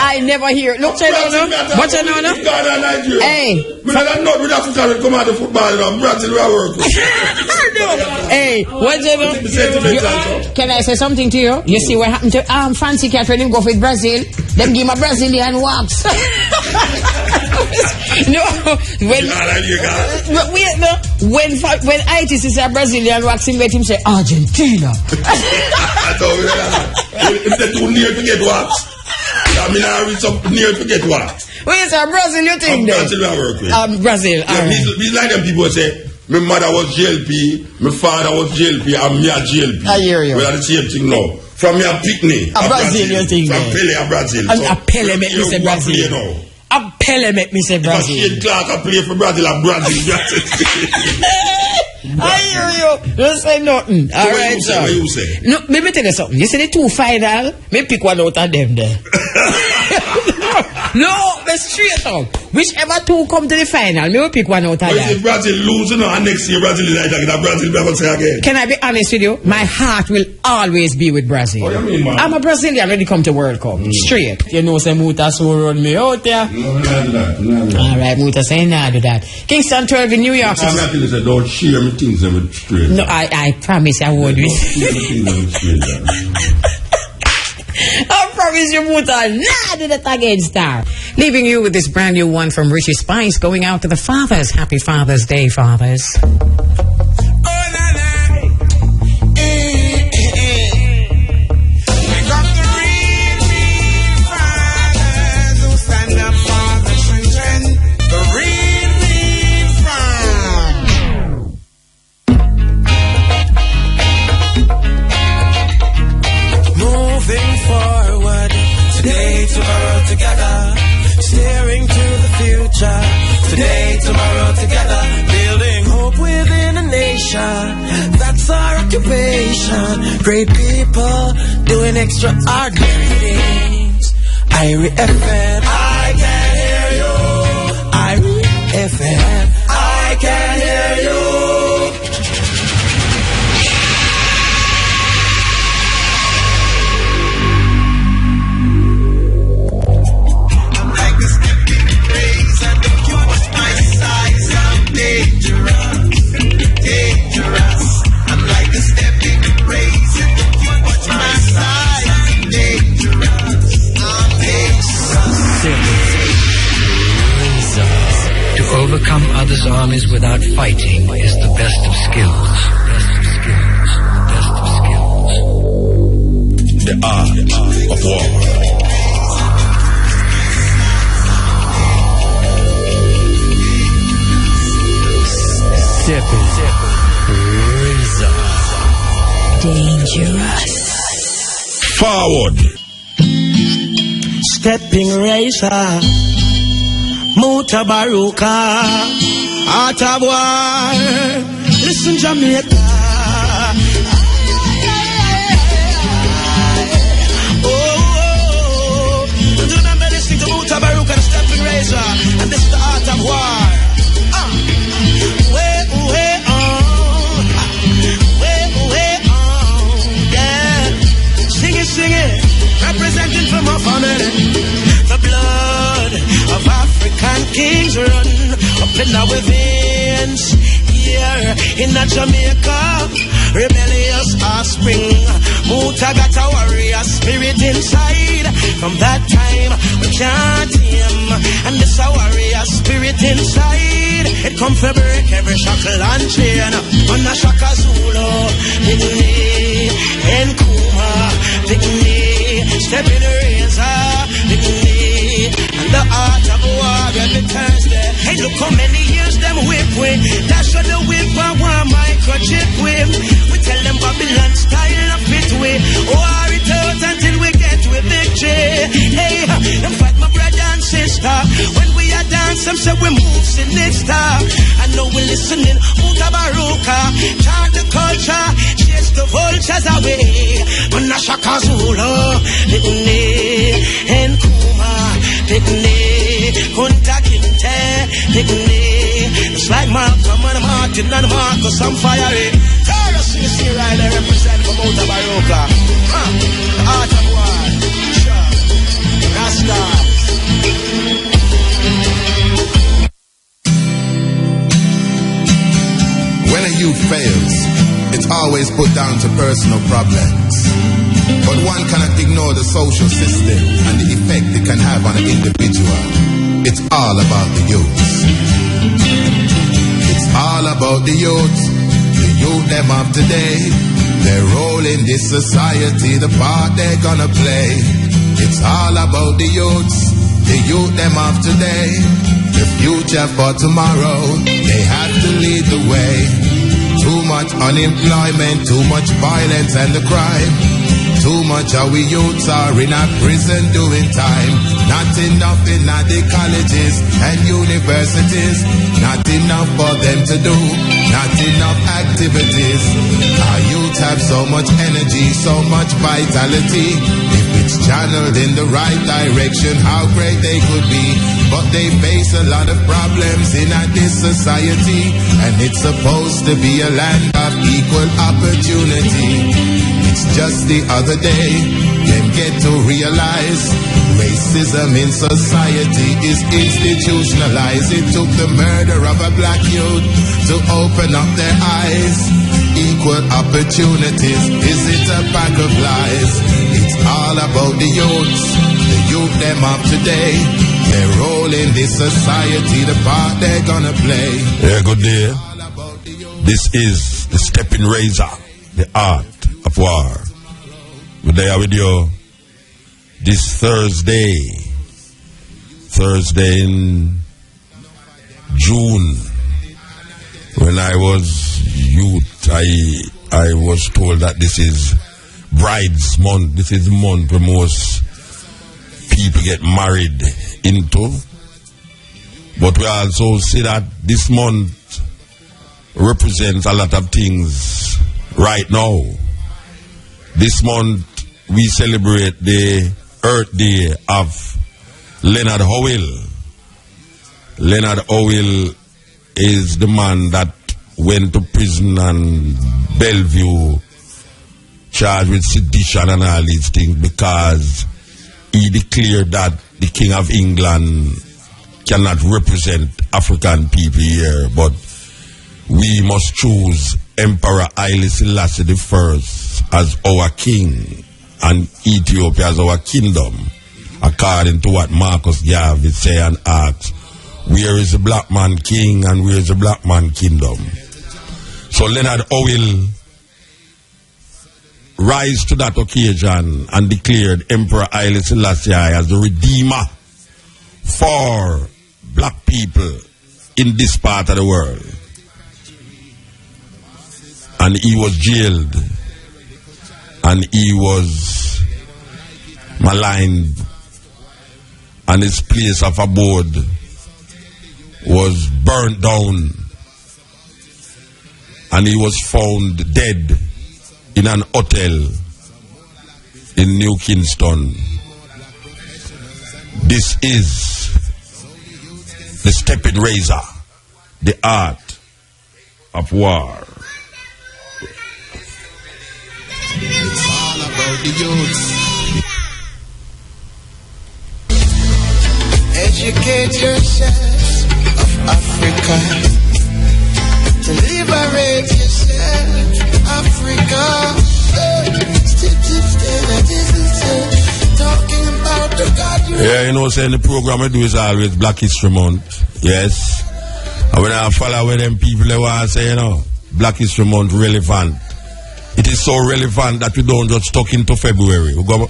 I never hear. Look, say no. What you know? Hey. Not with Africa come out of football. Brazil will work. Hey, what you know? Can I say something to you? You see what happened to Fancy Cat when him go with Brazil? Them give him a Brazilian wax. No, when ITIS is a Brazilian wax, him let him say Argentina. If they too near to get wax, I mean, I reach up near to get wax. Wait, so Brazil, you think? Brazil, I work with. Brazil. Yeah, these like them people say, my mother was GLP, my father was GLP, and me a GLP. I hear you. We are the same thing now. From your picnic, a Brazilian thing. From Pele, a Brazil. And a Pele make me say Brazil. A Pele make me say Brazil. If a Shane Clark a play for Brazil, a Brazil. I hear you. Don't say nothing. So alright, sir. What you say? No, let me tell you something. You see the two final, me pick one out of them there. No, let's straight up. Whichever two come to the final, me will pick one out of them. If Brazil lose, and next year Brazil is like that, Brazil never say again. Can I be honest with you? My heart will always be with Brazil. What do you mean, man? I'm a Brazilian when it come to World Cup. Straight. You know, say Muta so run me out there. No, not that. Alright, Muta say nah do that. Kingston 12 in New York. I'm not going to say don't share me things with straight. No, I promise I would. I promise you, Muta, nah do that again, star. Leaving you with this brand new one from Richie Spice, going out to the fathers. Happy Father's Day, fathers. Today, tomorrow, together, building hope within a nation. That's our occupation. Great people doing extraordinary things. Irie FM, I can hear you. Irie FM, I can hear you. Overcome others' armies without fighting is the best of skills. Best of skills. The art of war. Steppn. Dangerous. Forward. Stepping razor. Mutabaruka, Art of War. Listen, Jamaica. Oh, remember listening to Mutabaruka, the Steppn razor, and this is the Art of War. Way on, yeah. Sing it, representing from our family. The blood of African kings run up in our veins. Here in Jamaica, rebellious offspring. Muta got a warrior spirit inside. From that time, we can't him. And this a warrior spirit inside. It come to break every shackle and chain. On a Shaka Zulu, Picnic, and Kuma, Picnic, Steppn razor, Picnic, and the Art of War every Thursday. Hey, look how many years them whip with. That's what the whip one microchip with. We tell them Babylon style of fit with. War it out until we get with victory. Hey, them fight my brother and sister. When we are dance, them say we move sinister. I know we listening. Mutabaruka, chant the culture, chase the vultures away. Manashaka Zulu, Picnic, and Kuma, Picnic, Kunta Kinte, Picnic. It's like Malcolm and Martin and Marcus on fire. Taurus, you see right there represent for Mutabaruka. The Art of War, sure. Rasta. fails, it's always put down to personal problems. But one cannot ignore the social system and the effect it can have on an individual. It's all about the youth. It's all about the youth them of today. Their role in this society, the part they're gonna play. It's all about the youth them of today. The future for tomorrow, they have to lead the way. Too much unemployment, too much violence and the crime. Too much of we youths are in a prison doing time. Not enough in the colleges and universities. Not enough for them to do. Not enough activities. Our youth have so much energy, so much vitality. If it's channeled in the right direction, how great they could be. But they face a lot of problems in this society. And it's supposed to be a land of equal opportunity. It's just the other day, them get to realize racism in society is institutionalized. It took the murder of a black youth to open up their eyes. Equal opportunities, is it a pack of lies? It's all about the youth them of today. Their role in this society, the part they're gonna play. Yeah, good day. This is the Steppn Razor, the art of war. We're there with you this Thursday in June. When I was youth, I was told that this is bride's month. This is the month where most people get married into. But we also see that this month represents a lot of things right now. This month we celebrate the Earth Day of Leonard Howell. Leonard Howell is the man that went to prison and Bellevue charged with sedition and all these things because he declared that the King of England cannot represent African people here, but we must choose Emperor Haile Selassie I as our king and Ethiopia as our kingdom, according to what Marcus Garvey say and asks, where is the black man king and where is the black man kingdom? So Leonard Howell rise to that occasion and declared Emperor Haile Selassie as the redeemer for black people in this part of the world. And he was jailed and he was maligned and his place of abode was burnt down and he was found dead in an hotel in New Kingston. This is the Steppn Razor, the art of war. It's all about the youths. Educate yourselves of Africa. To liberate yourself, Africa. Talking about the God you yeah, you know, saying the program I do is always Black History Month. Yes. And when I follow with them people, they want to say, you know, Black History Month relevant. It is so relevant that we don't just stuck into February. We go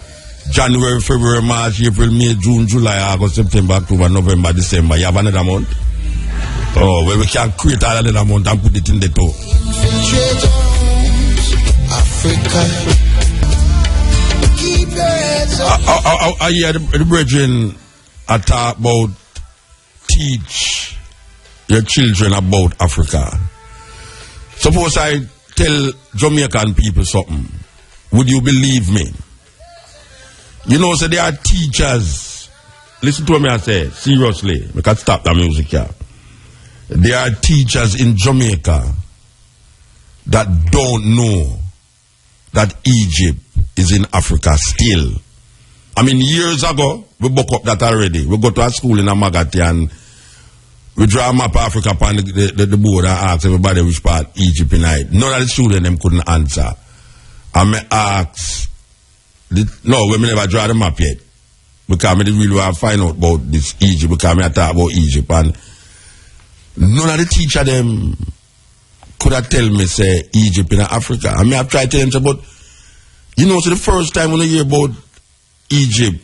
January, February, March, April, May, June, July, August, September, October, November, December. You have another month? Oh, well, we can create another month and put it in the toe. Africa. Keep your heads up. I hear the brethren talk about teach your children about Africa. Suppose I tell Jamaican people something. Would you believe me? You know, so there are teachers. Listen to what I say, seriously. We can stop the music here. There are teachers in Jamaica that don't know that Egypt is in Africa still. I mean, years ago, we book up that already. We go to a school in Amagati and we draw a map of Africa upon the board and ask everybody which part Egypt in it. None of the students them couldn't answer. And me ask, no, we never draw the map yet. Because I didn't really want to find out about this Egypt, because I talk about Egypt. And none of the teacher them could have tell me, say, Egypt in Africa. I mean, I've tried to tell them, but, you know, so the first time when I hear about Egypt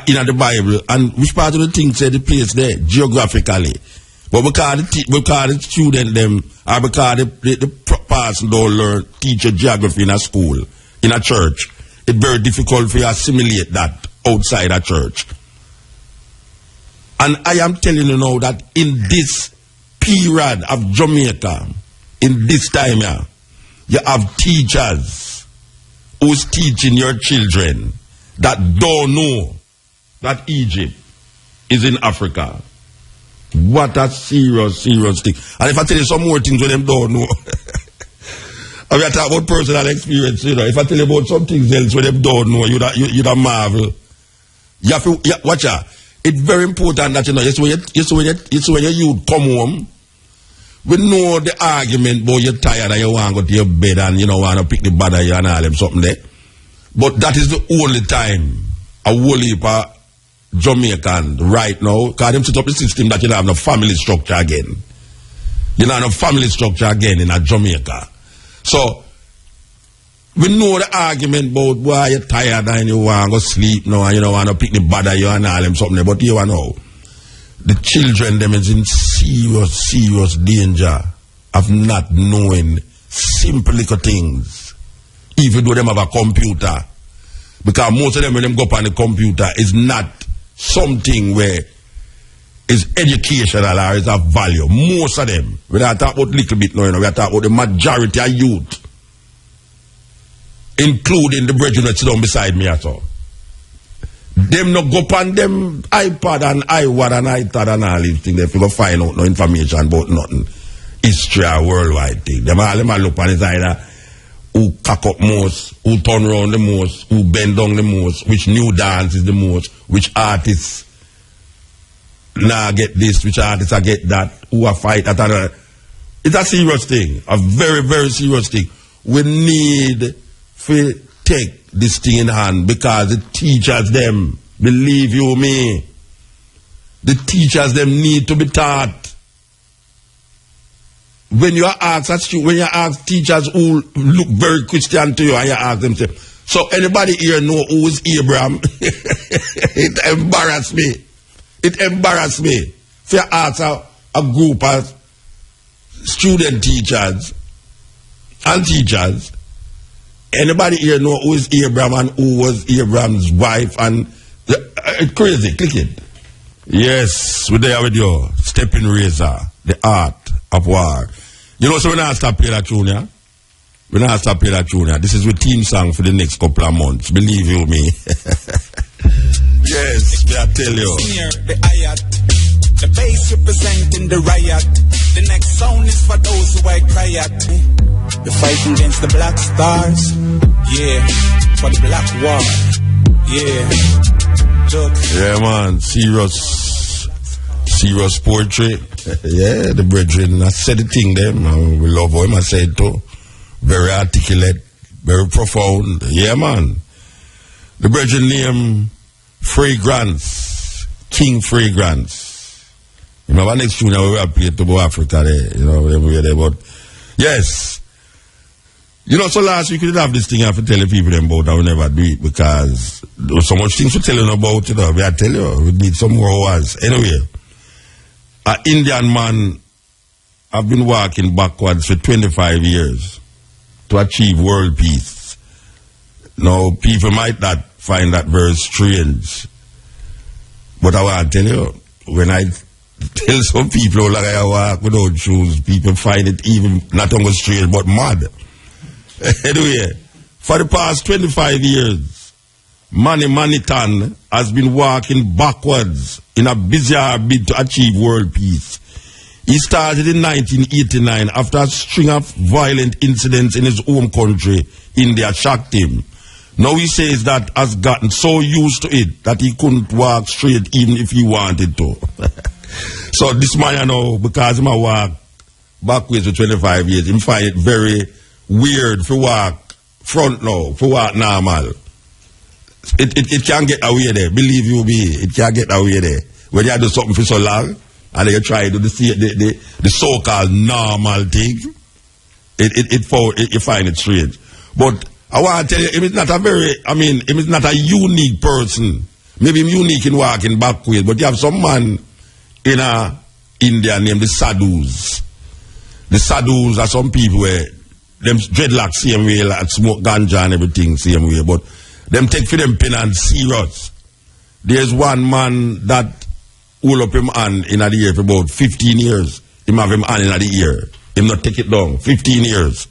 in the Bible, and which part of the thing say the place there, geographically. But because the student them, or because the person don't learn, teach geography in a school, in a church, it's very difficult for you to assimilate that outside a church. And I am telling you now that in this period of Jamaica, in this time here, you have teachers who's teaching your children that don't know that Egypt is in Africa. What a serious thing. And if I tell you some more things when them don't know, I mean, I talk about personal experience, you know. If I tell you about some things else when them don't know, you'd marvel. You have to, watch out. It's very important that, you know, it's when you come home, we know the argument, but you're tired and you want to go to your bed and you know want to pick the bad of you and all them something there. But that is the only time a whole heap of Jamaican right now, because them set up the system that you don't have no family structure again. You don't have no family structure again in a Jamaica. So, we know the argument about why you're tired and you want to go sleep now and you don't want to pick the bad of you and all them something there. But you know, the children them is in serious danger of not knowing simple little things, even though them have a computer. Because most of them when them go up on the computer is not something where is educational or is of value. Most of them, we are talking about little bit now, you know, we are talking about the majority of youth, including the brethren that sit down beside me at all. Them not go upon them iPad and iWad and iTad and all these things. They go find out no information about nothing. History or worldwide thing. Them all look on is either who cock up most, who turn around the most, who bend down the most, which new dance is the most, which artists now get this, which artists I get that, who are fight at another. It's a serious thing. A very, very serious thing. We need to take this thing in hand because the teachers them, believe you me, the teachers them need to be taught. When you ask teachers who look very Christian to you and you ask them, say, so anybody here know who is Abraham? It embarrassed me. It embarrassed me. If you ask a group of student teachers and teachers, anybody here know who is Abraham and who was Abraham's wife? And it's crazy. Click it. Yes, we're there with you. Steppn Razor, the art of war. You know, so we're not stop playing that tune, yeah? We're not stop playing that tune, yeah? This is our team song for the next couple of months. Believe you me. Yes, I tell you. The ayat, the bass representing the riot. The next sound is for those who are quiet. We're fighting against the black stars. Yeah, for the black war. Yeah. Look. Yeah, man. Serious poetry. Yeah, the brethren, I said the thing them. We love him, I said too. Very articulate, very profound. Yeah, man. The brethren name Fragrance, King Fragrance. You know, our next tune we have played to Africa there, you know, everywhere there, but yes. You know, so last week we did have this thing I have to tell the people about. I will never do it because there was so much things to tell you about, you know. I tell you, we need some more hours. Anyway, an Indian man have been walking backwards for 25 years to achieve world peace. Now, people might not find that very strange. But I want to tell you, when I tell some people like I walk without shoes, people find it even not only strange but mad. Anyway, for the past 25 years, Mani Tan has been walking backwards in a bizarre bid to achieve world peace. He started in 1989 after a string of violent incidents in his home country. India shocked him. Now he says that has gotten so used to it that he couldn't walk straight even if he wanted to. So this man, you know, because he walk backwards for 25 years, he find it very weird for walk front now, for walk normal. It can't get away there. Believe you me, it can't get away there. When you do something for so long, and then you try to do the so-called normal thing, you find it strange. But I want to tell you, it's not a unique person. Maybe he's unique in walking backwards, but you have some man in India named the Sadhus. The Sadhus are some people where them dreadlocks same way, like smoke ganja and everything same way, but them take for them penance serious. There's one man that hold up him hand in the ear for about 15 years. Him have him hand in the ear. Him not take it down. 15 years.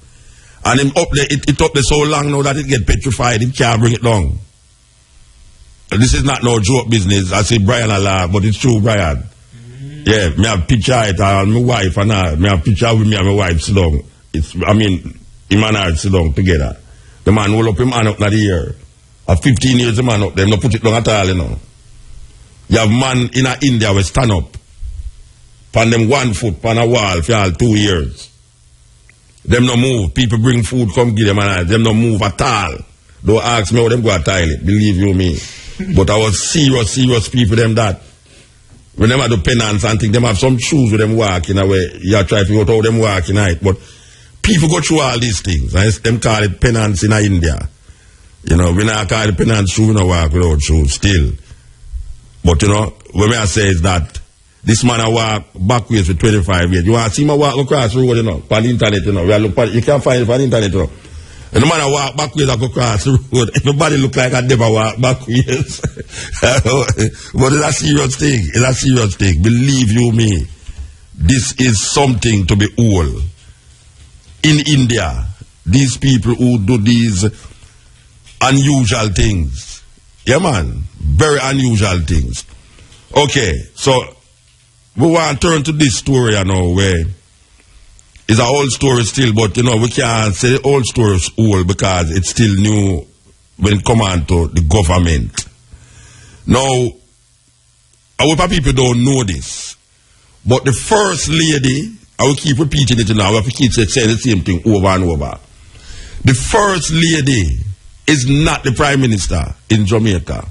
And him up there, it up there so long now that it get petrified. He can't bring it down. This is not no joke business. I say Brian a laugh, but it's true, Brian. Yeah, me have picture it and my wife and I. Me have picture with me and my wife sit down. Him and I sit down together. The man hold up him hand up in the ear. At 15 years, the man up there, no put it down at all, you know. You have man in India will stand up, pan them 1 foot, pan a wall for all 2 years. Them no move. People bring food, come give them and them no move at all. Don't ask me how them go to toilet, believe you me. But I was serious people them that. When them do penance and things, them have some shoes with them walking away. You try to figure out how them walking night. But people go through all these things. And them call it penance in India. You know, we not call it penance shoe, we no walk without shoes still. But you know, what I say is that this man I walk backwards for 25 years. You want to see me walk across the road, you know, on the internet, you know. You can't find it on the internet, you know. And the man I walk backwards I go across the road. Everybody look like I never walk backwards. But it's a serious thing. It's a serious thing. Believe you me. This is something to behold. In India, these people who do these unusual things. Yeah, man. Very unusual things. Okay, so we want to turn to this story, you know, where it's an old story still, but, you know, we can't say the old story is old because it's still new when it comes on to the government. Now, I hope people don't know this, but the first lady, I will keep repeating it now, I have to keep saying the same thing over and over. The first lady is not the Prime Minister in Jamaica.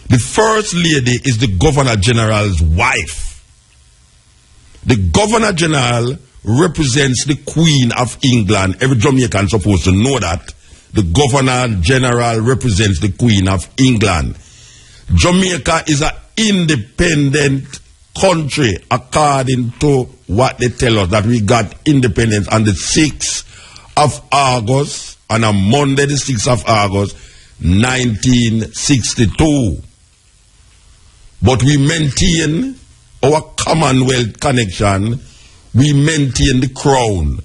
The first lady is the Governor General's wife. The Governor General represents the Queen of England. Every Jamaican is supposed to know that. The Governor General represents the Queen of England. Jamaica is an independent country according to what they tell us, that we got independence on the 6th of August, on a Monday the 6th of August, 1962. But we maintain our Commonwealth connection. We maintain the crown.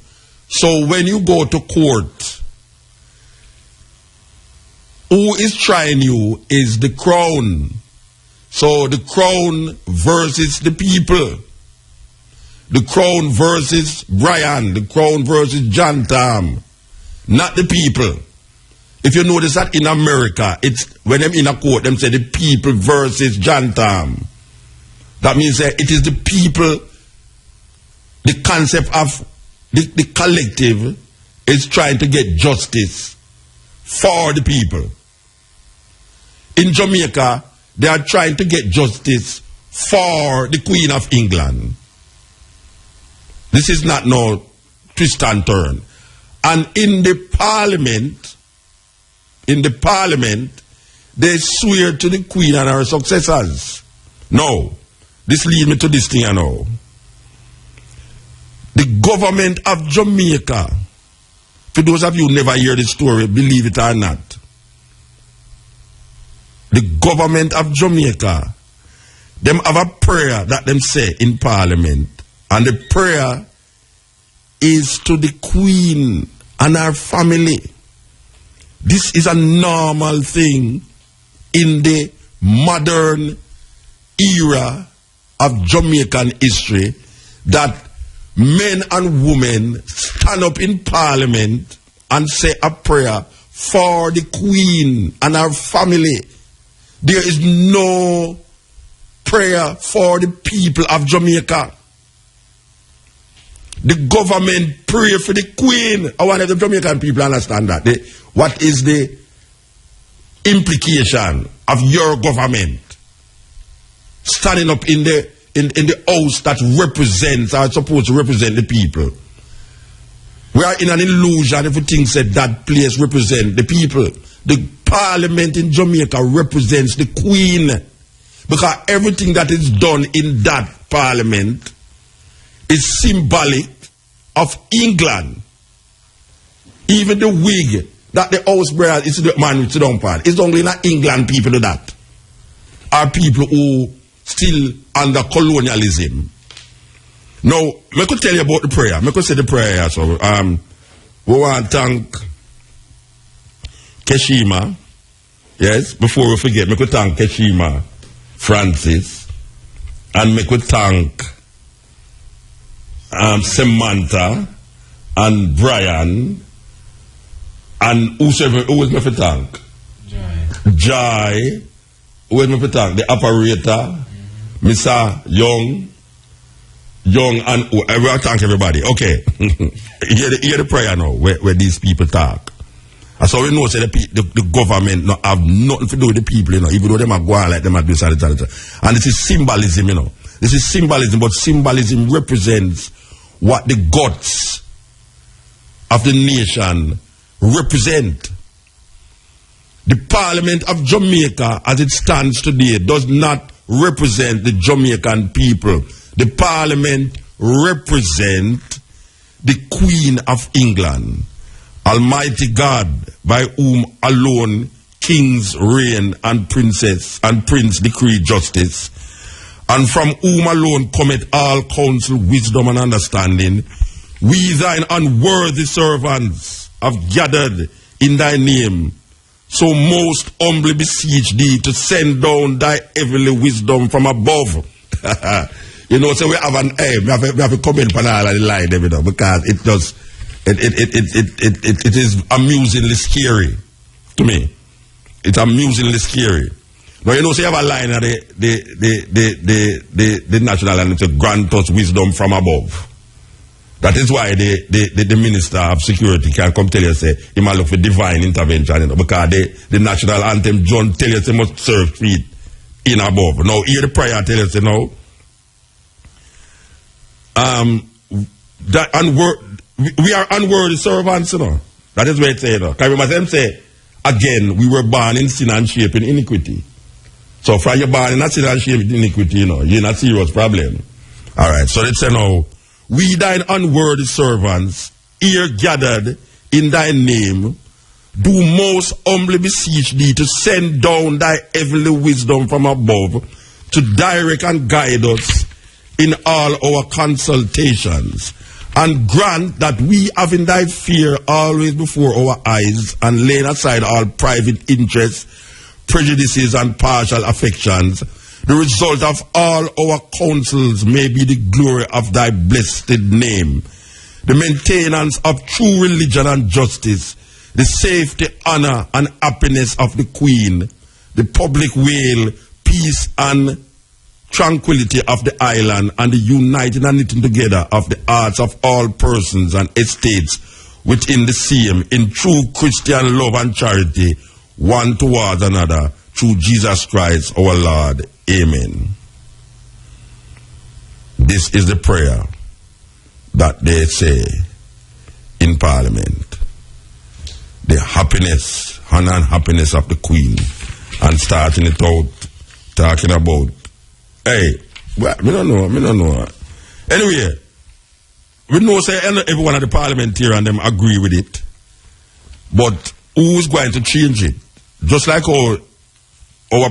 So when you go to court, who is trying you is the crown. So the crown versus the people. The crown versus Brian. The crown versus John Tam. Not the people. If you notice that in America, it's when them in a court, them say the people versus John Tam. That means that it is the people. The concept of the collective is trying to get justice for the people. In Jamaica, they are trying to get justice for the Queen of England. This is not no twist and turn. And in the parliament, they swear to the Queen and her successors. No. This leads me to this thing I know. The government of Jamaica, for those of you who never hear this story, believe it or not, the government of Jamaica, them have a prayer that them say in parliament, and the prayer is to the Queen and her family. This is a normal thing in the modern era of Jamaican history, that men and women stand up in parliament and say a prayer for the Queen and her family. There is no prayer for the people of Jamaica. The government pray for the Queen. I want the Jamaican people understand that. What is the implication of your government standing up in the house that represents, or supposed to represent the people? We are in an illusion if we think that place represents the people. The parliament in Jamaica represents the Queen, because everything that is done in that parliament is symbolic of England. Even the wig that the house wears is the man with the down part. It's only not England people do that. Are people who still under colonialism. Now, I could tell you about the prayer. I could say the prayer. So, we want to thank Keshima. Yes, before we forget, I could thank Keshima Francis. And I could thank Samantha and Brian. And who was me for thank? Joy. Who was me for thank? The operator. Mr. Young and I will thank everybody. Okay. hear the prayer now where these people talk. And so we know say the government not have nothing to do with the people, you know, even though they are going like them are doing something. And this is symbolism, you know. This is symbolism, but symbolism represents what the gods of the nation represent. The Parliament of Jamaica as it stands today does not represent the Jamaican people. The Parliament represents the Queen of England, Almighty God, by whom alone kings reign and prince decree justice, and from whom alone cometh all counsel, wisdom, and understanding. We thine unworthy servants have gathered in thy name, so most humbly beseech thee to send down thy heavenly wisdom from above. You know, so we have an aim. We have a comment on all of the line, you know, because it is amusingly scary to me. It's amusingly scary. Now you know, so you have a line of the national and it's grant us wisdom from above. That is why the Minister of Security can come tell you, say, he might look for divine intervention, you know, because the national anthem, John tell you, say, must serve feet in above. Now, hear the prayer tell you, say, no. We are unworthy servants, you know. That is what it says, you know. Can you remember them say, again, we were born in sin and shape in iniquity. So, from you born in sin and shape in iniquity, you know, you're in a serious problem. All right, so let's say now, we thine unworthy servants, here gathered in thy name, do most humbly beseech thee to send down thy heavenly wisdom from above to direct and guide us in all our consultations, and grant that we have in thy fear always before our eyes, and laying aside all private interests, prejudices, and partial affections, the result of all our counsels may be the glory of thy blessed name, the maintenance of true religion and justice, the safety, honor, and happiness of the Queen, the public weal, peace, and tranquility of the island, and the uniting and knitting together of the hearts of all persons and estates within the same, in true Christian love and charity, one towards another, through Jesus Christ our Lord. Amen. This is the prayer that they say in Parliament. The happiness, honor and happiness of the Queen. And starting it out, talking about, hey, well, me don't know. Anyway, we know say everyone at the Parliament here and them agree with it. But who's going to change it? Just like our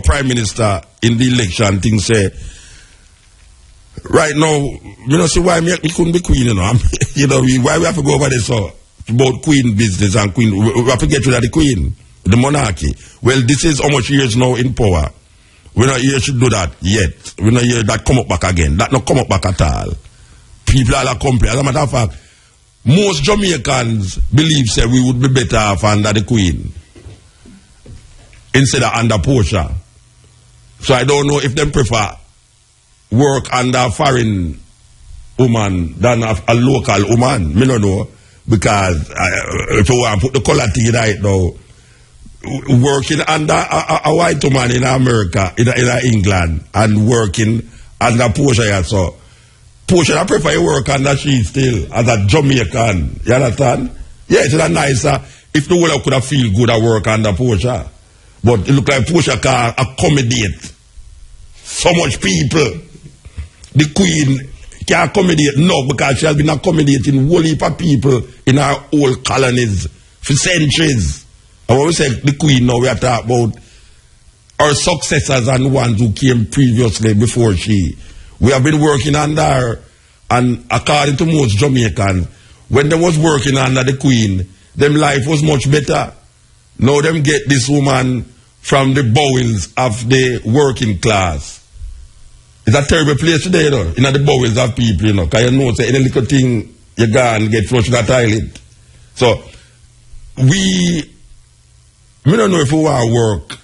Prime Minister in the election thing say, right now, you know, see why me couldn't be Queen, you know. You know, why we have to go over this about Queen business and Queen, we have to get rid of the Queen, the monarchy. Well, this is how much years now in power. We're not here to do that yet. We're not here that come up back again. That not come up back at all. People are complaining. As a matter of fact, most Jamaicans believe say we would be better off under the Queen instead of under Portia. So I don't know if them prefer work under a foreign woman than a local woman. Me don't know. Because if you want to put the color thing right now, working under a white woman in America, in England, and working under Portia, so Portia, I prefer you work under she still as a Jamaican. You understand? Yeah, it's a nicer. If the world could have feel good at work under Portia. But it look like Portia can accommodate so much people. The Queen can't accommodate no, because she has been accommodating whole heap of people in our old colonies for centuries. And when we say the Queen now, we are talking about our successors and the ones who came previously before she. We have been working under her, and according to most Jamaicans, when they was working under the Queen, them life was much better. Now them get this woman from the bowels of the working class. It's a terrible place today, though, in the bowels of people, you know, because you know, say any little thing, you go and get flushed in that toilet. So, we don't know if we want to work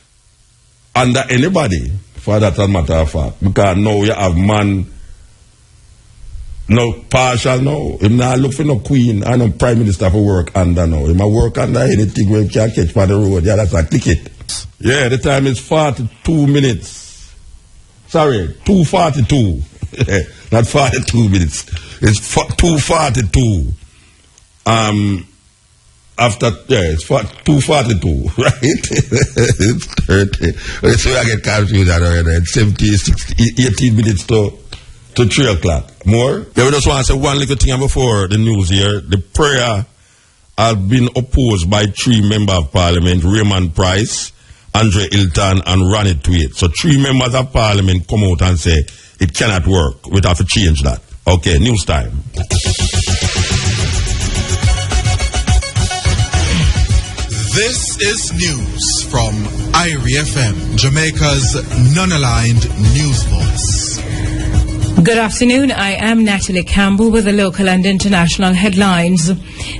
under anybody, for that matter of fact, because now you have man, no partial now. Him not look for no queen and no prime minister for work under now. He might work under anything where he can catch for the road. Yeah, that's a ticket. Yeah, the time is 42 minutes. Sorry, 2:42. Not 42 minutes. It's 2:42. It's 2:42, right? It's 30. So I get confused already. It's 70, 60, 18 minutes to 3 o'clock. More? Yeah, we just want to say one little thing before the news here. The prayer has been opposed by 3 members of Parliament, Raymond Price, Andre Hilton, and Ronnie Tweed. So 3 members of Parliament come out and say it cannot work. We have to change that. Okay, news time. This is news from IRI FM, Jamaica's non-aligned news voice. Good afternoon. I am Natalie Campbell with the local and international headlines.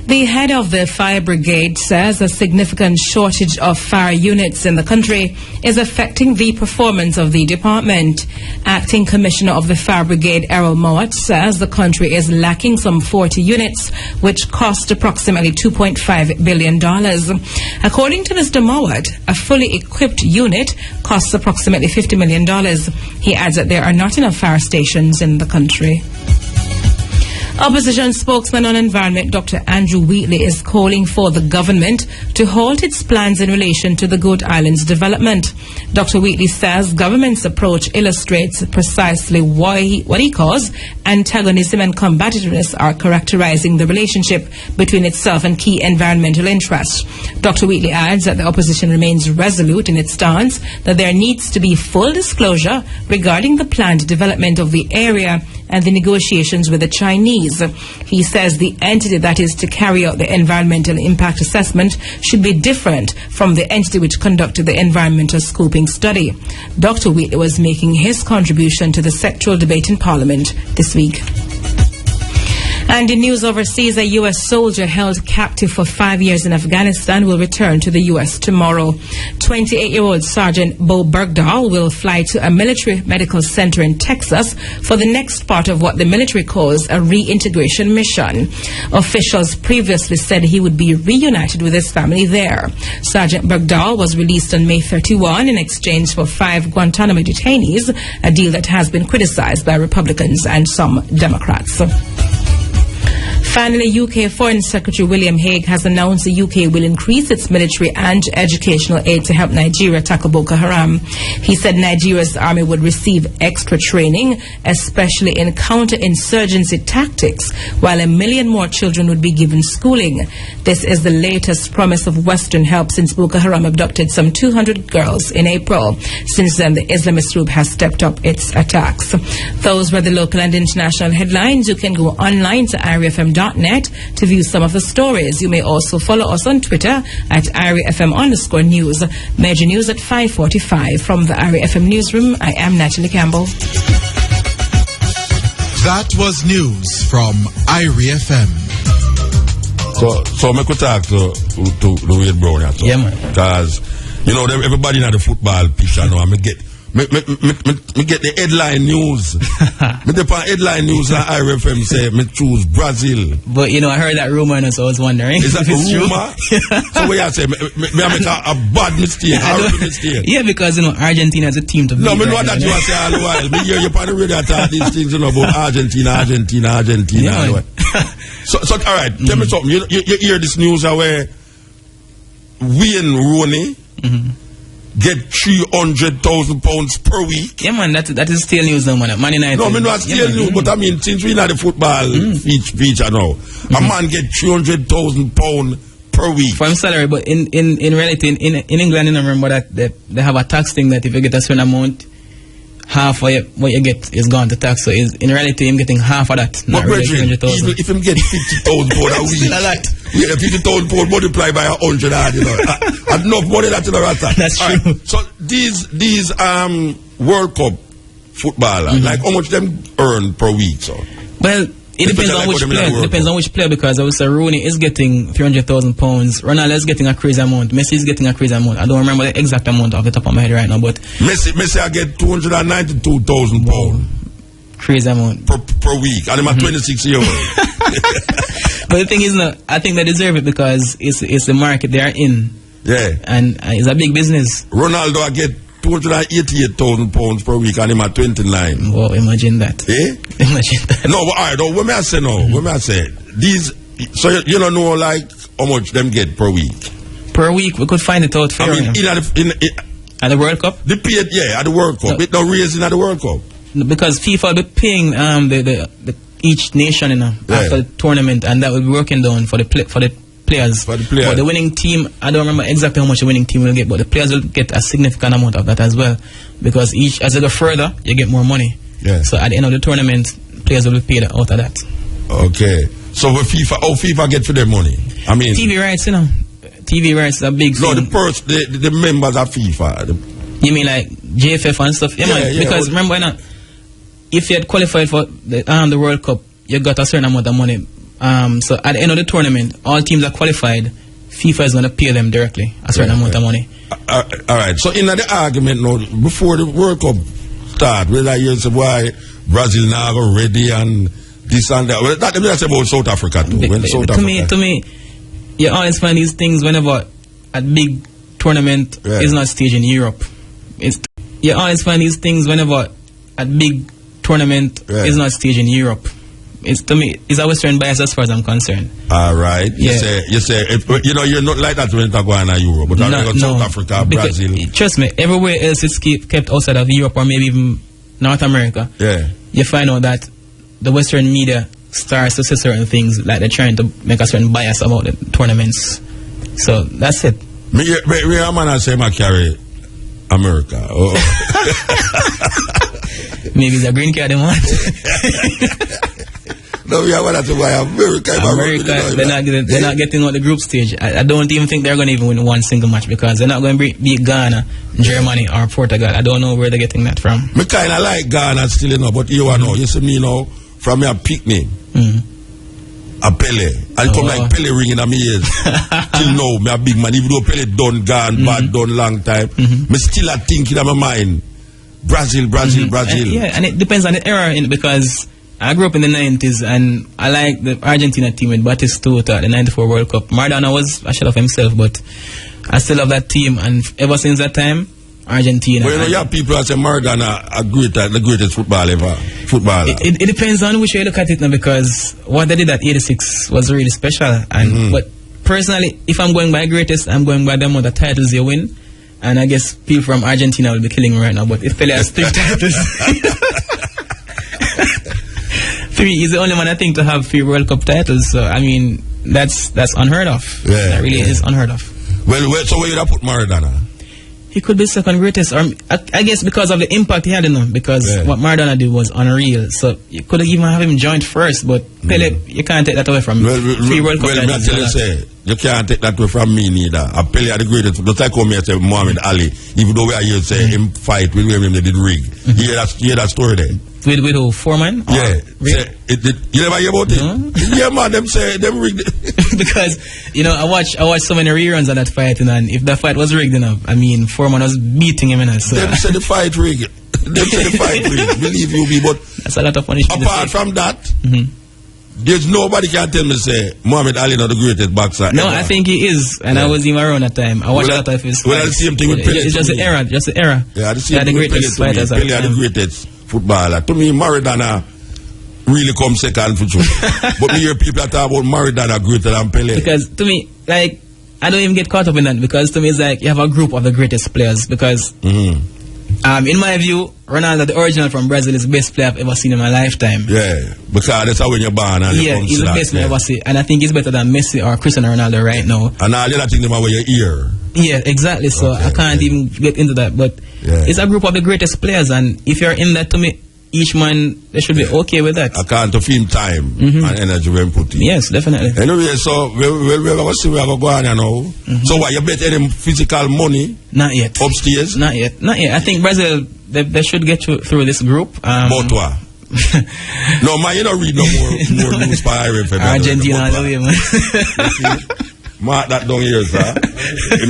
The head of the fire brigade says a significant shortage of fire units in the country is affecting the performance of the department. Acting Commissioner of the Fire Brigade, Errol Mowat, says the country is lacking some 40 units, which cost approximately $2.5 billion. According to Mr. Mowat, a fully equipped unit costs approximately $50 million. He adds that there are not enough fire stations in the country. Opposition spokesman on environment Dr. Andrew Wheatley is calling for the government to halt its plans in relation to the Goat Islands development. Dr. Wheatley says government's approach illustrates precisely what he calls antagonism and combativeness are characterizing the relationship between itself and key environmental interests. Dr. Wheatley adds that the opposition remains resolute in its stance that there needs to be full disclosure regarding the planned development of the area and the negotiations with the Chinese. He says the entity that is to carry out the environmental impact assessment should be different from the entity which conducted the environmental scoping study. Dr. Wheatley was making his contribution to the sectoral debate in Parliament this week. And in news overseas, a U.S. soldier held captive for 5 years in Afghanistan will return to the U.S. tomorrow. 28-year-old Sergeant Bo Bergdahl will fly to a military medical center in Texas for the next part of what the military calls a reintegration mission. Officials previously said he would be reunited with his family there. Sergeant Bergdahl was released on May 31 in exchange for 5 Guantanamo detainees, a deal that has been criticized by Republicans and some Democrats. Finally, UK Foreign Secretary William Hague has announced the UK will increase its military and educational aid to help Nigeria tackle Boko Haram. He said Nigeria's army would receive extra training, especially in counter-insurgency tactics, while 1 million more children would be given schooling. This is the latest promise of Western help since Boko Haram abducted some 200 girls in April. Since then, the Islamist group has stepped up its attacks. Those were the local and international headlines. You can go online to irifm.net to view some of the stories. You may also follow us on Twitter at IRIFM_news. Major news at 5:45 from the IRIFM newsroom. I am Natalie Campbell. That was news from IRIFM. So I could talk to Wade Brown. Yeah, man. Because, you know, everybody in the football pitch, I know, I get Me get the headline news. Me the headline news on IRFM say me choose Brazil. But you know, I heard that rumor, and so I was wondering. Is that if a it's rumor? So what you say? Me make a bad mistake, horrible mistake. Yeah, because you know Argentina is a team to beat. No, me know that you are saying all the while. Me hear you on the radio talk these things, you know, about Argentina. Yeah, So all right, tell me something. You hear this news where Wayne Rooney get £300,000 per week. Yeah, man, that is still news, no, man. Man United. No, I mean not still news, but I mean since we know the football feature now, a man get £300,000 per week from salary. But in reality, in England, you remember that they have a tax thing that if you get a certain amount, half what you get is gone to tax. So in reality, I'm getting half of that. But really even if him get £50,000 a week, yeah, £50,000 multiplied by 100, you know, enough money that you know. That's true. Right. So these World Cup footballers, like how much them earn per week? So well, it depends on which player. It depends on which player, because I would say Rooney is getting £300,000. Ronaldo is getting a crazy amount. Messi is getting a crazy amount. I don't remember the exact amount off the top of my head right now, but Messi I get £292,000. Crazy amount per week, and I'm a 26 year old. But the thing is, no, I think they deserve it because it's the market they are in. Yeah, and it's a big business. Ronaldo I get £288,000 per week, and him at 29. Wow, imagine that. Eh? Imagine that. No, but alright, what may I say now? What may I say? These, so you don't know like how much them get per week? Per week, we could find it out. I mean, at the World Cup? The paid, yeah, at the World Cup. It not raising at the World Cup. Because FIFA will be paying the each nation, you know, after the tournament, and that will be working down for the players. For the players. But the winning team, I don't remember exactly how much the winning team will get, but the players will get a significant amount of that as well. Because as you go further, you get more money. Yeah. So at the end of the tournament, players will be paid out of that. Okay. So with FIFA get for their money? I mean, TV rights, you know. TV rights are big thing. No, the members of FIFA. You mean like JFF and stuff? Yeah, man. Because remember, if you had qualified for the World Cup, you got a certain amount of money. So at the end of the tournament, all teams are qualified. FIFA is going to pay them directly a certain amount of money. All right. So in the argument now, before the World Cup start, where I hear say why Brazil now go ready and this and that. Well, that means about South Africa too. To me, you always find these things whenever a big tournament is not staged in Europe. You always find these things whenever a big tournament is not staged in Europe. To me, it's a Western bias as far as I'm concerned. All right. You say, you're not like that when you talk about Europe, but South Africa, Brazil. Trust me, everywhere else it's kept outside of Europe or maybe even North America. Yeah. You find out that the Western media starts to say certain things, like they're trying to make a certain bias about the tournaments. So that's it. Me a man I say I carry America. Oh. Maybe it's a green card they want. No, we are to buy America. They're not getting out the group stage. I don't even think they're going to even win one single match because they're not going to beat Ghana, Germany, or Portugal. I don't know where they're getting that from. Me kind of like Ghana still, you know, but you know, you see me now, from your picnic, a Pele. I come like Pele ringing on my ears. Till now, me a big man. Even though Pele done gone, bad done long time, me still a thinking in my mind, Brazil. Yeah, and it depends on the era because I grew up in the 90s and I like the Argentina team with Batistuta at the 94 World Cup. Maradona was a shell of himself, but I still love that team, and ever since that time, Argentina. Well, you have people that say Maradona the greatest footballer ever. It depends on which way you look at it now, because what they did at 86 was really special. And but personally, if I'm going by greatest, I'm going by the amount of titles you win. And I guess people from Argentina will be killing me right now. But if Pele has 3 titles, 3 is the only one I think to have 3 World Cup titles. So I mean, that's unheard of. Yeah, that really is unheard of. Well, so where would I put Maradona? He could be second greatest, or I guess because of the impact he had in him. Because what Maradona did was unreal. So you could even have him joined first, but Pele, you can't take that away from him. 3 World Cup titles. You can't take that away from me neither. I Pele are the greatest. Just like come here say Muhammad Ali, even though we are here say him fight with him, they did rig. You hear that story then? With who? Foreman? Yeah. You never hear about it? No? Yeah, man, them say them rigged. Because, you know, I watch so many reruns of that fight, and if that fight was rigged enough, I mean, Foreman was beating him, so. Them say the fight rigged. Them say the fight rigged. Believe you me, but that's a lot of punishment. Apart from that, there's nobody can tell me say Muhammad Ali not the greatest boxer. No, ever. I think he is, and I was even around that time. I watched a lot of his fights. Well, the same thing with Pele. It's just the era, Yeah, the same thing the with greatest Pele. fighters. Pele are the greatest footballer. To me, Maradona really come second for sure. But me hear people talk about Maradona greater than Pele. Because to me, like, I don't even get caught up in that, because to me it's like you have a group of the greatest players, because in my view, Ronaldo, the original from Brazil, is the best player I've ever seen in my lifetime. Yeah, because that's how when you're born. And yeah, he's the best player I've ever seen, and I think he's better than Messi or Cristiano Ronaldo right now. And all the other things about your ear. Yeah, exactly. So I can't even get into that, but it's a group of the greatest players, and if you're in that, to me, each man, they should be okay with that. I can't film time and energy when put in. Yes, definitely. Anyway, so we're going to see where we're going now. So what, you bet any physical money? Not yet. Upstairs? Not yet. I think Brazil, they should get through this group. But what? No, man, you don't read no more news for IRFM. Argentina, I love you, man. Mark that down here, sir.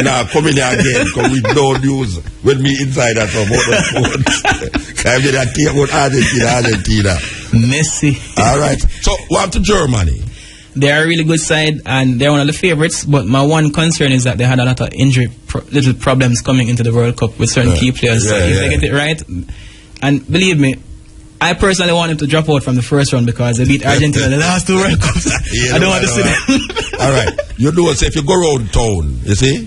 Now, come in here again, come with no news with me inside that from about the phone. I'm going to talk about Argentina. Messi. All right. So, what to Germany? They are a really good side, and they're one of the favorites, but my one concern is that they had a lot of injury, little problems coming into the World Cup with certain key players. So if they get it right, and believe me, I personally wanted to drop out from the first round because they beat Argentina in the last two World Cups. I don't want to see them. All right. You know, say if you go around town, you see,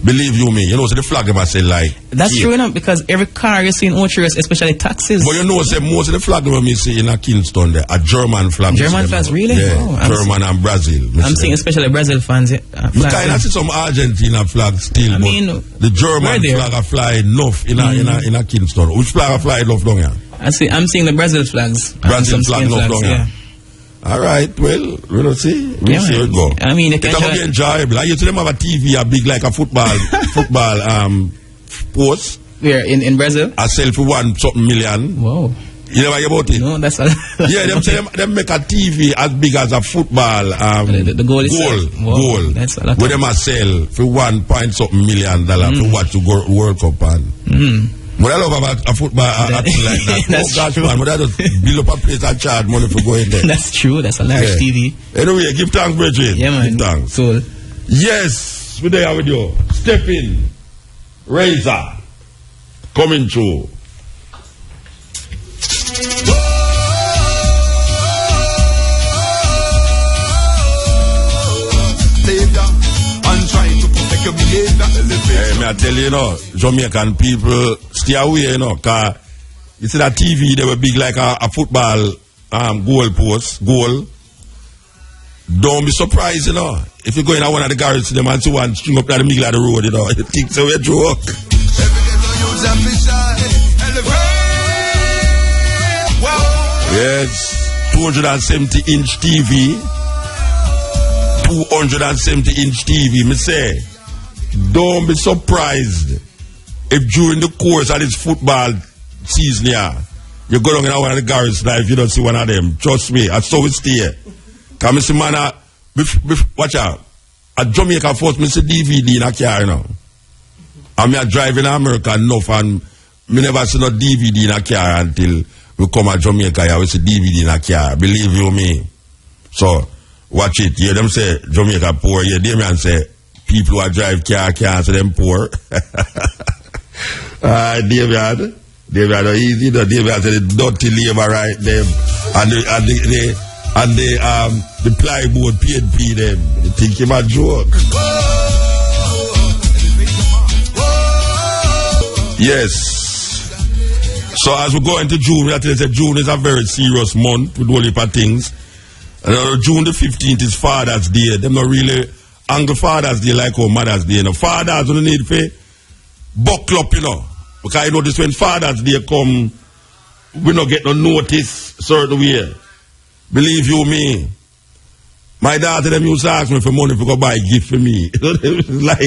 believe you me, you know, so the flag must say like. That's true enough, because every car you see in Ochiris, especially taxis. But you know, say most of the flag when you see in a Kingston there, a German flag. German flags, really? Yeah, oh, German and Brazil. I'm seeing especially Brazil fans. Because I see some Argentina flags still. I mean, the German flag are flying enough in a Kingston. Which flag are flying enough down here? I'm seeing the Brazil flags. Brazil flag enough down here. All right, well, we'll see. We'll see how it go. I mean, it's going to be enjoyable. I used to them have a TV, a big like a football post. Where in Brazil? I sell for $1 million. Wow. You never hear about it? No, that's a yeah, them say them make a TV as big as a football the goal is goal. That's a lot. Where them a sell for $1 million to watch the World Cup and. But I love about a football acting like that. That's gosh, man, but I just build up a place and charge money for going there. That's true. That's a large TV. Anyway, give thanks, Bridget. Yeah, man. Give thanks. Cool. Yes, we're there with you. Steppn, Razor, coming through. Hey, may I tell you, Jamaican people stay away, cause you see that TV, they were big like a football goal. Don't be surprised, if you go in one of the garages to them and see one string up in the middle of the road, you think so, we're joke. Yes, 270-inch TV. 270-inch TV, me say. Don't be surprised if during the course of this football season here, you go down in one of the garages life, you don't see one of them. Trust me, that's how it stay. Because I see man, watch out. At Jamaica first, I see DVD in a car, And me drive in America enough, and me never see no DVD in a car until we come to Jamaica here, we see DVD in a car. Believe you me. So, watch it. You hear them say Jamaica poor. You hear them say people who drive car can't say them poor. David, easy. David said the dirty labor right them, and the plywood PNP them. You think him a joke? Yes. So as we go into June, we have to say June is a very serious month with all heap of things. June the 15th is Father's Day. Them not really angle Father's Day like our Mother's Day. Fathers don't need to buckle up, because this when Father's Day come, we not get no notice certain way. Believe you me. My daughter, them used to ask me for money for go buy a gift for me. Like,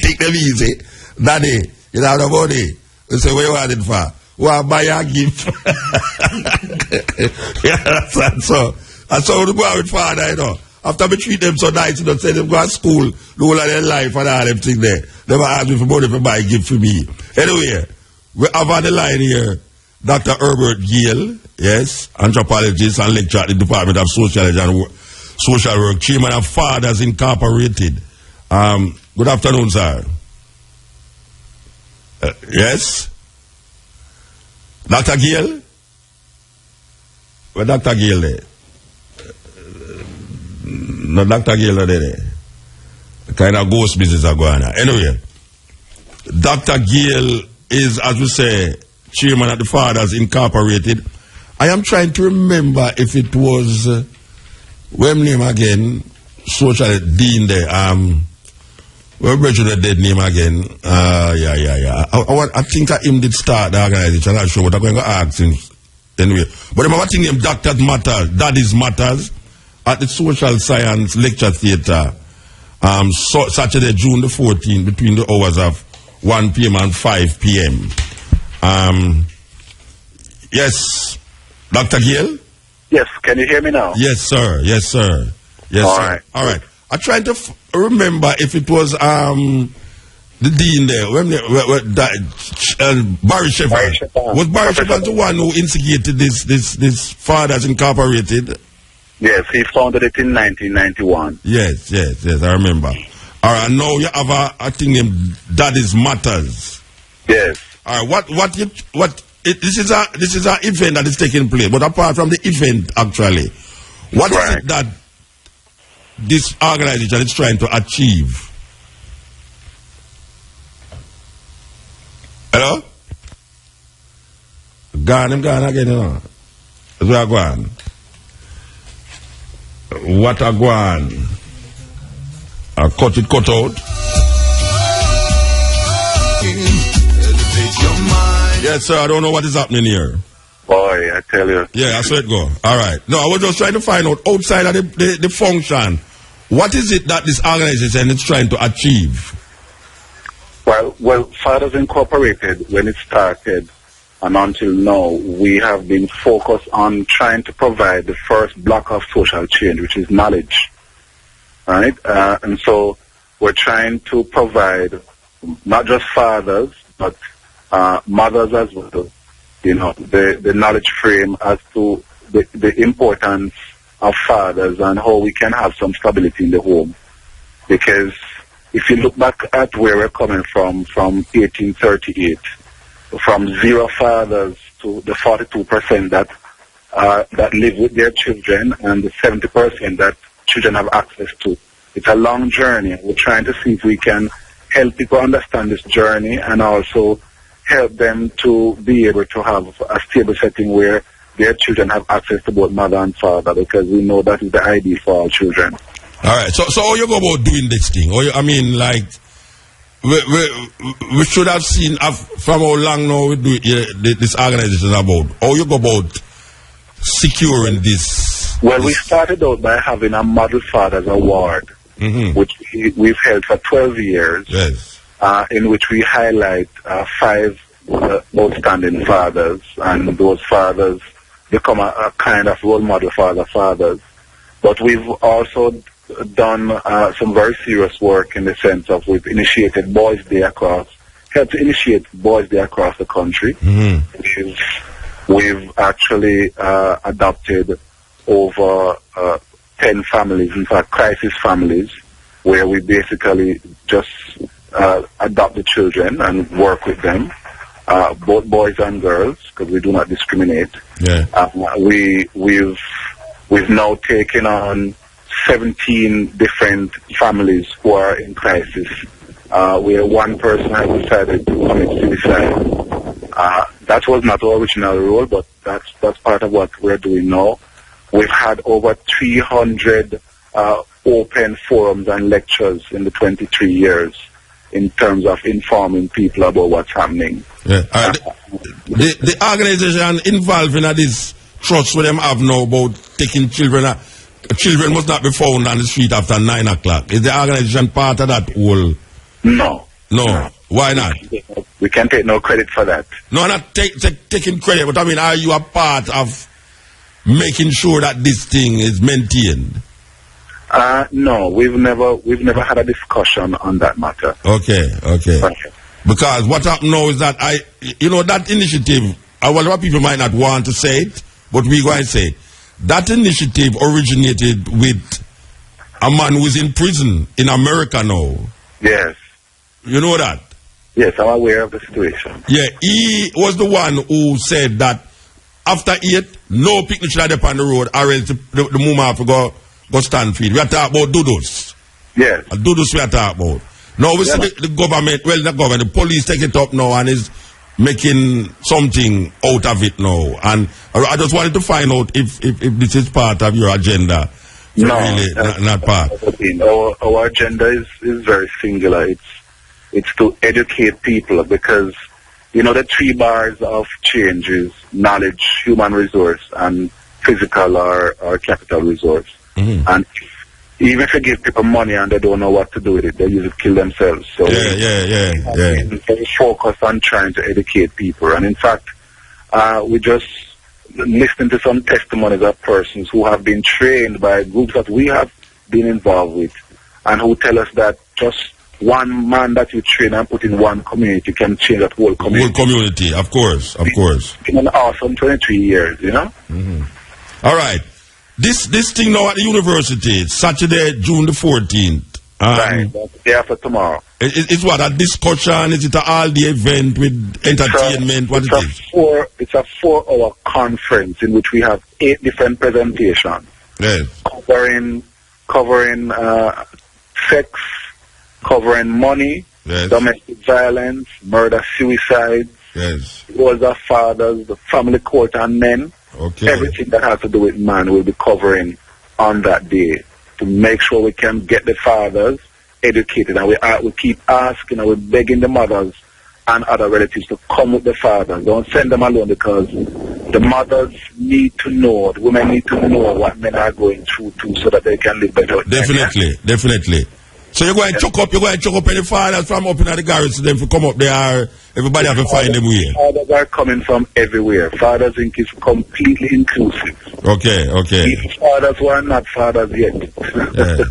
take them easy. Daddy, you have the money. They say, what you want it for? Well, buy a gift. Yeah, that's so. That's how we go out with father, you know. After we treat them so nice, you know, say them go to school, the whole of their life and all them things there. They will ask me for money for buy a gift for me. Anyway, we have on the line here Dr. Herbert Gill, yes, anthropologist and lecturer at the Department of Social Work, chairman of Fathers Incorporated. Good afternoon, sir. Yes? Dr. Gill? Where Dr. Gill there? No, Dr. Gill not there. Kind of ghost business are going on. Anyway, Dr. Gill is, as we say, chairman of the Fathers Incorporated. I am trying to remember if it was, what name again, social dean there, where mentioned the dead name again, yeah. I think him did start the organization, I'm not sure, but I'm going to ask him anyway. But I'm watching him, Doctors Matters, Daddies Matters, at the Social Science Lecture Theatre, Saturday, June the 14th, between the hours of 1 p.m. and 5 p.m. Yes, Dr. Gill? Yes, can you hear me now? Yes, sir. Yes, sir. Yes, all sir. Right. All right. I tried to remember if it was the dean there, Barry Shepherd. Was Barry Shepherd the one who instigated this Fathers Incorporated? Yes, he founded it in 1991. Yes, I remember. All right, now you have a thing named Daddies Matters. Yes. All right, this is an event that is taking place, but apart from the event, actually, what is it that this organization is trying to achieve? Hello? Gone again, you know. That's where I go on. What a go on. Cut out. Yes, sir, I don't know what is happening here. Boy, I tell you. Yeah, I saw it go. All right. No, I was just trying to find out, outside of the function, what is it that this organization is trying to achieve? Well, Fathers Incorporated, when it started, and until now, we have been focused on trying to provide the first block of social change, which is knowledge. Right? And so we're trying to provide not just fathers, but mothers as well, you know, the knowledge frame as to the importance of fathers and how we can have some stability in the home. Because if you look back at where we're coming from 1838, from 0 fathers to the 42% that live with their children and the 70% that children have access to. It's a long journey. We're trying to see if we can help people understand this journey and also help them to be able to have a stable setting where their children have access to both mother and father, because we know that is the ideal for all children. All right. So how you go about doing this thing? We should have seen from how long now we do this organization about. How you go about securing this? Well, we started out by having a Model Fathers Award, which we've held for 12 years, yes. In which we highlight 5 outstanding fathers, and those fathers become a kind of role model fathers. But we've also done some very serious work in the sense of we've initiated Boys' Day helped to initiate Boys' Day across the country. We've actually adopted over 10 families, in fact crisis families, where we basically just adopt the children and work with them, both boys and girls, because we do not discriminate. Yeah. We've now taken on 17 different families who are in crisis, where one person has decided to commit suicide. That was not our original role, but that's part of what we're doing now. We've had over 300 open forums and lectures in the 23 years in terms of informing people about what's happening. Yeah. The organization involved in this trust with them have now about taking children. children must not be found on the street after 9 o'clock. Is the organization part of that whole? No. Why not? We can't take no credit for that. No, not taking credit, but I mean, are you a part of making sure that this thing is maintained? No, we've never had a discussion on that matter. Okay. Because what happened now is that that initiative, a lot of people might not want to say it, but we're going to say it. That initiative originated with a man who's in prison in America now. Yes. You know that? Yes, I'm aware of the situation. Yeah, he was the one who said that after 8, no picnic should have on the road, or else the movement have to go stand feed. We are talking about doodles. Yes. Doodles we are talking about. Now we see the government, not government, the police take it up now and is making something out of it now. And I just wanted to find out if this is part of your agenda. No, really, not part. Our agenda is very singular. It's to educate people, because the 3 bars of change is knowledge, human resource, and physical or capital resource. Mm-hmm. And even if you give people money and they don't know what to do with it, they usually kill themselves. So yeah. We focus on trying to educate people. And in fact, we just listened to some testimonies of persons who have been trained by groups that we have been involved with, and who tell us that just one man that you train and put in one community can change that whole community. Whole community, of course. It's been an awesome 23 years, Mm-hmm. All right. This thing now at the university, Saturday, June the 14th. Right, that's the day after tomorrow. It's what, a discussion? Is it an all-day event with entertainment? It's a 4-hour conference in which we have 8 different presentations. Yes. Covering sex, covering money, yes, domestic violence, murder, suicide, yes, roles of fathers, the family court and men. Okay. Everything that has to do with man will be covering on that day to make sure we can get the fathers educated. And we keep asking and we're begging the mothers and other relatives to come with the fathers. Don't send them alone, because the mothers need to know, the women need to know what men are going through too, so that they can live better. Definitely. So you're going to choke up any fathers from up in the garage to them to come up there. Everybody have to find them here. Fathers are coming from everywhere. Fathers Inc. is completely inclusive. Okay. Even fathers who are not fathers yet. Yeah,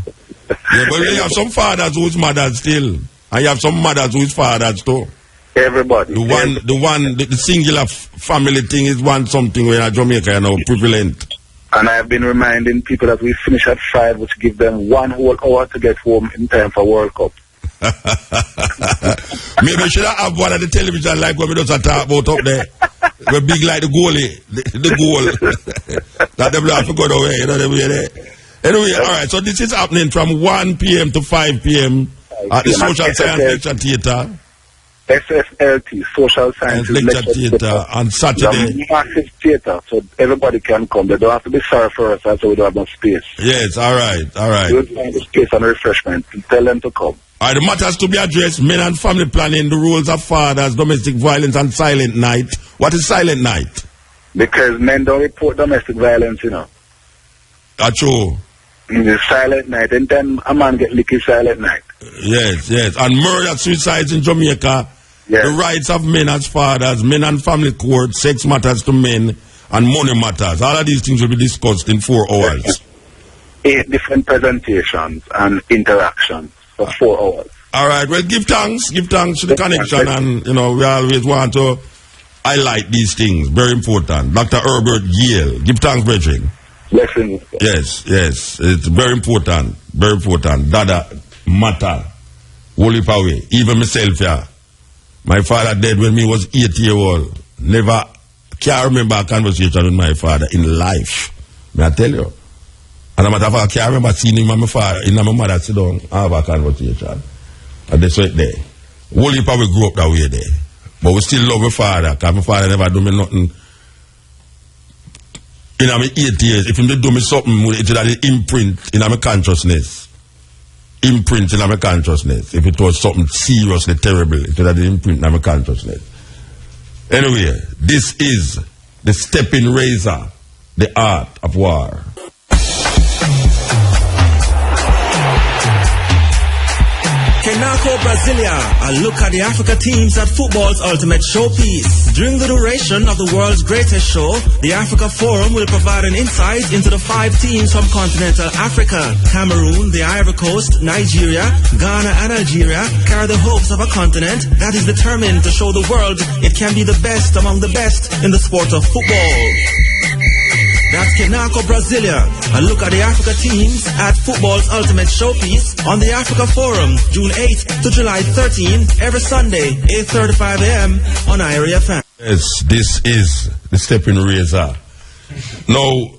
but you have some fathers who's mothers still, and you have some mothers who's fathers too. Everybody. The singular family thing is something where in Jamaica, prevalent. And I have been reminding people that we finish at 5, which give them 1 whole hour to get home in time for World Cup. Maybe should I have one of the television like when we just talk about up there? We're big like the goalie, the goal. That them have to go away, Anyway, all right, so this is happening from 1 p.m. to 5 p.m. at the Social Science Lecture Theatre. SSLT, Social Science Lecture Theatre on Saturday. It's a massive theatre, so everybody can come. They don't have to be sorry for us, so we don't have no space. Yes, all right. We'll find the space and refreshment. Tell them to come. All right, the matters to be addressed: men and family planning, the roles of fathers, domestic violence, and silent night. What is silent night? Because men don't report domestic violence, That's true. It's silent night. Anytime a man get licked, silent night. Yes. And murder, suicides in Jamaica. Yes. The rights of men as fathers, men and family court, sex matters to men, and money matters. All of these things will be discussed in 4 hours. 8 different presentations and interactions for 4 hours. All right. Well, give thanks to the connection, and we always want to highlight these things. Very important. Dr. Herbert Yale. Give thanks, brethren. Blessings. Yes. It's very important. Very important. Dada matter. Whole away. Even myself, yeah. My father died when me was 8 years old. Never can't remember a conversation with my father in life. May I tell you? And a matter of fact, I can't remember seeing him and my father and my mother sit down and have a conversation. And that's right there. Whole heap we grew up that way there. But we still love my father, because my father never do me nothing. In my 8 years, if he do me something, it will imprint in my consciousness. Imprint in my consciousness. If it was something seriously terrible, it would imprint in my consciousness. Anyway, this is the Steppn razor, the art of war. Kenako, Brasilia, a look at the Africa teams at football's ultimate showpiece. During the duration of the world's greatest show, the Africa Forum will provide an insight into the 5 teams from continental Africa. Cameroon, the Ivory Coast, Nigeria, Ghana and Algeria carry the hopes of a continent that is determined to show the world it can be the best among the best in the sport of football. That's Kenako, Brasilia, a look at the Africa teams at football's ultimate showpiece on the Africa Forum, June 8th to July 13th, every Sunday, 8:35 a.m. on IRI FM. Yes, this is the Steppn Razor. Now,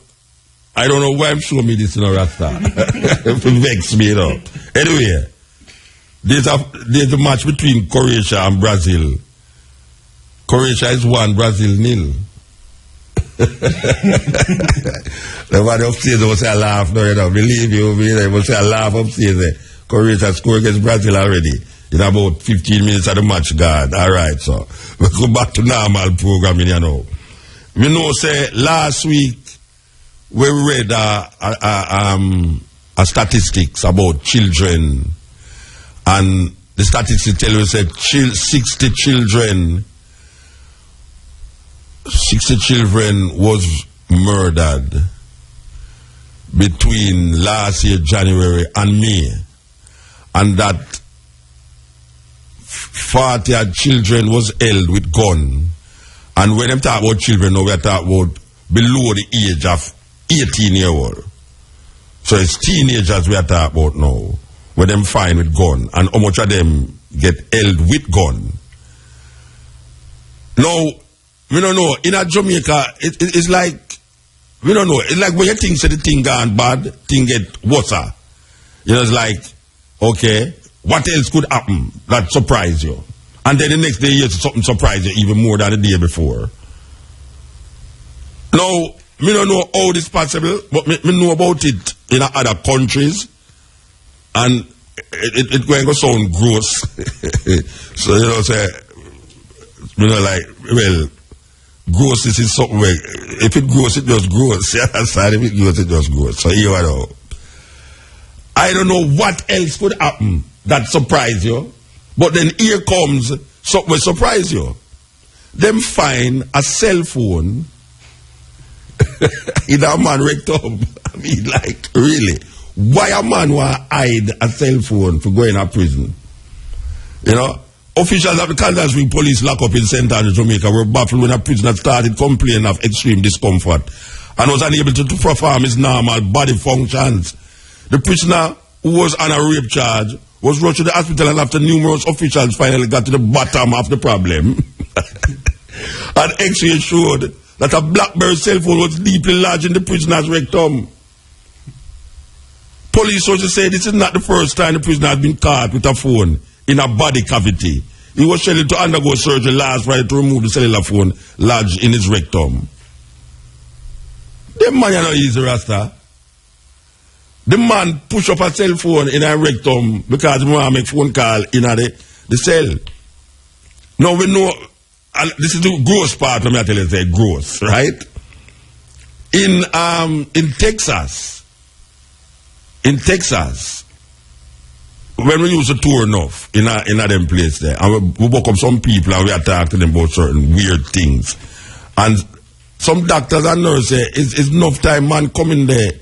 I don't know why I'm showing me this in a Rasta. It vex me, you know. Anyway, there's a match between Croatia and Brazil. Croatia is 1, Brazil 0. The one upstairs will say a laugh, no, you know, believe you me, they will say a laugh upstairs. Croatia scored against Brazil already in about 15 minutes of the match, God. Alright, so we go back to normal programming, you know. We know, say, last week we read a statistics about children, and the statistics tell us that 60 children was murdered between last year, January and May. And that 40 children was held with gun. And when I'm talking about children, now we're talking about below the age of 18-year-old. So it's teenagers we are talking about now, when them find with gun. And how much of them get held with gun. Now, we don't know. In Jamaica, it's like, we don't know. It's like when you think say the thing gone bad, thing get worse. You know, it's like, okay, what else could happen that surprise you? And then the next day, something surprise you even more than the day before. Now, we don't know how this is possible, but we know about it in other countries, and it's going to sound gross. So, you know, say, you know, like, well, gross is something where, if it gross, it just gross. Yeah, that's right. If it gross, it just gross. So here I know. I don't know what else could happen that surprise you, but then here comes something will surprise you. Them find a cell phone in a man rectum. I mean, like, really? Why a man want to hide a cell phone for going to prison? You know? Officials of the Kansas Spring Police lock up in St. Andrews, Jamaica, were baffled when a prisoner started complaining of extreme discomfort and was unable to perform his normal body functions. The prisoner, who was on a rape charge, was rushed to the hospital, and after numerous officials finally got to the bottom of the problem, an X-ray showed that a BlackBerry cell phone was deeply lodged in the prisoner's rectum. Police sources say this is not the first time the prisoner has been caught with a phone in a body cavity. He was scheduled to undergo surgery last Friday to remove the cellular phone lodged in his rectum. The man, you know, easy, Rasta. The man push up a cell phone in a rectum because he want to make phone call in the cell. Now we know, this is the gross part, let me tell you, say gross, right? In Texas, when we used to tour enough in a them place there, and we woke up some people and we talk to them about certain weird things. And some doctors and nurses say it's enough time man come in there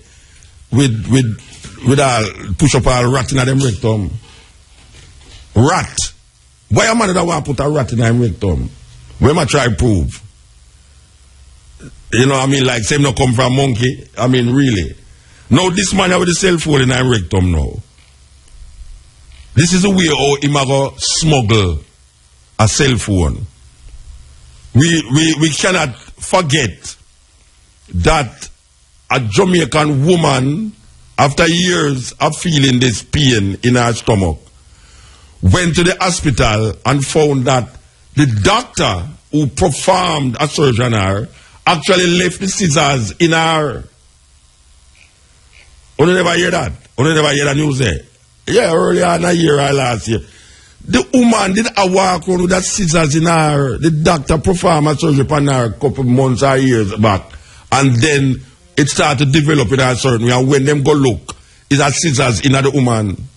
with all push up all rat in them rectum. Rat. Why a man that want to put a rat in them rectum? When I try prove. You know what I mean? Like say no come from monkey. I mean really. Now this man have the cell phone in him rectum now. This is the way how he go smuggle a cell phone. We cannot forget that a Jamaican woman, after years of feeling this pain in her stomach, went to the hospital and found that the doctor who performed a surgery on her actually left the scissors in her. You never hear that? You never hear that news there? Yeah, earlier in a year or last year. The woman did a walk around with that scissors in her. The doctor performed a surgery on her a couple months or years back. And then it started to develop in a certain way. And when them go look, it's a scissors in the woman.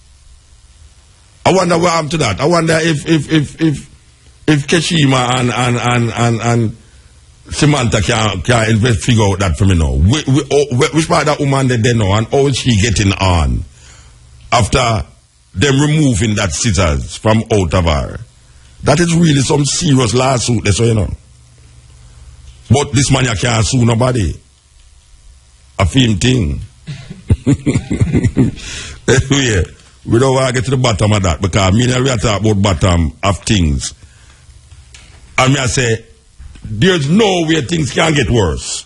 I wonder what happened to that. I wonder if Keshima and Samantha can figure out that for me now. Which part of that woman they know and how is she getting on after them removing that scissors from out of her? That is really some serious lawsuit, so you know. But this man you can't sue nobody. A film thing. Anyway, we don't want to get to the bottom of that because me and we are talking about bottom of things. And me I say, there's no way things can get worse.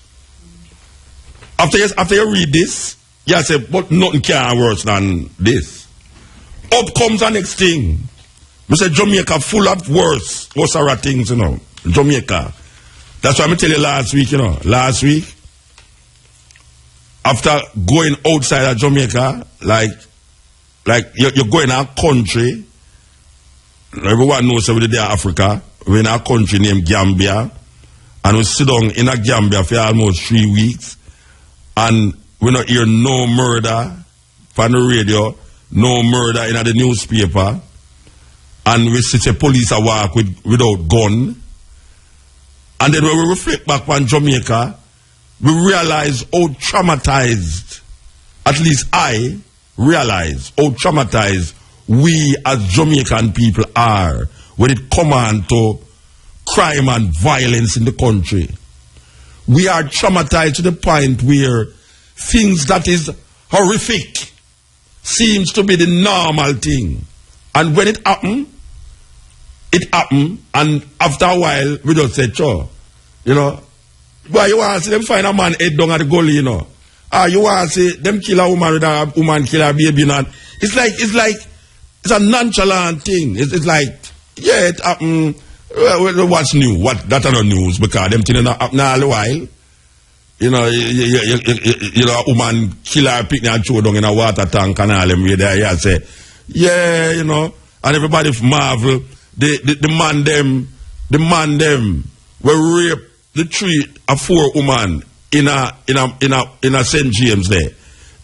After you read this, you say, but nothing can worse than this. Up comes the next thing. I say Jamaica full of worse things, you know. Jamaica. That's what I tell you last week, you know. Last week, after going outside of Jamaica, like you're going to a country, everyone knows over there Africa, we're in a country named Gambia, and we sit down in a Gambia for almost 3 weeks, and we don't hear no murder from the radio, no murder in the newspaper, and we see the police a walk without gun. And then when we reflect back on Jamaica, we realize how traumatized, at least I realize how traumatized we as Jamaican people are when it comes on to crime and violence in the country. We are traumatized to the point where things that is horrific seems to be the normal thing. And when it happens, and after a while, we just say, sure, you know, why you want to see them find a man head down at the gully, you know? You want to see them kill a woman with a woman kill a baby, not? It's a nonchalant thing. It's like, yeah, it happened. What's new? That are not news because them things not happen all the while. You know, you know, a woman kill her picnic and throw down in a water tank and all them way there. You say, yeah, you know, and everybody marvel. The man them will rape the 3 or 4 women in a St. James there,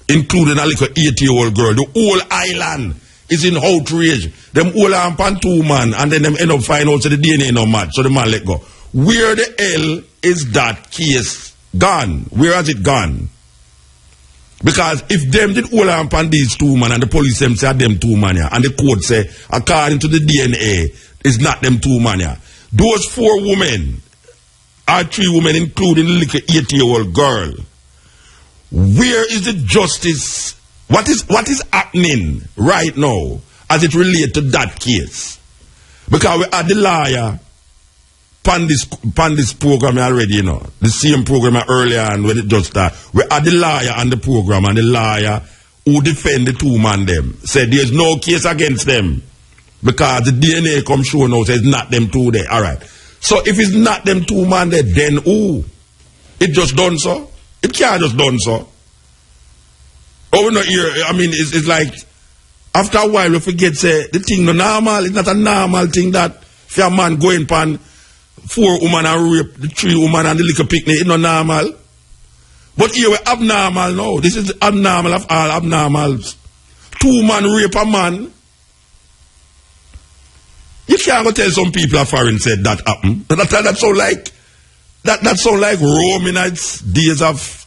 including a little 80-year-old girl. The whole island is in outrage. Them all are on 2 man, and then them end up finding out so the DNA no match, so the man let go. Where the hell is that case gone? Where has it gone? Because if them did all on these 2 men and the police them say them 2 men, and the court say according to the DNA it's not them 2 men, those 4 women are 3 women including the little 80-year-old girl. Where is the justice? What is happening right now as it relates to that case? Because we had the lawyer pan this program already, you know. The same program earlier and when it just started. We had the lawyer on the program, and the lawyer who defend the 2 men them said there's no case against them because the DNA come show now says not them 2 there. Alright. So if it's not them 2 men there, then who? It just done so? It can't just done so. Oh, we not here. I mean, it's like after a while we forget say the thing no normal. It's not a normal thing that if a man going pan 4 women and rape the 3 women and the little picnic, it's not normal. But here we're abnormal now. This is the abnormal of all abnormals. 2 men rape a man. You can't go tell some people a foreign said that happened. That sound like that sound like Rome in its days of,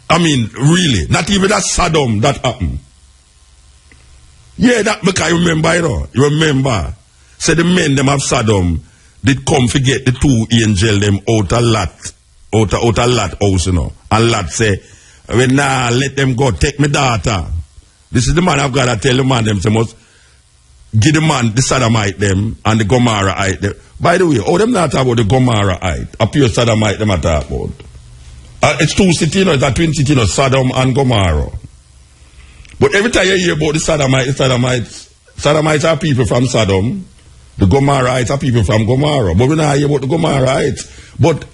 I mean, really, not even that Sodom that happened. Yeah, that because you remember, you know, you remember. Say the men them of Sodom did come forget the 2 angel them out a lot house, you know. And Lot say, well, nah, let them go, take my daughter. This is the man I've got to tell the man them, say must give the man the Sodomite them and the Gomorrahite them. By the way, how them not talk about the Gomorrahite? A pure Sodomite them are talk about. It's 2 cities, you know, it's a twin city, you know, Sodom and Gomorrah. But every time you hear about the Sodomites are people from Sodom. The Gomorrahites are people from Gomorrah. But we don't hear about the Gomorrahites. But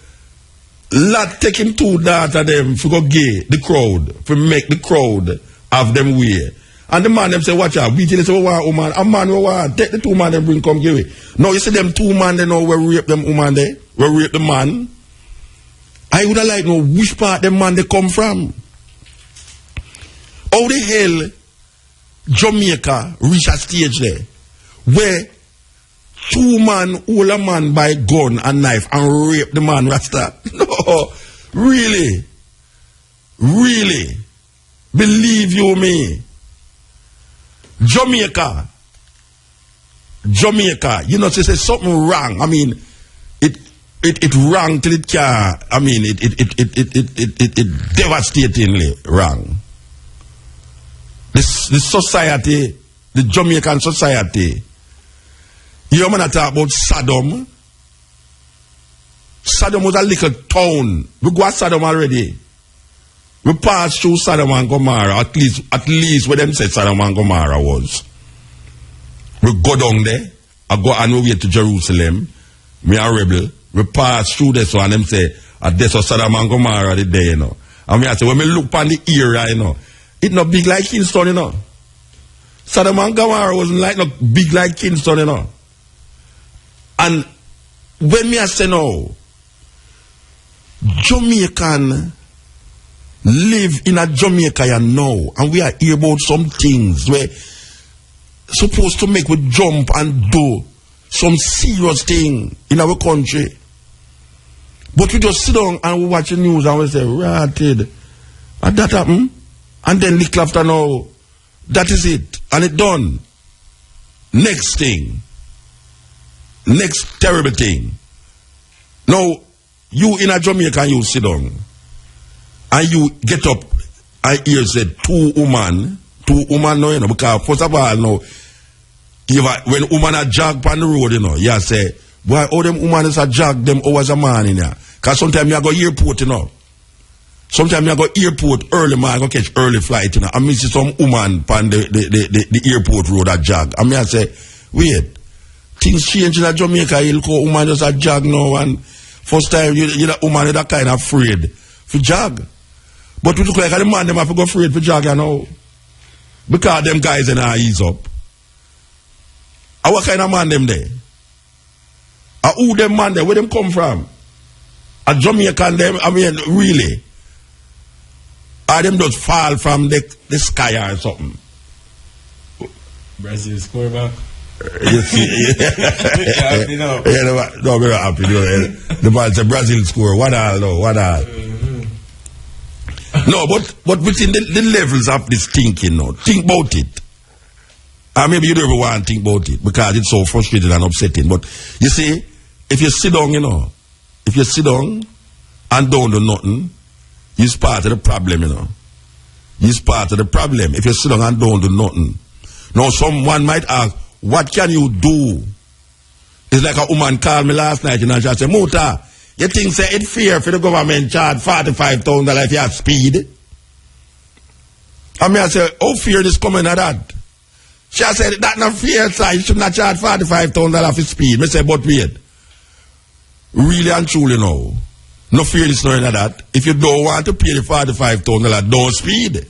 Lot taking 2 daughters them for go gay the crowd, for make the crowd have them way. And the man them say, watch out, we tell us, oh man, a man we want, take the 2 man them bring come give it. Now you see them 2 man they know where rape them woman there, where rape the man. I would have liked to know which part them man they come from. How the hell Jamaica reach a stage there where 2 man hold a man by gun and knife and rape the man Rasta. No, really, believe you me. Jamaica, you know, say something wrong. I mean, it wrong till it can. I mean, it devastatingly wrong. This society, the Jamaican society. You want to talk about Saddam? Saddam was a little town. We go to Saddam already. We passed through Saddam and Gomorrah, at least where them say Saddam and Gomorrah was. We go down there, I go on our way to Jerusalem, me a rebel, we pass through this one, and them say, this was Saddam and Gomorrah the day, you know. And me I say, when me look on the area, you know, it not big like Kingston, you know. Saddam and Gomorrah wasn't like not big like Kingston, you know. And when me I say no, Jamaican live in a Jamaica you know, and we are hear about some things where supposed to make we jump and do some serious thing in our country. But we just sit down and we watch the news and we say, ratted. And that happen. And then little after now, that is it. And it done. Next thing. Next terrible thing. Now, you in a Jamaica, you sit down. And you get up and hear said, two woman no, you know, because first of all, no, when woman a jog on the road, you know, you say, boy, all them woman is a jog them hours a man in here. Because sometimes you go airport, you know. Sometimes you go airport early, man, go catch early flight, you know. I see some woman on the airport road a jog. I say, wait, things change in a Jamaica, you look woman just a jog now, and first time you that woman is that kind of afraid for jog. But we look like the man them have to go afraid for jog, you know. Because them guys in our ease up. What kind of man them there? Who them man there? Where them come from? A Jamaican them, I mean, really? Or them just fall from the sky or something? Brazil score back. You see? Happy now. No, we're happy. The ball say Brazil score. What all? No, but within the levels of this thinking, no, think about it. Maybe you don't ever want to think about it because it's so frustrating and upsetting. But you see, if you sit down, you know, if you sit down and don't do nothing, you're part of the problem, you know. You're part of the problem if you sit down and don't do nothing. Now, someone might ask, what can you do? It's like a woman called me last night, you know, she said, Muta, you think say it's fair for the government charge $45,000 if you have speed? I say, how fair is coming at that? She said, that's not fair, sir. You should not charge $45,000 for speed. I say, but wait. Really and truly now, no fairness knowing that. If you don't want to pay the $45,000, don't speed.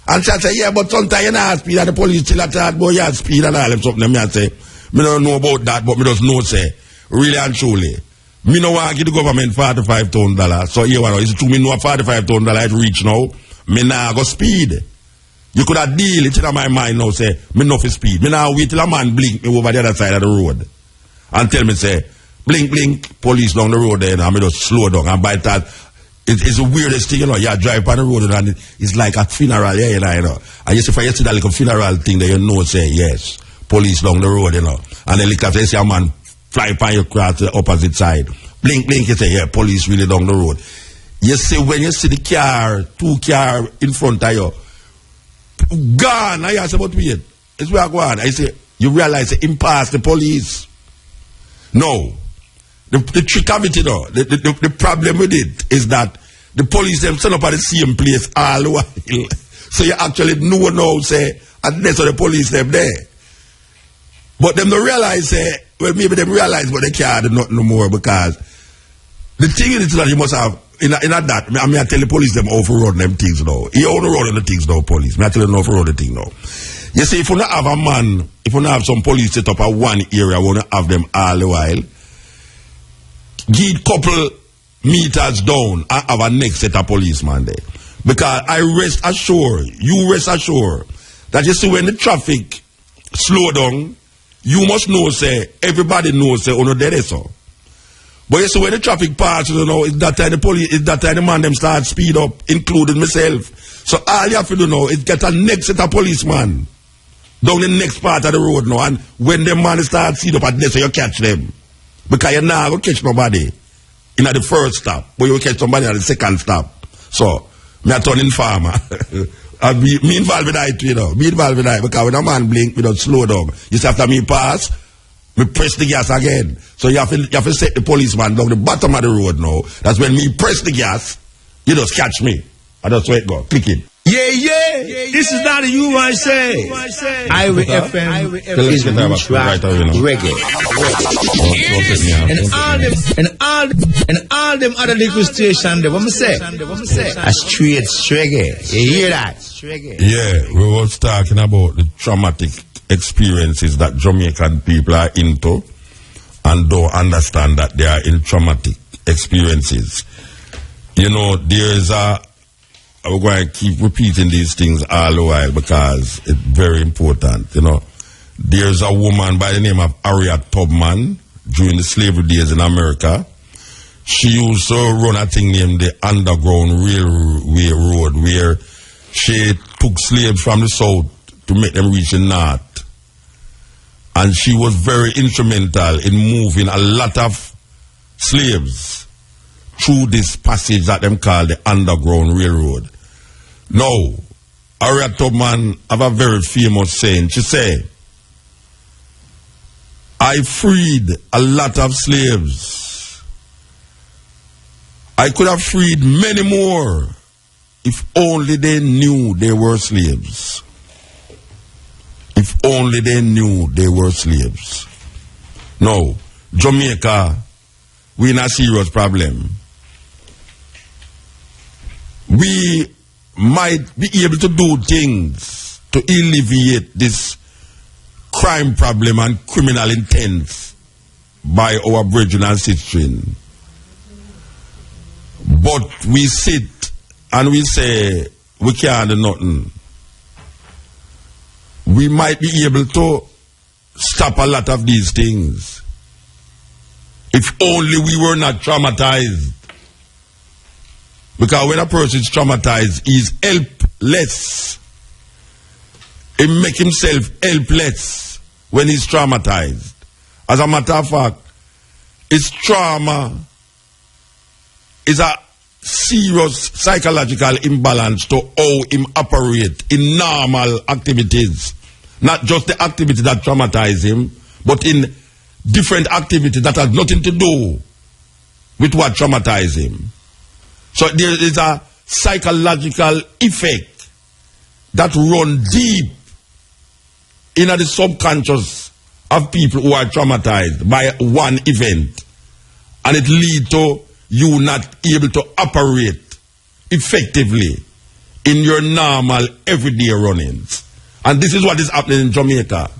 And she said, yeah, but sometimes you not speed and the police still charge, boy, you have speed and all them something. I say, me don't know about that, but me just know, say, really and truly. Me no want to give the government $45,000. So here, it's true, me know $45,000 it reach now. Me nah go speed. You could have deal it in my mind now, say, me no for speed. Me now wait till a man blink me over the other side of the road. And tell me, say, blink, blink, police down the road there, and me just slow down. And by that, it's the weirdest thing, you know. You drive on the road and it's like a funeral, yeah, you know. And you see, if you see that like a funeral thing there, you know, say, yes, police down the road, you know. And then like after you see a man fly upon your car to the opposite side. Blink, blink, you say, yeah, police really down the road. You see, when you see the car, two car in front of you, gone, I say, but wait, it's where I go on. I say, you realize it impasse the police. No. The trick of it, you know, the problem with it is that the police them stand up at the same place all the while. So you actually know now, say, and that's why the police them there. But them don't realize, say, well, maybe them realize, but they can't do nothing no more because the thing is that you must have, in that, I tell the police them how to run them things now. You only run the things now, police. I tell them how to run the thing now. You see, if you don't have a man, if you don't have some police set up at one area, we want to have them all the while. Get couple meters down and have a next set of policeman there. Because I rest assured, you rest assured, That you see when the traffic slow down, you must know, say, everybody knows, say, oh no, there is so. But you see when the traffic passes, you know, it's that time the police, it's that time the man them start speed up, including myself. So all you have to do now is get a next set of policeman down the next part of the road now, and when the man start speed up at this, so you catch them. Because you're not going to catch nobody in the first stop, but you will catch somebody at the second stop. So, me a turning farmer. Me involved with that, you know. Me involved with that, because when a man blink, we don't slow down. You see, after me pass, me press the gas again. So you have to set the policeman down the bottom of the road now. That's when me press the gas, you just catch me. And that's where it go. Click it. Yeah. This is not a you I say. Iowa FM is reggae. And all them other liquid stations, they want me say, a straight reggae. You hear that? Yeah, we was talking about the traumatic experiences that Jamaican people are into and don't understand that they are in traumatic experiences. You know, there's I'm going to keep repeating these things all the while because it's very important. You know, there's a woman by the name of Harriet Tubman during the slavery days in America. She used to run a thing named the Underground Railroad, where she took slaves from the south to make them reach the north. And she was very instrumental in moving a lot of slaves through this passage that them call the Underground Railroad. Now, Harriet Tubman have a very famous saying. She said, I freed a lot of slaves. I could have freed many more if only they knew they were slaves. If only they knew they were slaves. Now, Jamaica, we're in a serious problem. We might be able to do things to alleviate this crime problem and criminal intent by our brethren and sisters. But we sit and we say we can't do nothing. We might be able to stop a lot of these things if only we were not traumatized. Because when a person is traumatized, he is helpless. He makes himself helpless when he's traumatized. As a matter of fact, his trauma is a serious psychological imbalance to how him operate in normal activities. Not just the activity that traumatize him, but in different activities that have nothing to do with what traumatized him. So there is a psychological effect that run deep in the subconscious of people who are traumatized by one event. And it leads to you not able to operate effectively in your normal everyday runnings. And this is what is happening in Jamaica.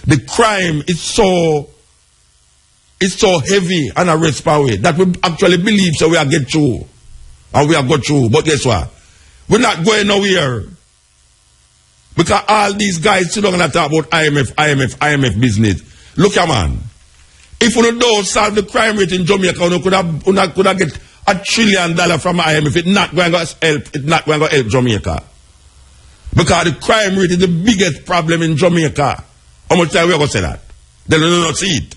The crime is so heavy and a respaway that we actually believe so we are get through. And we are go through. But guess what? We're not going nowhere. Because all these guys sit down and talk about IMF business. Look here, man. If we don't solve the crime rate in Jamaica, we could have get $1 trillion from IMF. It's not going to help. It's not going to help Jamaica. Because the crime rate is the biggest problem in Jamaica. How much time we are going to say that? They don't not see it.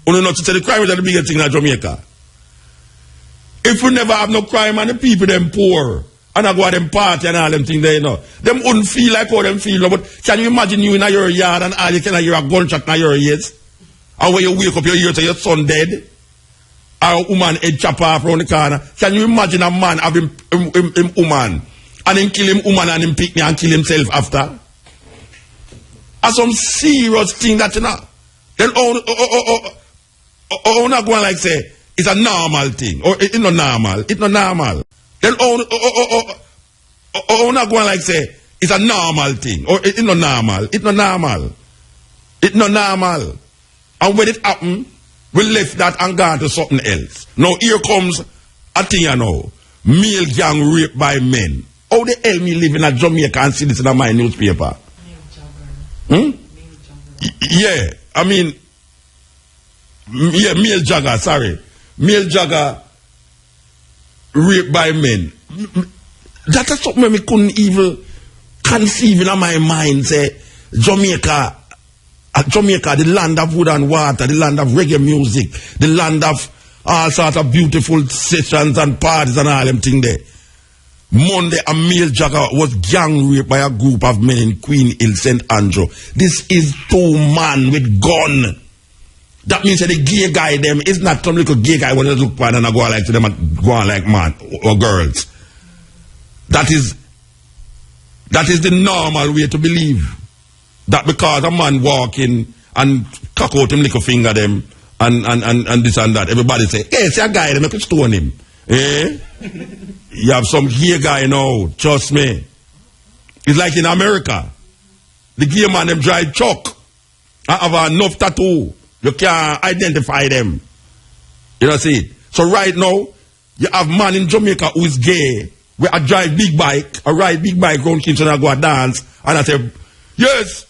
We don't not see the crime rate is the biggest thing in Jamaica. If we never have no crime and the people them poor and I go to them party and all them things there, you know, them wouldn't feel like how them feel. But can you imagine you in your yard and all you can hear a gunshot in your ears? And when you wake up your ears and your son dead? Or a woman head chop off around the corner? Can you imagine a man have him woman and him kill him woman and him pick me and kill himself after? That's some serious thing that you know. Then not going like say it's a normal thing, or it's not normal. It's not normal. Then not going like say it's a normal thing, or it's not normal. It's not normal. It's not normal. And when it happen, we left that and gone to something else. Now here comes a thing you know, male gang raped by men. How the hell me live in a Jamaica and see this in my newspaper? Yeah, I mean, male jogger, sorry. Male jogger raped by men. That is something we couldn't even conceive in my mind. Say, Jamaica, the land of wood and water, the land of reggae music, the land of all sorts of beautiful sessions and parties and all them things there. Monday, a male jogger was gang raped by a group of men in Queen, St. Andrew. This is 2 men with gun. That means that the gay guy them is not some little gay guy when they look fine and I go on like to them and go on like man or girls. That is the normal way to believe. That because a man walking and cock out him little finger them and this and that, everybody say, hey, see a guy, they make a stone him. Eh? You have some gay guy now, trust me. It's like in America. The gay man them drive truck and have enough tattoo. You can't identify them. You know see? So right now, you have man in Jamaica who is gay, where I drive big bike, I ride big bike around kitchen and I go and dance, and I say, yes,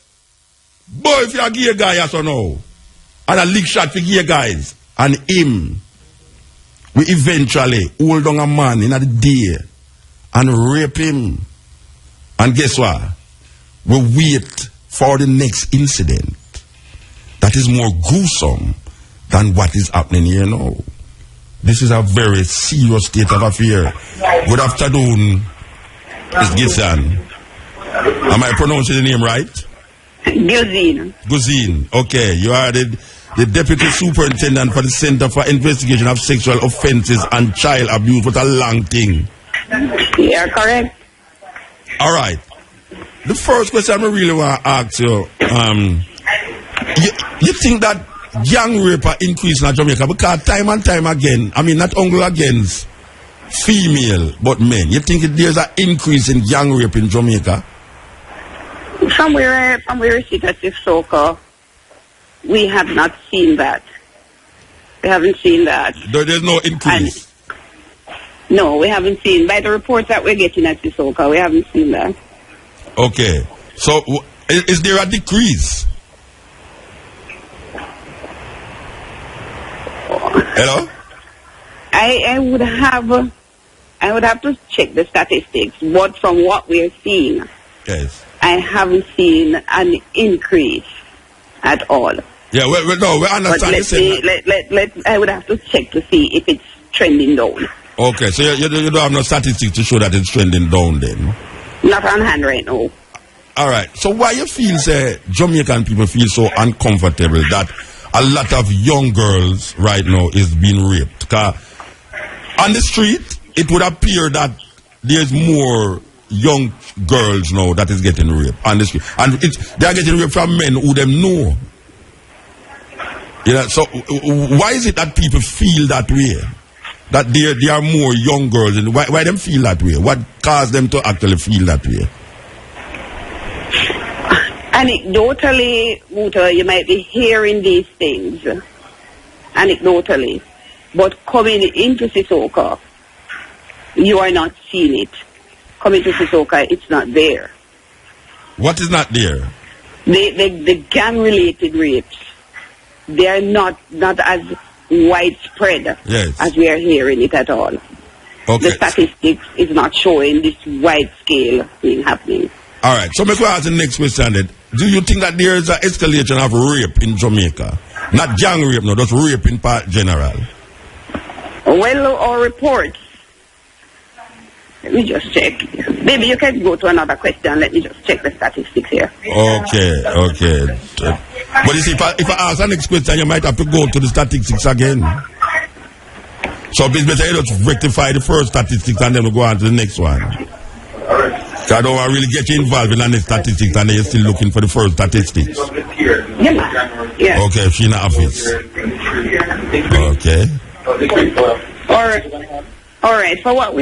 boy, if you're a gay guy, yes or no. And a lick shot for gay guys. And him, we eventually hold on a man in the day and rape him. And guess what? We wait for the next incident that is more gruesome than what is happening here now. This is a very serious state of affair. Good afternoon, Ms. Gibson. Am I pronouncing the name right? Guzine. Guzine. Okay, you are the Deputy Superintendent for the Center for Investigation of Sexual Offenses and Child Abuse. What a long thing. Yeah, correct. All right. The first question I really want to ask you, you think that gang rape are increasing in Jamaica? Because time and time again, I mean, not only against female, but men. You think there's an increase in gang rape in Jamaica? From where we sit at this so-called, we have not seen that. We haven't seen that. There's no increase? No, we haven't seen. By the reports that we're getting at this so-called, we haven't seen that. Okay. So, is there a decrease? Hello? I would have to check the statistics, but from what we're seeing, yes, I haven't seen an increase at all. Yeah, no, we understand. But I would have to check to see if it's trending down. Okay, so you don't have no statistics to show that it's trending down then? Not on hand right now. All right. So why you feel, say, Jamaican people feel so uncomfortable that a lot of young girls right now is being raped? Because on the street, it would appear that there's more young girls now that is getting raped on the street. And they are getting raped from men who them know. You know, so why is it that people feel that way? That there are more young girls, and why them feel that way? What caused them to actually feel that way? Anecdotally, Muta, you might be hearing these things. Anecdotally. But coming into Sissoko, you are not seeing it. Coming to Sissoko, it's not there. What is not there? The gang-related rapes, they are not as widespread as we are hearing it at all. Okay. The statistics is not showing this wide scale thing happening. All right. So, let me ask the next question then. Do you think that there is an escalation of rape in Jamaica? Not gang rape, no, just rape in part general. Well, our reports. Let me just check. Maybe you can go to another question. Let me just check the statistics here. Okay. But you see, if I ask the next question, you might have to go to the statistics again. So it's better you just rectify the first statistics and then we'll go on to the next one. I don't want to really get you involved in the next statistics and then you're still looking for the first statistics. Yeah. Okay, she in the office. Okay. All right. For what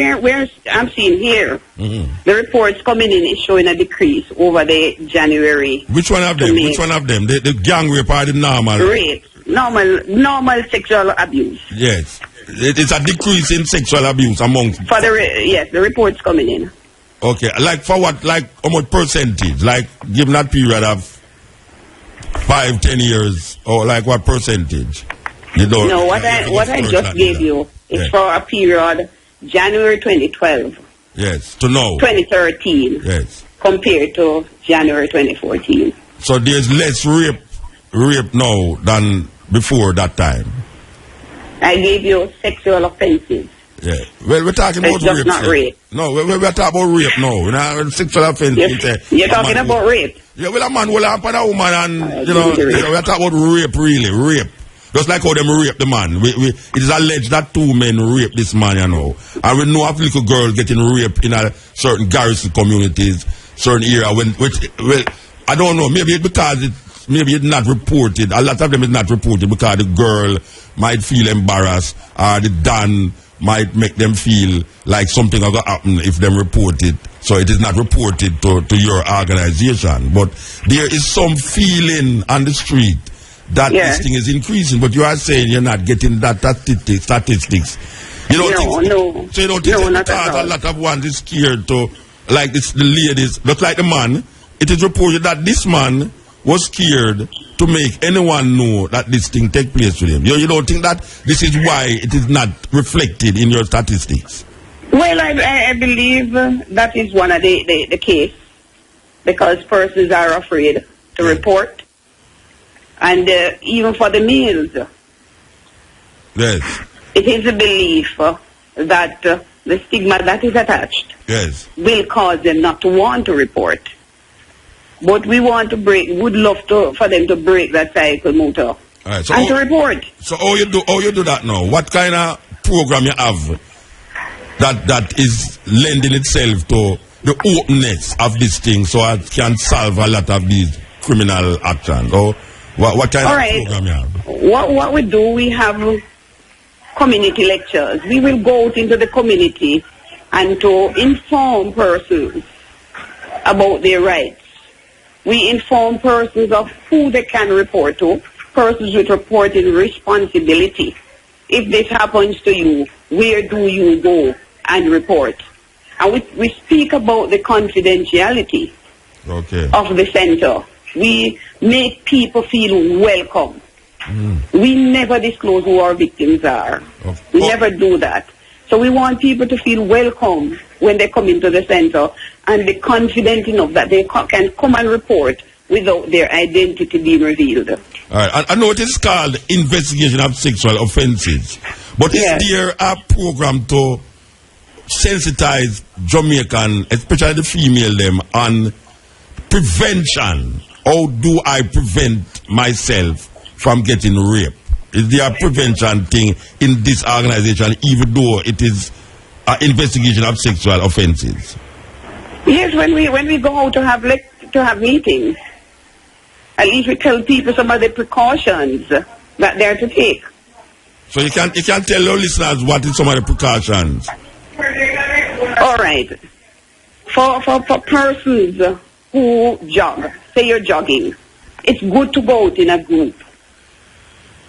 I'm seeing here, the reports coming in is showing a decrease over the January. Which one of them? Which one of them? The gang rape or the normal? Rape. Normal sexual abuse. Yes. It's a decrease in sexual abuse amongst... the reports coming in. Okay. Like for what? Like how much percentage? Like given that period of 5, 10 years, or like what percentage? You don't. No, what I just gave you is for a period January 2012. Yes, to now. 2013. Yes. Compared to January 2014. So there's less rape now than before that time. I gave you sexual offenses. Yeah. Well, we're talking about just rape. Not rape. No, we're talking about rape now. You know, sexual offenses. You're talking about rape. Yeah, well, a man will happen a woman, and we're talking about rape, really, rape. Just like how them rape the man. It is alleged that 2 men raped this man, you know. And we know of little girls getting raped in a certain garrison communities, certain area. Well, I don't know. Maybe it's because it's not reported. A lot of them is not reported because the girl might feel embarrassed, or the Dan might make them feel like something will happen if them report it. So it is not reported to your organization. But there is some feeling on the street that this thing is increasing, but you are saying you're not getting that statistics. You don't think no. So you don't think because a lot of ones is scared to, like the ladies, just like the man, it is reported that this man was scared to make anyone know that this thing take place with him. You don't think that this is why it is not reflected in your statistics? Well, I believe that is one of the case, because persons are afraid to report. And even for the males, yes, it is a belief that the stigma that is attached will cause them not to want to report. But we want to would love for them to break that cycle, Muta, right, so and to report. So how you do that now? What kind of program you have that is lending itself to the openness of this thing, so it can solve a lot of these criminal actions? Or what kind of program you have? What we do, we have community lectures. We will go out into the community and to inform persons about their rights. We inform persons of who they can report to, persons with reporting responsibility. If this happens to you, where do you go and report? And we speak about the confidentiality of the center. We make people feel welcome. We never disclose who our victims are. We never do that. So we want people to feel welcome when they come into the center and be confident enough that they can come and report without their identity being revealed. All right. I know it is called investigation of sexual offenses, but is there a program to sensitize Jamaican, especially the female them, on prevention? How do I prevent myself from getting raped? Is there a prevention thing in this organization, even though it is an investigation of sexual offenses? Yes, when we go out to have meetings, at least we tell people some of the precautions that they're to take. So you can tell your listeners what is some of the precautions. All right. For persons who jog, say you're jogging, it's good to go out in a group.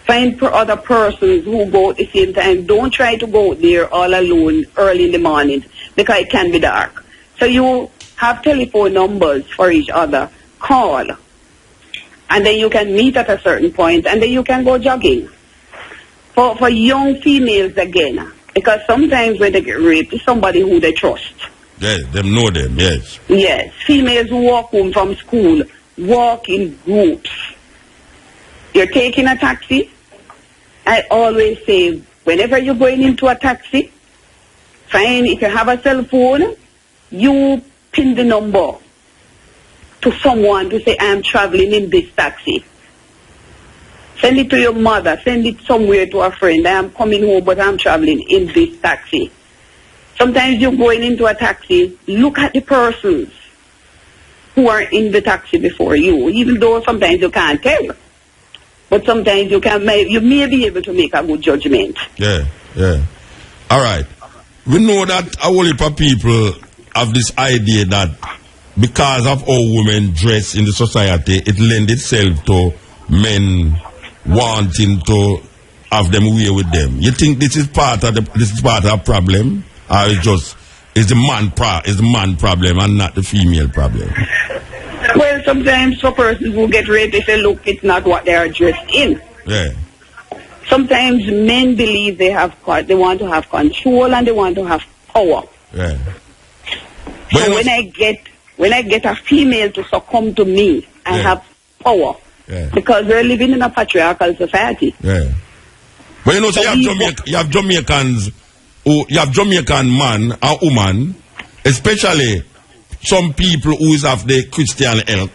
Find other persons who go at the same time. Don't try to go out there all alone early in the morning because it can be dark. So you have telephone numbers for each other. Call. And then you can meet at a certain point and then you can go jogging. For young females again, because sometimes when they get raped, it's somebody who they trust. Yes, them know them, yes. Yes, females who walk home from school, walk in groups. You're taking a taxi. I always say, whenever you're going into a taxi, fine, if you have a cell phone, you pin the number to someone to say, I'm traveling in this taxi. Send it to your mother, send it somewhere to a friend. I am coming home, but I'm traveling in this taxi. Sometimes you're going into a taxi, look at the persons who are in the taxi before you, even though sometimes you can't tell. But sometimes you may be able to make a good judgment. Yeah. All right. We know that a whole heap of people have this idea that because of how women dress in the society, it lends itself to men wanting to have them away with them. You think this is part of a problem, or is the man problem and not the female problem? Well, sometimes for persons who get raped, they say, look, it's not what they are dressed in. Yeah. Sometimes men believe they want to have control and they want to have power. Yeah. So when I get a female to succumb to me, I have power. Yeah. Because we're living in a patriarchal society. Yeah. But you know, so you have Jamaicans, you have Jamaican man or woman, especially some people who is of the Christian ilk,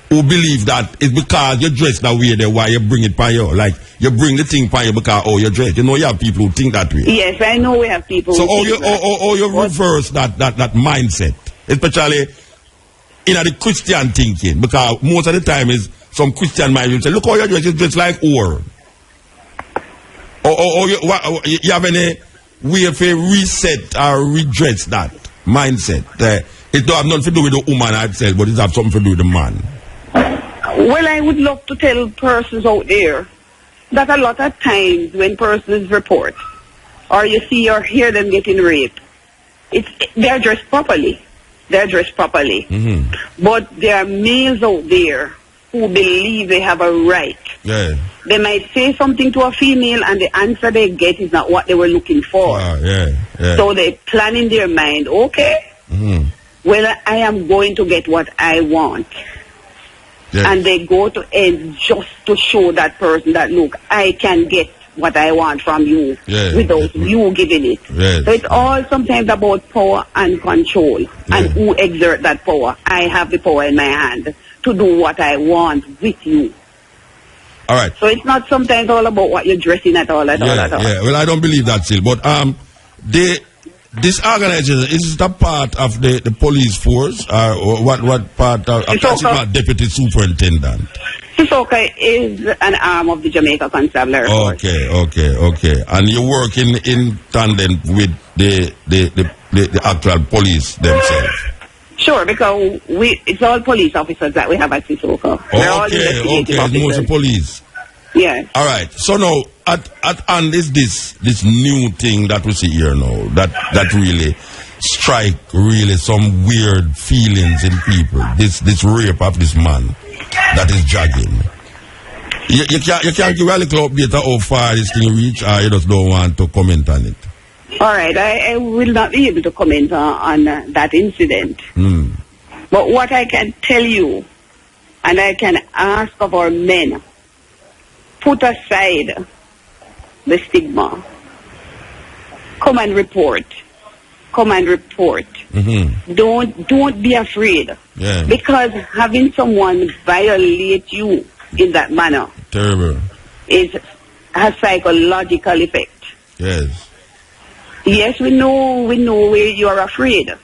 who believe that it's because you dress that way, that's why you bring it by you. Like, you bring the thing by you because, you're dressed. You know, you have people who think that way. Yes, I know we have people so who think that. You reverse that mindset, especially in the Christian thinking, because most of the time is some Christian mind will say, look how you're dressed, it's just like whore. Or you have any way of reset or redress that mindset? It don't have nothing to do with the woman itself, but it has something to do with the man. Well, I would love to tell persons out there that a lot of times when persons report, or you see or hear them getting raped, they're dressed properly. They're dressed properly. Mm-hmm. But there are males out there who believe they have a right. Yeah. They might say something to a female and the answer they get is not what they were looking for. So they plan in their mind, okay, well, I am going to get what I want. Yes. And they go to end just to show that person that, look, I can get what I want from you without you giving it. Yes. So it's all sometimes about power and control and who exert that power. I have the power in my hand to do what I want with you. All right. So it's not sometimes all about what you're dressing at all. Yeah. Well, I don't believe that still. But this organization, is it a part of the police force? Or what part of it's not deputy superintendent? Sisoka is an arm of the Jamaica Constabulary Force. Okay. And you work in tandem with the actual police themselves? Sure, because it's all police officers that we have at Sisoka. It's mostly police. Yeah. All right. So now, and is this new thing that we see here now that really strike really some weird feelings in people? This rape of this man that is jogging. You can't give a little update of how far this thing reach, or you just don't want to comment on it? All right, I will not be able to comment on that incident. But what I can tell you, and I can ask of our men, put aside the stigma. Come and report. Don't be afraid. Yeah. Because having someone violate you in that manner terrible has psychological effect. Yes, we know where you are afraid.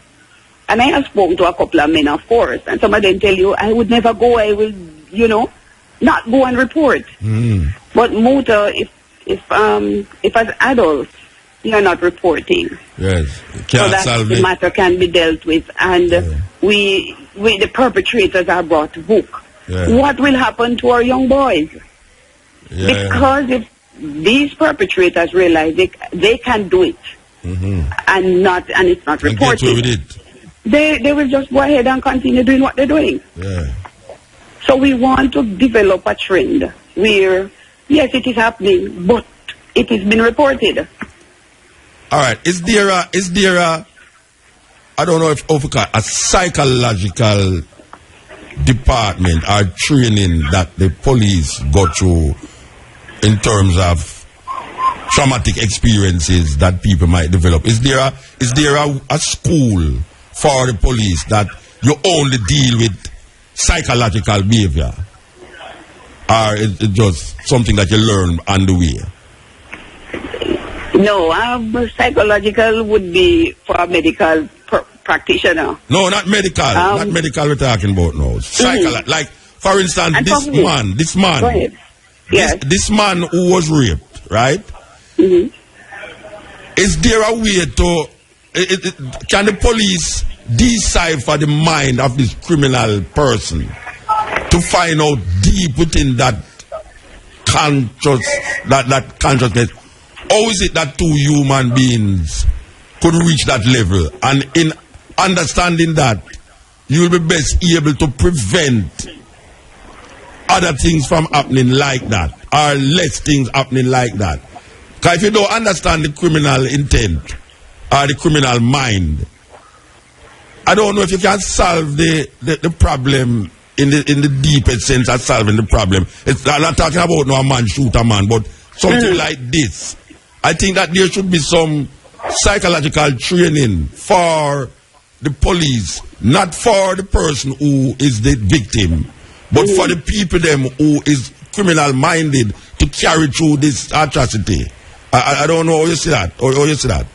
And I have spoken to a couple of men, of course, and some of them tell you, I would never go, I will, not go and report. But Muta, if as adults, you're not reporting. Yes. So that the matter can be dealt with, and the perpetrators are brought to book. What will happen to our young boys? Because if these perpetrators realize they can do it, and it's not reported, they will just go ahead and continue doing what they're doing. So we want to develop a trend where, yes, it is happening, but it has been reported. All right. Is there a I don't know if a psychological department or training that the police go through in terms of traumatic experiences that people might develop? Is there a school for the police that you only deal with psychological behavior, or is it just something that you learn on the way? No, psychological would be for a medical practitioner. No, not medical. Not medical we're talking about now. Like, for instance, this man. Go ahead. Yes. This man who was raped, right? Is there a way to... can the police decipher the mind of this criminal person to find out deep within that consciousness? How is it that two human beings could reach that level? And in understanding that, you will be best able to prevent other things from happening like that, or less things happening like that. Because if you don't understand the criminal intent or the criminal mind, I don't know if you can solve the problem in the deepest sense of solving the problem. I'm not talking about no man shoot a man, but something like this. I think that there should be some psychological training for the police, not for the person who is the victim, but for the people them who is criminal minded to carry through this atrocity. I don't know how you see that. How you see that?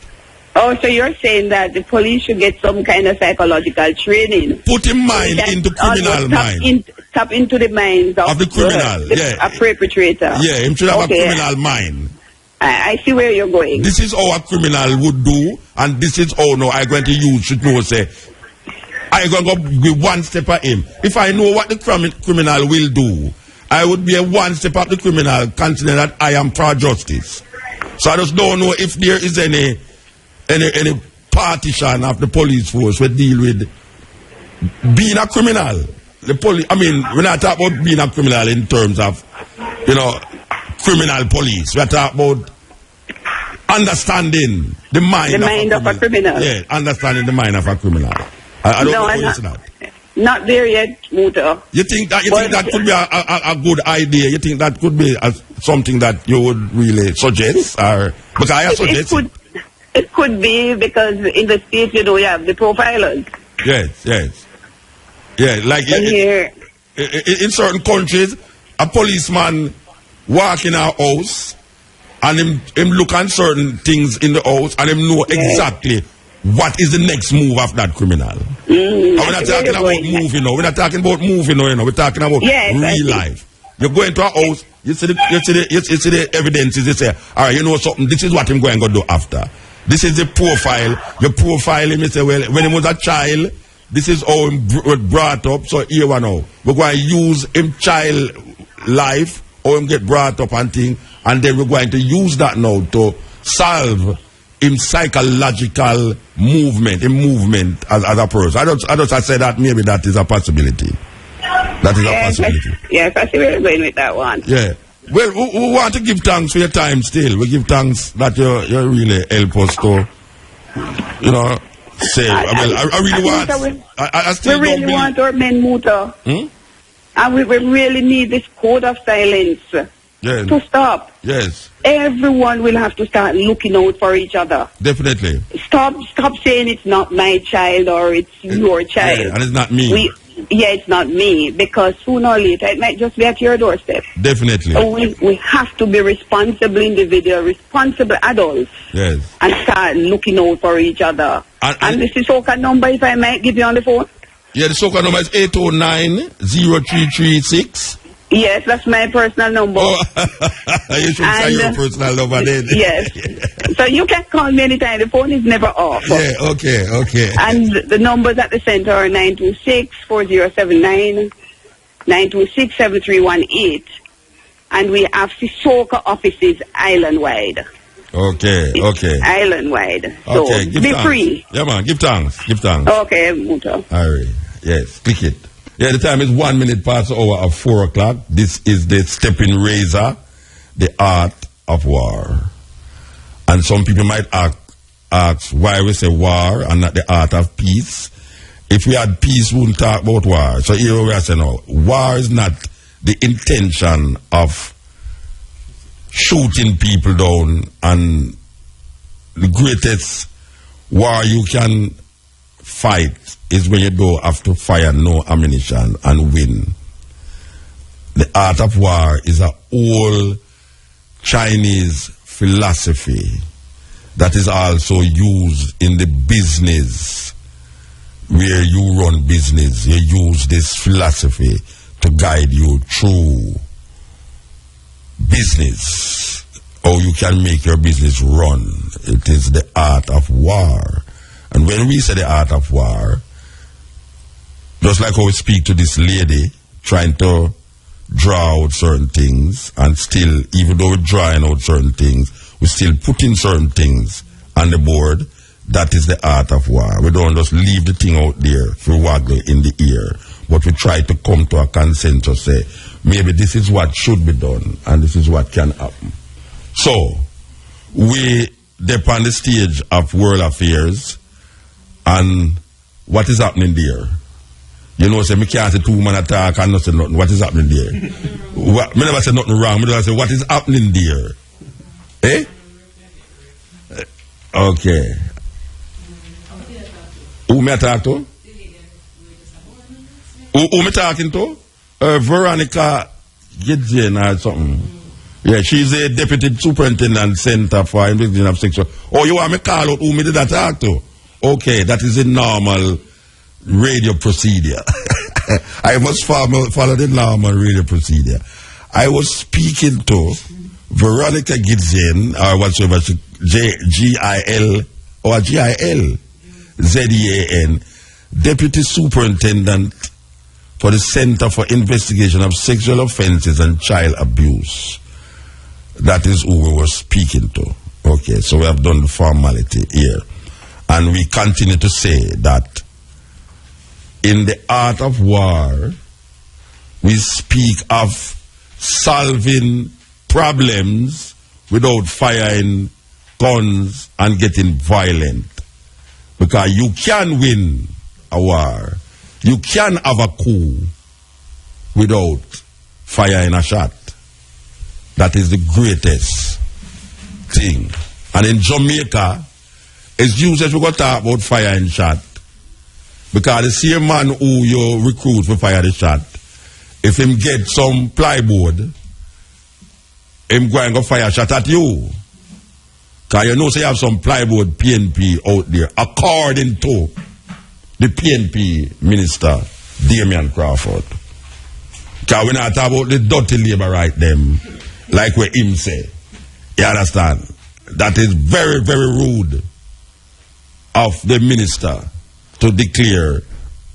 Oh, so you're saying that the police should get some kind of psychological training. Put in mind into criminal mind. Tap into the minds of the criminal, a perpetrator. Yeah, him should have a criminal mind. I see where you're going. This is how a criminal would do, and this is how I'm going to use should know, say, I'm going to go be one step at him. If I know what the criminal will do, I would be a one step up the criminal, considering that I am for justice. So I just don't know if there is any partition of the police force we deal with being a criminal. The police, I mean, we're not talking about being a criminal in terms of, criminal police. We're talking about understanding the mind of a criminal. Yeah, understanding the mind of a criminal. I don't know how you see that. Not there yet, Muta. You think that could be a good idea? You think that could be something that you would really suggest? Or because I suggest it could be, because in the States, you have the profilers. Yes. Yeah, like in certain countries, a policeman walk in our house and him look at certain things in the house and him know exactly what is the next move of that criminal. We're not talking about moving now. We're not talking about moving now. We're talking about real life. You go into a house, you see the evidences. You say, all right, you know something. This is what I'm going to do after. This is the profile. You profile him. You say, well, when he was a child, this is how he was brought up. So here we know. We're going to use him child life, how him get brought up and thing, and then we're going to use that now to solve him psychological movement as a person. I just say that maybe that is a possibility. That is a possibility. Yes, I see where you're going with that one. Yeah. Well, we want to give thanks for your time still. We give thanks that you really help us to, say. I really want. I still we really want our men, Muta. And we really need this code of silence to stop. Yes. Everyone will have to start looking out for each other. Definitely. Stop saying it's not my child or it's your child. Yeah, and it's not me. It's not me, because sooner or later it might just be at your doorstep. Definitely. So we have to be responsible individuals, responsible adults. Yes. And start looking out for each other. And this is SOCA number, if I might give you on the phone. Yeah, the SOCA number is 809-0336. Yes, that's my personal number. Oh, you should say your personal number then. Yes. So you can call me anytime. The phone is never off. Yeah, okay. And the numbers at the center are 926-4079, 926-7318. And we have the SOCA offices island-wide. Okay. Island-wide. So be free. Yeah, man, give thanks. Okay, Muta. All right. Yes, click it. Yeah, the time is 1 minute past the hour of 4 o'clock. This is the Steppn Razor, the art of war. And some people might ask why we say war and not the art of peace. If we had peace, we wouldn't talk about war. So here we are saying, no, war is not the intention of shooting people down, and the greatest war you can fight is when you don't have to fire no ammunition and win. The art of war is a old Chinese philosophy that is also used in the business where you run business. You use this philosophy to guide you through business, how you can make your business run. It is the art of war. And when we say the art of war, just like how we speak to this lady, trying to draw out certain things, and still, even though we're drawing out certain things, we're still putting certain things on the board. That is the art of war. We don't just leave the thing out there for waggle in the ear, but we try to come to a consensus, say, maybe this is what should be done, and this is what can happen. So, we dip on the stage of world affairs, and what is happening there? You know, say, me can't say two man attack and not say nothing. What is happening there? Me never say nothing wrong. Me never say, what is happening there? Eh? Okay. Who me talk to? Who me talking to? Veronica Gidgen or something. Yeah, she's a deputy superintendent center for investigation of sexual. Oh, you want me call out who me did that talk to? Okay, that is a normal radio procedure. I must follow the normal radio procedure. I was speaking to Veronica Gidzen, or whatsoever, G-I-L, or G-I-L-Z-E-A-N, Deputy Superintendent for the Center for Investigation of Sexual Offenses and Child Abuse. That is who we were speaking to. Okay, so we have done the formality here. And we continue to say that in the art of war, we speak of solving problems without firing guns and getting violent. Because you can win a war. You can have a coup without firing a shot. That is the greatest thing. And in Jamaica, it's usually we got to talk about firing shot. Because the same man who you recruit for fire the shot, if him get some plywood, him going to fire shot at you. Because you know, say you have some plywood PNP out there, according to the PNP minister, Damian Crawford. Because we not talk about the dirty labor right them, like what him say. You understand? That is very, very rude of the minister to declare,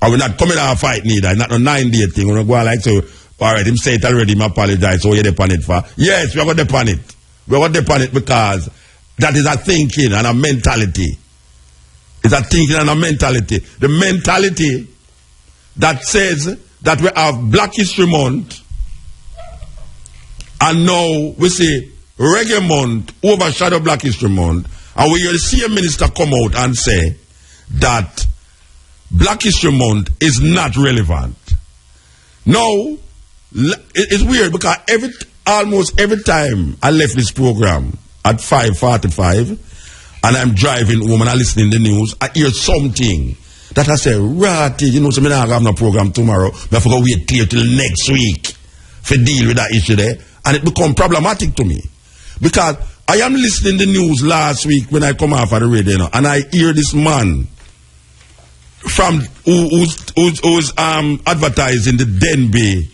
and we're not coming out of fight neither, not a 9-day thing. We're not going like so, all right, him say it already, him apologize, so you're depend it for. Yes, we're going to depend it. We're going to depend it because that is a thinking and a mentality. It's a thinking and a mentality. The mentality that says that we have Black History Month, and now we say Reggae Month overshadow Black History Month, and we hear the same minister come out and say that Black History Month is not relevant. No, it's weird because almost every time I left this program at 5:45 and I'm driving home and I listen in the news, I hear something that I say, Ratty, you know, so I don't have no program tomorrow, but I forgot wait till next week for deal with that issue there, and it become problematic to me because I am listening the news last week when I come off of the radio, you know, and I hear this man from who's advertising the Denby,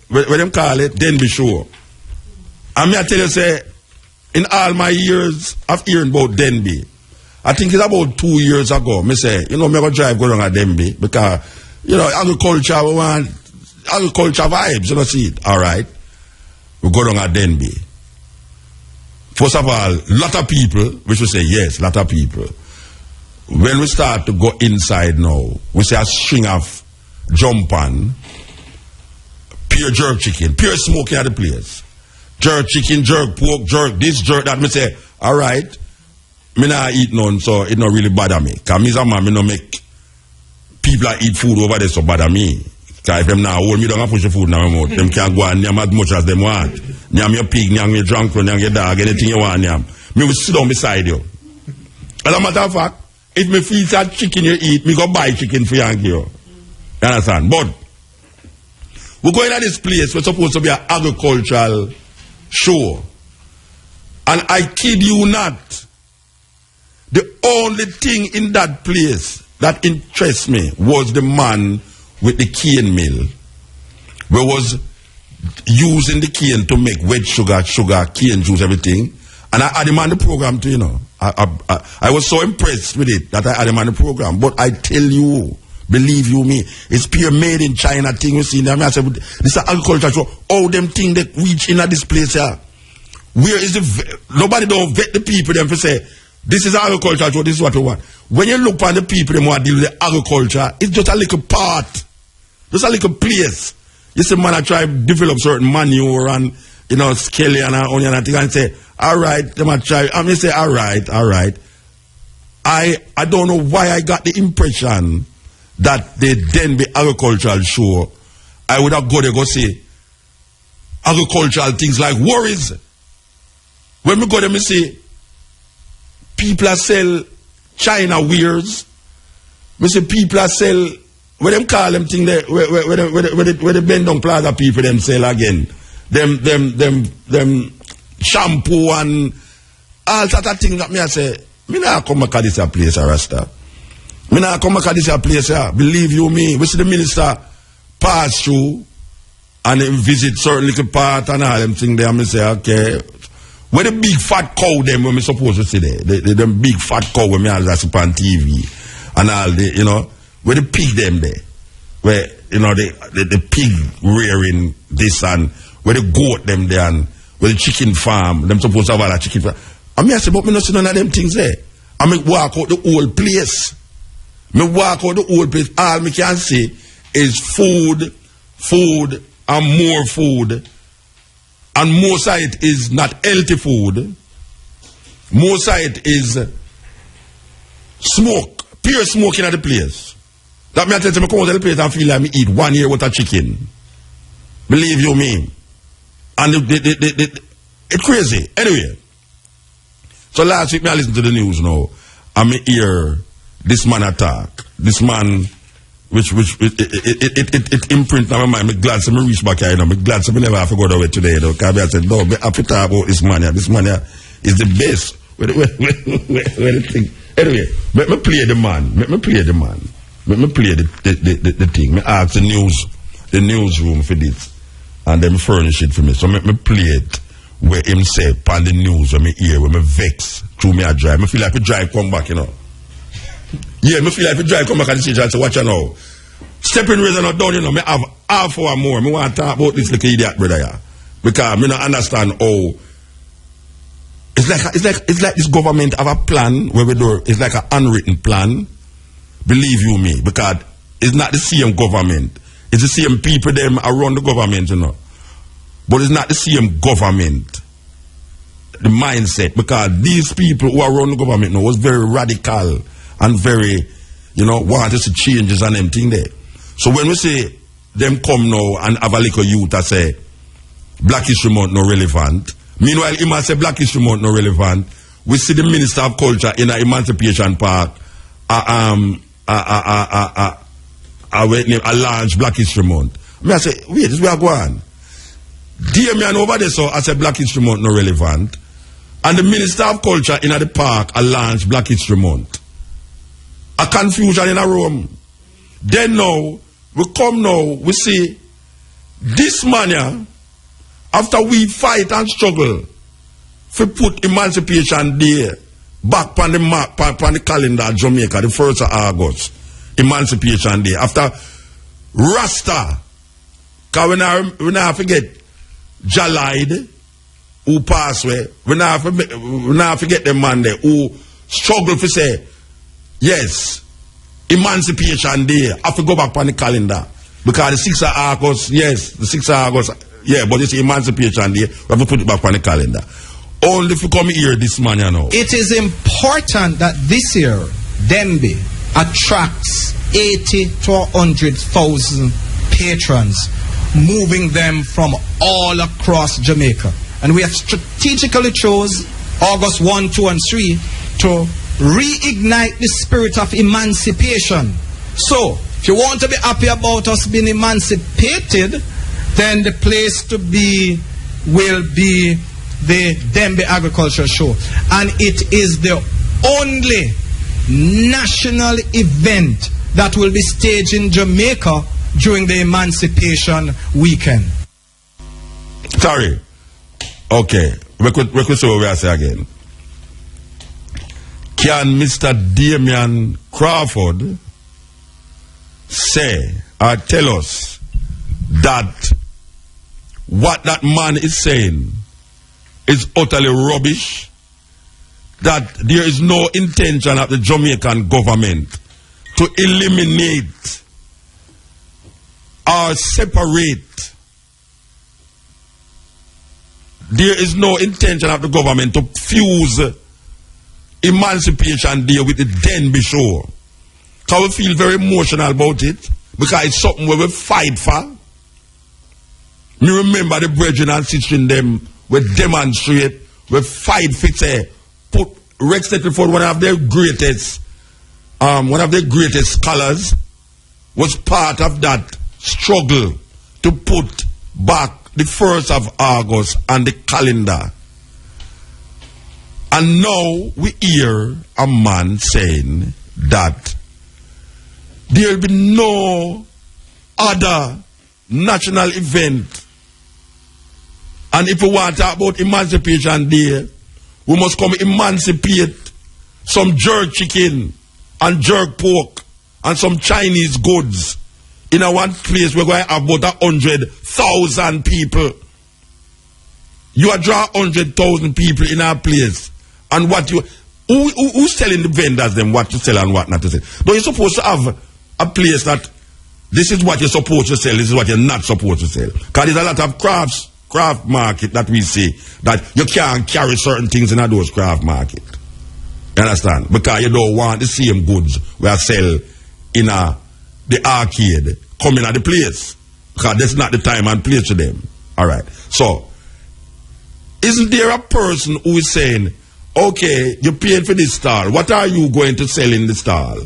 what them call it, Denby show. And me I tell you, say, in all my years of hearing about Denby, I think it's about 2 years ago, me say, you know, me go drive go down at Denby because, you know, agriculture, we want agriculture vibes, you know, see it. All right, we go down at Denby. First of all, lot of people, which we say yes, lot of people. When we start to go inside now, we see a string of jump on, pure jerk chicken, pure smoking at the place. Jerk chicken, jerk pork, jerk this, jerk that. Me say, all right, me not eat none, so it not really bother me. Because me a man, me no make people that eat food over there so bother me. Because if them now hold me down and push the food in my mouth, them can't go and yam as much as them want. Yam your pig, yam your drunk, yam your dog, anything you want yam. Me will sit down beside you. As a matter of fact, if me feel that chicken you eat, me go buy chicken for you and give you. You understand? But we're going to this place where it's supposed to be an agricultural show. And I kid you not, the only thing in that place that interests me was the man with the cane mill, where was using the cane to make wet sugar, cane juice, everything. And I had him on the program too, you know. I was so impressed with it that I had him on the program. But I tell you, believe you me, it's pure made in China thing you see. I said, this is agriculture show. All them things that reach in at this place here. Where is the nobody don't vet the people them for say, This is agriculture, so this is what we want. When you look on the people who want to deal with the agriculture, it's just a little part. Just a little place. You see, man, I try to develop certain manure and, you know, scaly and onion and things and say, all right, them I try. I'm going to say, all right. I don't know why I got the impression that the Denby agricultural show, I would have got to go say agricultural things like worries. When we go there, me see people are sell China wares. We see people are sell, what them call them thing there, where the bend down plaza people them sell again. Them shampoo and all sort of things that me I say, me not come back at this place, Rasta. Me not come back at this place, believe you me. We see the minister pass through and visit certain little part and all them things there, and me say, okay, where the big fat cow them when me supposed to see there? Them big fat cow when me always see on TV and all the, you know, where the pig them there? Where, you know, the pig rearing this and where the goat them there and where the chicken farm, them supposed to have all that chicken farm. I mean I say, but me not see none of them things there. I mean walk out the whole place. Me walk out the whole place. All me can see is food, and more food. And most of it is not healthy food. Most of it is smoke. Pure smoking at the place. That me I tell you, I come out of the place and feel like me eat 1 year worth of chicken. Believe you me. And it's crazy. Anyway. So last week I listened to the news now. And me hear this man attack. This man which it imprint on my mind. I'm glad I reach back here, you know. I'm glad I never have to go away today, you know. Because I said, no, I have to talk about this man here. This man here is the best. Anyway, let me play the man. Let me play the thing. Me ask the newsroom for this. And then furnish it for me. So let me play it where him say, on the news, when me hear, when me vex, through me a drive. Me feel like a drive come back, you know. Yeah, me feel like if you drive come back at the stage and say, watch you now. Steppn reason not done, you know, me have half hour more. Me want to talk about this little idiot brother here. Because me not understand how it's like this government have a plan where we do it's like an unwritten plan. Believe you me, because it's not the same government. It's the same people them around the government, you know. But it's not the same government. The mindset, because these people who are around the government now was very radical and very, you know, want to see changes and everything there. So when we say them come now and have a little youth that say Black History Month no relevant, meanwhile he must say Black History Month no relevant, we see the Minister of Culture in an Emancipation Park a large Black History Month. I say, wait, this is where I go on. Dear man over there, so I said Black History Month no relevant. And the Minister of Culture in the park a launch Black History Month. A confusion in a room. Then now, we see this man here, after we fight and struggle, to put Emancipation Day back on the map, on the calendar of Jamaica, the 1st of August, Emancipation Day. After Rasta, because we not forget Jalide, who passed away, we not forget the man there who struggled to say, yes, Emancipation Day, I have to go back on the calendar. Because the 6th of August, yes, the 6th of August, yeah, but it's Emancipation Day, we have to put it back on the calendar. Only if you come here this man, you know. It is important that this year, Denby attracts 80 to 100,000 patrons, moving them from all across Jamaica. And we have strategically chose August 1, 2, and 3 to reignite the spirit of emancipation. So, if you want to be happy about us being emancipated, then the place to be will be the Denby Agriculture Show. And it is the only national event that will be staged in Jamaica during the Emancipation weekend. Sorry. Okay. We could say what we say again. Can Mr. Damian Crawford say or tell us that what that man is saying is utterly rubbish, that there is no intention of the Jamaican government to eliminate or separate. There is no intention of the government to fuse Emancipation Day with the Denby show. Because we feel very emotional about it, because it's something where we fight for. Me remember the brethren and sisters in them, we demonstrate, we fight for it. Put Rex Tetterford, one of their greatest scholars, was part of that struggle to put back the 1st of August on the calendar. And now we hear a man saying that there will be no other national event. And if we want to talk about Emancipation Day, we must come emancipate some jerk chicken and jerk pork and some Chinese goods in a one place we're going to have about 100,000 people. You are draw 100,000 people in our place. And what you... Who's telling the vendors them what to sell and what not to sell? But you're supposed to have a place that this is what you're supposed to sell, this is what you're not supposed to sell. Because there's a lot of craft market that we see that you can't carry certain things in those craft market. You understand? Because you don't want the same goods we sell in the arcade coming at the place. Because that's not the time and place for them. Alright. So, isn't there a person who is saying, okay, you're paying for this stall. What are you going to sell in the stall?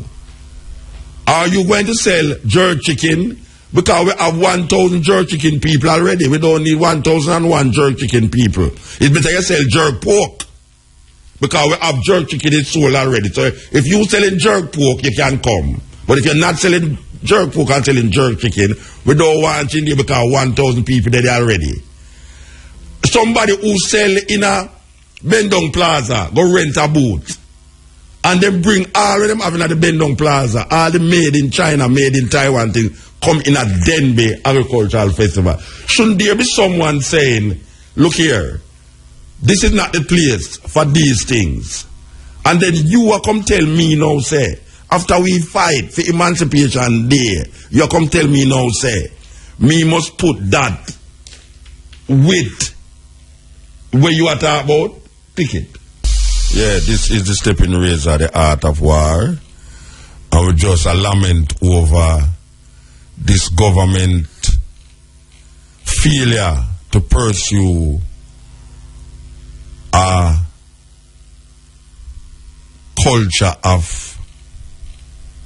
Are you going to sell jerk chicken? Because we have 1,000 jerk chicken people already. We don't need 1,001 jerk chicken people. It's better you sell jerk pork. Because we have jerk chicken is sold already. So if you're selling jerk pork, you can come. But if you're not selling jerk pork and selling jerk chicken, we don't want you in there because 1,000 people there already. Somebody who sell in a Bendong Plaza, go rent a booth. And then bring all of them having at the Bendong Plaza, all the made in China, made in Taiwan thing, come in a Denby Agricultural Festival. Shouldn't there be someone saying, look here, this is not the place for these things. And then you will come tell me now, say, after we fight for Emancipation Day, you come tell me now, say, me must put that with where you are talking about, pick it. Yeah, this is the Steppn Razor, the art of war. And we just lament over this government failure to pursue a culture of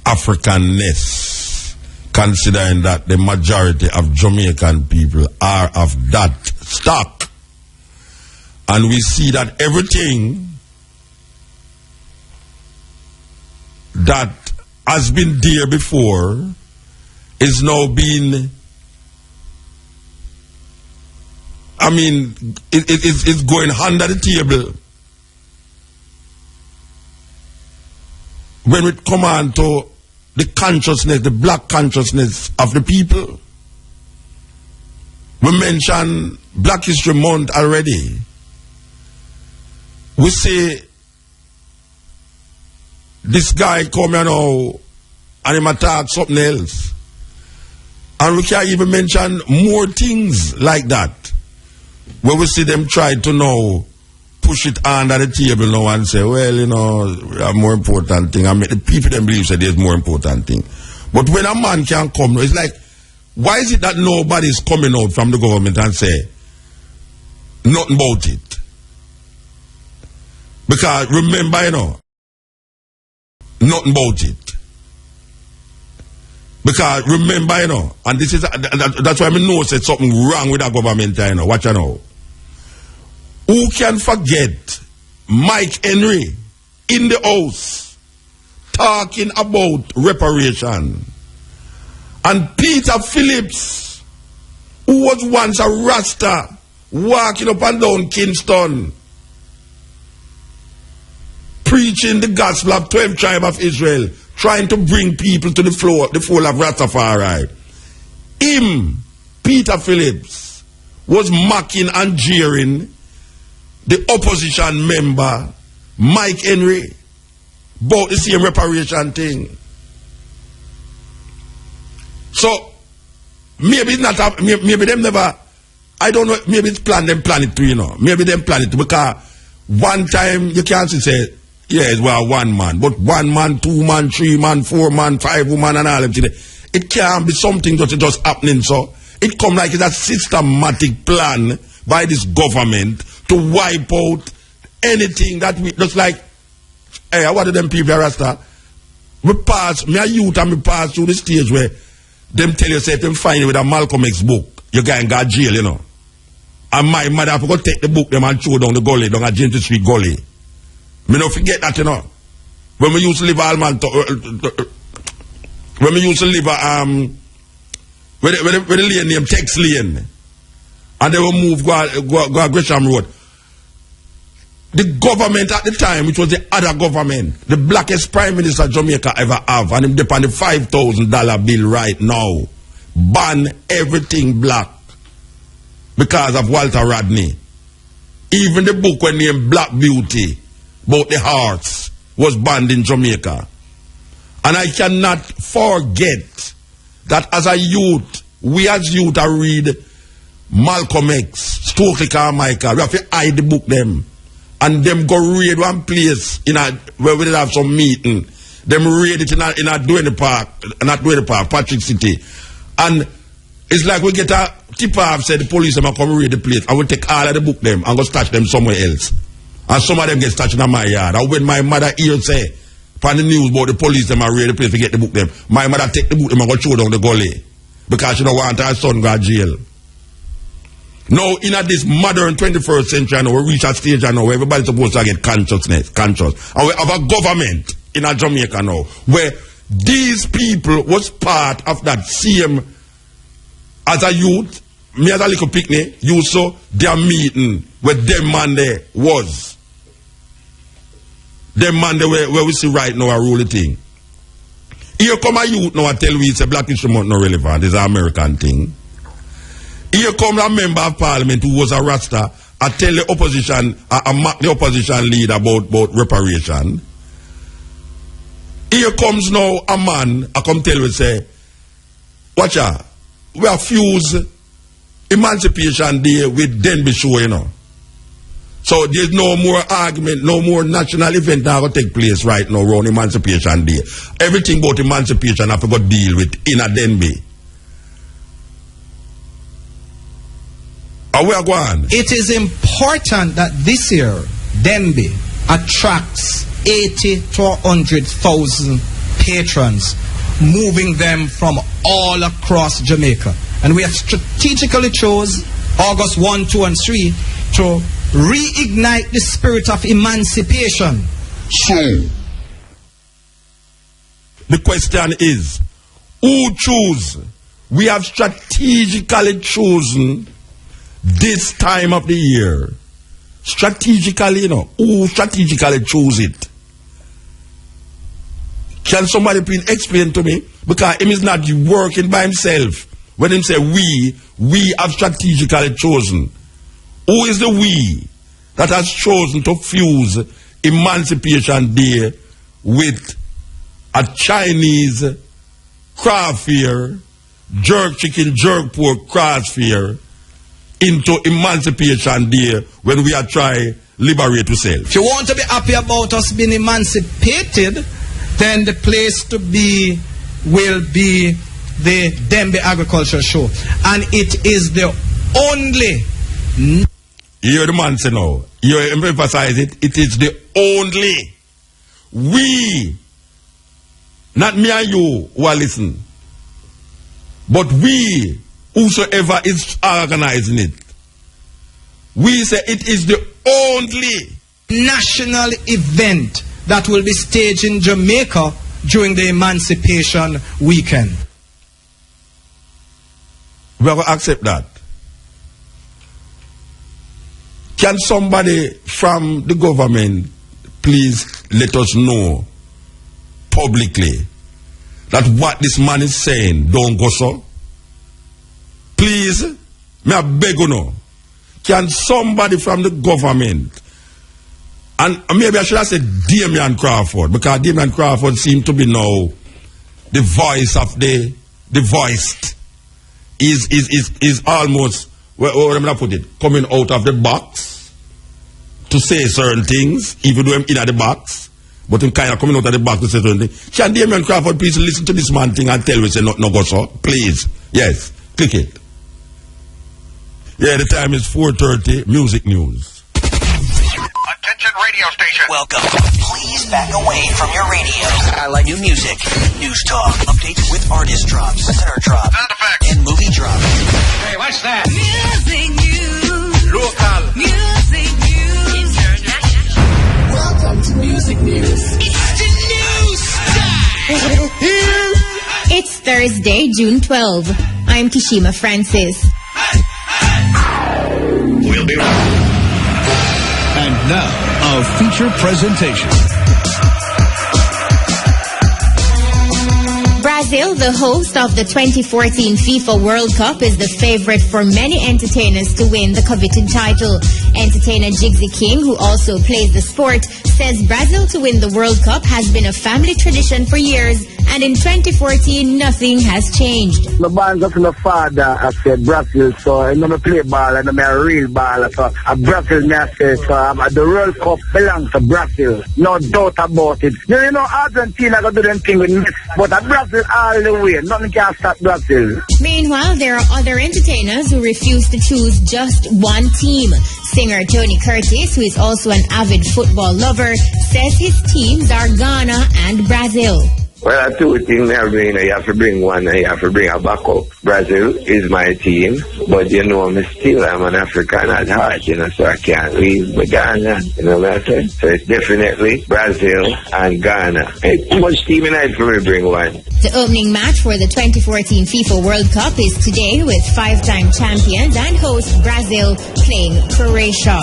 Africanness, considering that the majority of Jamaican people are of that stock. And we see that everything that has been there before is now being, I mean, it's going under the table. When we come on to the consciousness, the black consciousness of the people. We mentioned Black History Month already. We say this guy come here now and him attack something else. And we can't even mention more things like that. Where we see them try to now push it under the table now and say, well, you know, a more important thing. I mean, the people them believe that there's more important thing. But when a man can come, it's like, why is it that nobody's coming out from the government and say nothing about it? Because remember, you know, nothing about it. Because remember, you know, and this is that's why I know said something wrong with the government, you know. Watch you know. Who can forget Mike Henry in the house talking about reparation? And Peter Phillips, who was once a Rasta, walking up and down Kingston, preaching the gospel of 12 tribes of Israel, trying to bring people to the fold of Rastafari. Him, Peter Phillips, was mocking and jeering the opposition member Mike Henry, both the same reparation thing. So, maybe it's not, maybe them never, I don't know, maybe it's plan it too, you know. Maybe them plan it too, because one time you can't say, yes, well, one man, but 1 man, 2 man, 3 man, 4 man, 5 woman, and all of them. It can't be something that's just happening, so it come like it's a systematic plan by this government to wipe out anything that we, just like, hey, what do them people are Rasta? Me a youth and me pass through the stage where them tell you, say, if them find you with a Malcolm X book, you can't go to jail, you know. And my mother have to go take the book them and throw down the gully, down a James Street gully. Me don't forget that, you know. When we used to live when we used to live where the lane named Tex Lane, and they will move go Gresham Road. The government at the time, which was the other government, the blackest prime minister Jamaica ever have, and him depend on the $5,000 bill right now, ban everything black because of Walter Rodney. Even the book when named Black Beauty about the hearts was banned in Jamaica. And I cannot forget that as a youth, we as youth are read Malcolm X, Stokely Carmichael. We have to hide the book them. And them go raid one place where we did have some meeting. Them raid it in a Duane Park, not Duane Park, Patrick City. And it's like we get a tip off, said the police them come raid the place, and we take all of the book them and go stash them somewhere else. And some of them get stashed in my yard. And when my mother hear say, on the news about the police them and raid the place to get the book them, my mother take the book them and go throw down the gully. Because she don't want her son go to jail. Now, in this modern 21st century, now, we reach a stage now where everybody's supposed to get conscious. And we have a government in Jamaica now where these people was part of that same, as a youth, me as a little picnic, you saw their meeting where them man there was. Them man there where we see right now a rule thing. Here come a youth now and tell we it's a black instrument not relevant, it's an American thing. Here comes a member of parliament who was a Rasta and tell the opposition, mock the opposition leader about reparation. Here comes now a man, I come tell you, say, watch out, we are fuse Emancipation Day with Denby show, you know. So there's no more argument, no more national event that will take place right now around Emancipation Day. Everything about emancipation I forgot to deal with in a Denby. We are going. It is important that this year Denby attracts 80 to 100,000 patrons, moving them from all across Jamaica. And we have strategically chose August 1, 2, and 3 to reignite the spirit of emancipation. So, the question is, who choose? We have strategically chosen this time of the year. Strategically, you know, who strategically chose it? Can somebody please explain to me? Because him is not working by himself. When him say we have strategically chosen. Who is the we that has chosen to fuse Emancipation Day with a Chinese craft fair, jerk chicken, jerk pork craft fair into Emancipation Day when we are trying liberate ourselves? If you want to be happy about us being emancipated, then the place to be will be the Denby Agriculture Show. And it is the only... You hear the man say now, you emphasize it, it is the only. We, not me and you who are listening, but we, whosoever is organizing it, we say it is the only national event that will be staged in Jamaica during the Emancipation Weekend. We are going to accept that. Can somebody from the government please let us know publicly that what this man is saying don't go so? Please, me I beg you know. Can somebody from the government And maybe I should have said Damian Crawford, because Damian Crawford seems to be now the voice of the voiced. Is almost, where am I put it, coming out of the box to say certain things, even though I'm in the box, but I'm kind of coming out of the box to say certain things. Can Damian Crawford please listen to this man thing and tell me say no go so? Please. Yes. Click it. Yeah, the time is 4:30. Music news. Attention radio station. Welcome. Please back away from your radio. I like new music, news talk, updates with artist drops, listener drops, sound effects, and movie drops. Hey, what's that? Music news. Local. Music news. International. Welcome to Music News. It's the news time. It's Thursday, June 12. I'm Kishima Francis. We'll be right. And now, a feature presentation. Brazil, the host of the 2014 FIFA World Cup, is the favorite for many entertainers to win the coveted title. Entertainer Jigsy King, who also plays the sport, says Brazil to win the World Cup has been a family tradition for years, and in 2014, nothing has changed. My born up to my father, I said Brazil, so I know me play ball and I'm a real baller, so I'm Brazil, me I say, so the World Cup belongs to Brazil, no doubt about it. You know, Argentina got to do them thing with Messi, but Brazil all the way, nothing can stop Brazil. Meanwhile, there are other entertainers who refuse to choose just one team. Singer Tony Curtis, who is also an avid football lover, says his teams are Ghana and Brazil. Well, two things I bring. You have to bring one and you have to bring a backup. Brazil is my team, but you know, I'm an African at heart, you know, so I can't leave with Ghana, you know what I'm saying? So it's definitely Brazil and Ghana. It's too much team in it for me to bring one. The opening match for the 2014 FIFA World Cup is today with five-time champions and host Brazil playing Croatia.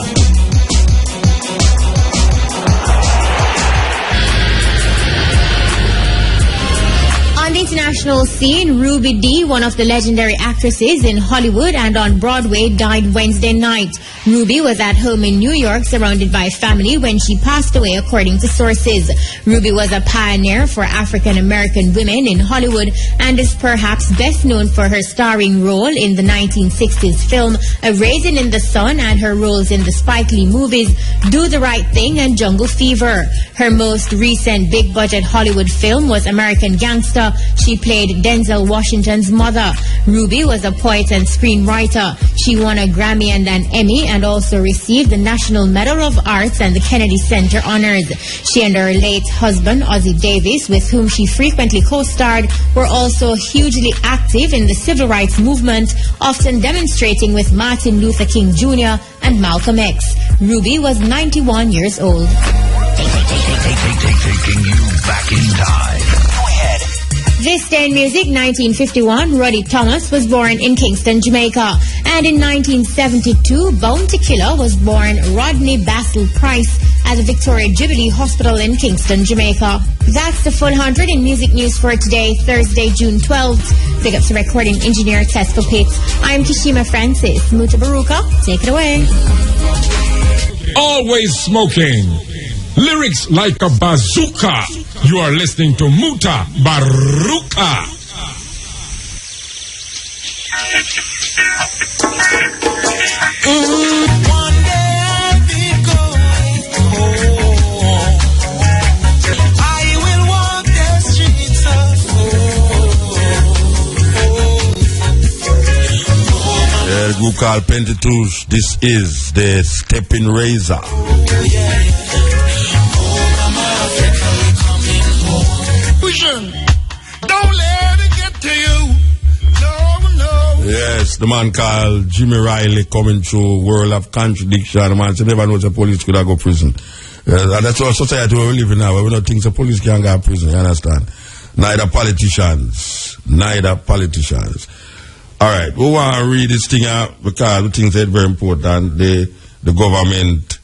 On the international scene, Ruby Dee, one of the legendary actresses in Hollywood and on Broadway, died Wednesday night. Ruby was at home in New York surrounded by family when she passed away, according to sources. Ruby was a pioneer for African American women in Hollywood and is perhaps best known for her starring role in the 1960s film A Raisin in the Sun and her roles in the Spike Lee movies Do the Right Thing and Jungle Fever. Her most recent big-budget Hollywood film was American Gangster. She played Denzel Washington's mother. Ruby was a poet and screenwriter. She won a Grammy and an Emmy and also received the National Medal of Arts and the Kennedy Center honors. She and her late husband, Ozzie Davis, with whom she frequently co-starred, were also hugely active in the civil rights movement, often demonstrating with Martin Luther King Jr. and Malcolm X. Ruby was 91 years old. Taking you back in time. Go ahead. This day in music, 1951, Roddy Thomas was born in Kingston, Jamaica. And in 1972, Bounty Killer was born Rodney Basil Price at the Victoria Jubilee Hospital in Kingston, Jamaica. That's the full 100 in music news for today, Thursday, June 12th. Big ups to recording engineer Tesco Pitts. I'm Kishima Francis. Mutabaruka, take it away. Always smoking. Lyrics like a bazooka. You are listening to Mutabaruka. One day I'll be going home. I will walk the streets of home. Yeah, the group called Pentatouche. This is the Steppn Razor. Don't let it get to you. No. Yes, the man called Jimmy Riley coming through world of contradiction. The man said never knows the police could have go prison. And that's our society we live in now. We don't think the police can go to prison, you understand? Neither politicians. Alright, we want to read this thing out because we think it's very important. The government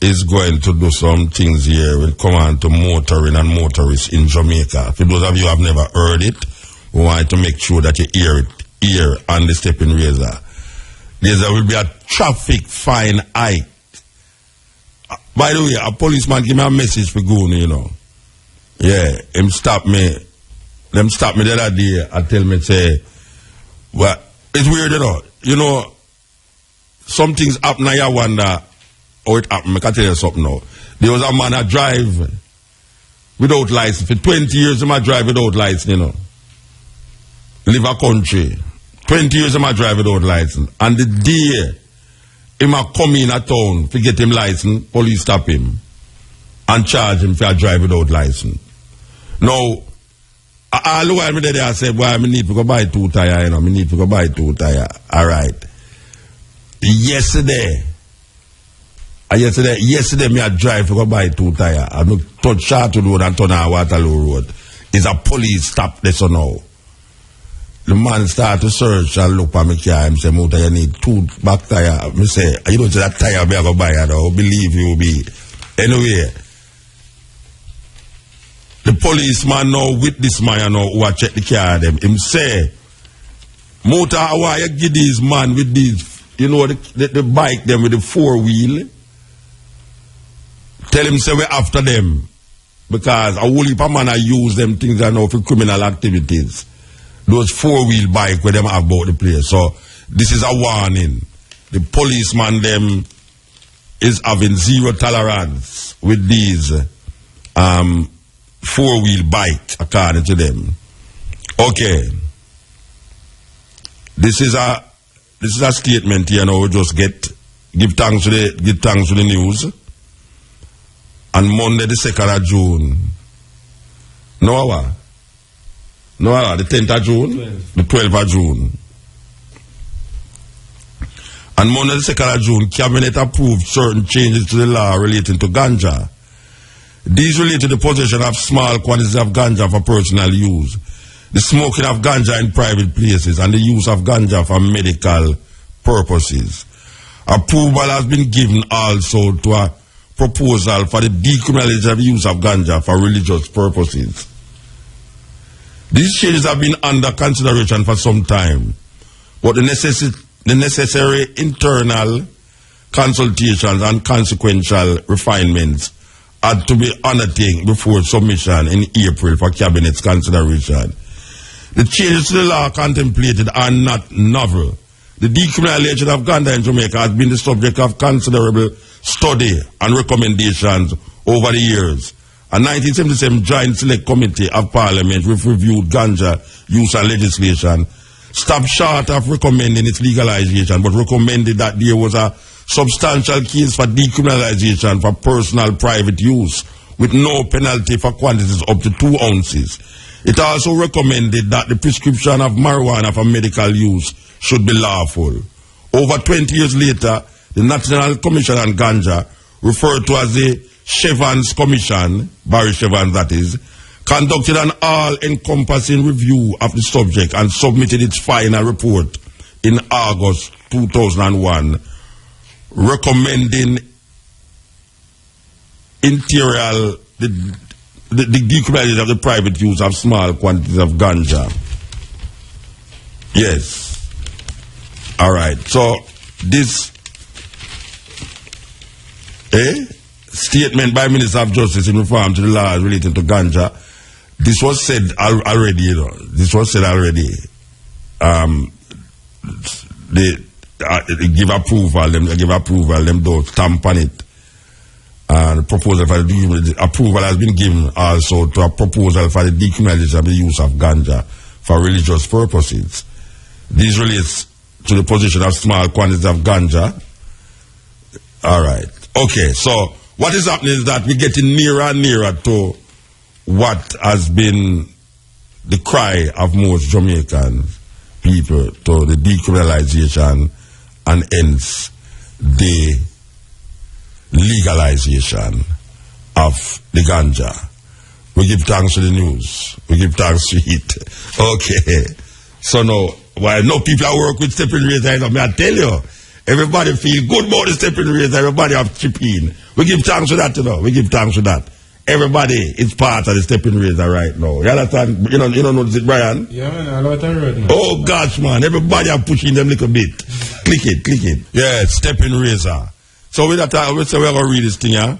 is going to do some things here when it comes on to motoring and motorists in Jamaica. For those of you who have never heard it, we want to make sure that you hear it here on the Steppn Razor. There will be a traffic fine hike By the way, a policeman give me a message for going, you know. Yeah, him stop me. Them stop me the other day and tell me, say, well, it's weird, you know. You know, some things happen and you wonder how it happened. I can tell you something now. There was a man that drive without license. For 20 years, he might drive without license, you know. Live a country. 20 years, he might drive without license. And the day he might come in a town to get him license, police stop him and charge him for a drive without license. Now, all the while I said, well, I need to go buy 2 tires, you know. I need to go buy 2 tires. All right. Yesterday, me I drive to go buy 2 tires. I look touch Charter Road and turn on Waterloo Road. Is a police stop there so now. The man start to search and look at my car and say, Muta, you need 2 back tires. I say, you don't say that tire me I go buy it, I believe you be. Anyway, the policeman now with this man now who check the car them. Him say, Muta, why you give this man with these, you know, the bike them with the 4-wheel? Tell him say we're after them. Because a whole heap of man I use them things I know for criminal activities. Those 4-wheel bike where them have about the place. So this is a warning. The policeman them is having 0 tolerance with these 4-wheel bike according to them. Okay. This is a statement here now. We just give thanks to the news. On Monday the 2nd of June. No hour. The 10th of June? 12. The 12th of June. On Monday the 2nd of June, Cabinet approved certain changes to the law relating to ganja. These relate to the possession of small quantities of ganja for personal use, the smoking of ganja in private places, and the use of ganja for medical purposes. Approval has been given also to a proposal for the decriminalization of use of ganja for religious purposes. These changes have been under consideration for some time, but the necessary internal consultations and consequential refinements had to be undertaken before submission in April for Cabinet's consideration. The changes to the law contemplated are not novel. The decriminalization of ganja in Jamaica has been the subject of considerable study and recommendations over the years. A 1977 Joint Select Committee of Parliament which reviewed ganja use and legislation stopped short of recommending its legalization, but recommended that there was a substantial case for decriminalization for personal private use with no penalty for quantities up to 2 ounces. It also recommended that the prescription of marijuana for medical use should be lawful. Over 20 years later, the National Commission on Ganja, referred to as the Chevans Commission, Barry Chevans that is, conducted an all-encompassing review of the subject and submitted its final report in August 2001, recommending the decriminalization of the private use of small quantities of ganja. Yes. All right. So this statement by Minister of Justice in reform to the laws relating to ganja, this was said already, you know. This was said already. They give approval, them don't stamp on it. And the proposal for the approval has been given also to a proposal for the decriminalization of the use of ganja for religious purposes. This relates to the possession of small quantities of ganja. All right. Okay, so what is happening is that we're getting nearer and nearer to what has been the cry of most Jamaican people, to the decriminalization and hence the legalization of the ganja. We give thanks to the news. We give thanks to it. Okay. So now, while no people are work with Steppn razor, I tell you, everybody feel good about the Steppn razor, everybody have chip in. We give thanks to that, you know. We give thanks to that. Everybody is part of the Steppn razor right now. You understand? You know notice it, Brian? Yeah, man, I know what I read now. Oh gosh, man, everybody are pushing them a little bit. Click it. Yeah, Steppn razor. So with that, we say we're going to read this thing, yeah?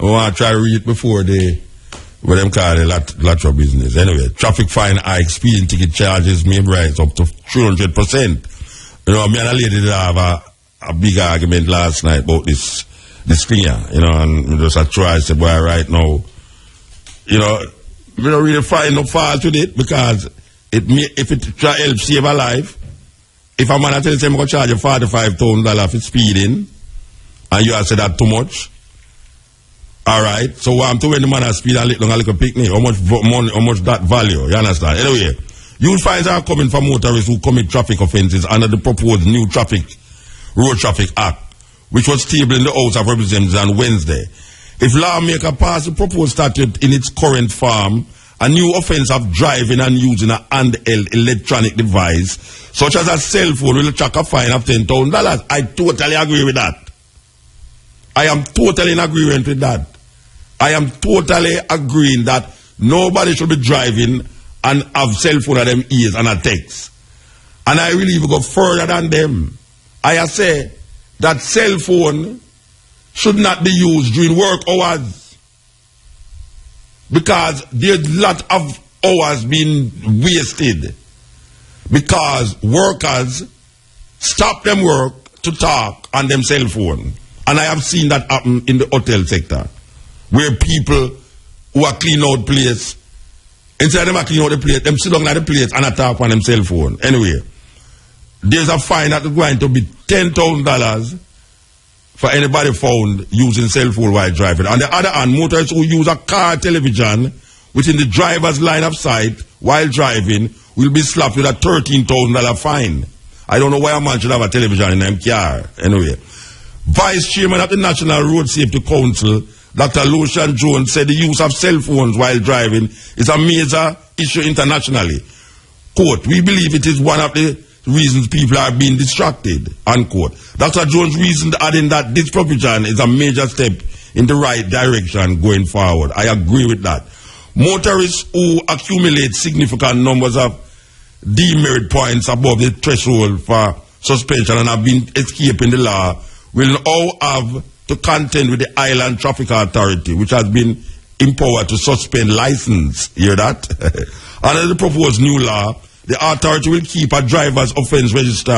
I want to try to read before what them call the latro business. Anyway, traffic fine hike, speeding ticket charges may rise up to 300%. You know, me and a lady did have a big argument last night about this thing here, you know, and just I try to say, boy, right now, you know, we don't really find no fault with it because if it try help save a life, if a man tell you I'm going to charge you $45,000 for speeding, and you have said that too much, all right, so what I'm to when the man has speed and a little picnic, how much money, how much that value, you understand? Anyway, you'll find are coming from motorists who commit traffic offences under the proposed new Road Traffic Act, which was tabled in the House of Representatives on Wednesday. If lawmaker pass the proposed statute in its current form, a new offence of driving and using a handheld electronic device, such as a cell phone, will track a fine of $10,000. I totally agree with that. I am totally in agreement with that. I am totally agreeing that nobody should be driving and have cell phone at them ears and a text. And I really even go further than them. I say that cell phone should not be used during work hours because there's a lot of hours being wasted because workers stop them work to talk on them cell phone. And I have seen that happen in the hotel sector where people who are clean out place, instead of them clean out the place, them sit down at the place and talk on them cell phone. Anyway, there's a fine that is going to be $10,000 for anybody found using cell phone while driving. On the other hand, motorists who use a car television within the driver's line of sight while driving will be slapped with a $13,000 fine. I don't know why a man should have a television in them car. Anyway, Vice Chairman of the National Road Safety Council, Dr. Lucian Jones, said the use of cell phones while driving is a major issue internationally. Quote, we believe it is one of the reasons people are being distracted, unquote. Dr. Jones reasoned, adding that this provision is a major step in the right direction going forward. I agree with that. Motorists who accumulate significant numbers of demerit points above the threshold for suspension and have been escaping the law will now have to contend with the Island Traffic Authority, which has been empowered to suspend license. Hear that? Under the proposed new law, the authority will keep a driver's offense register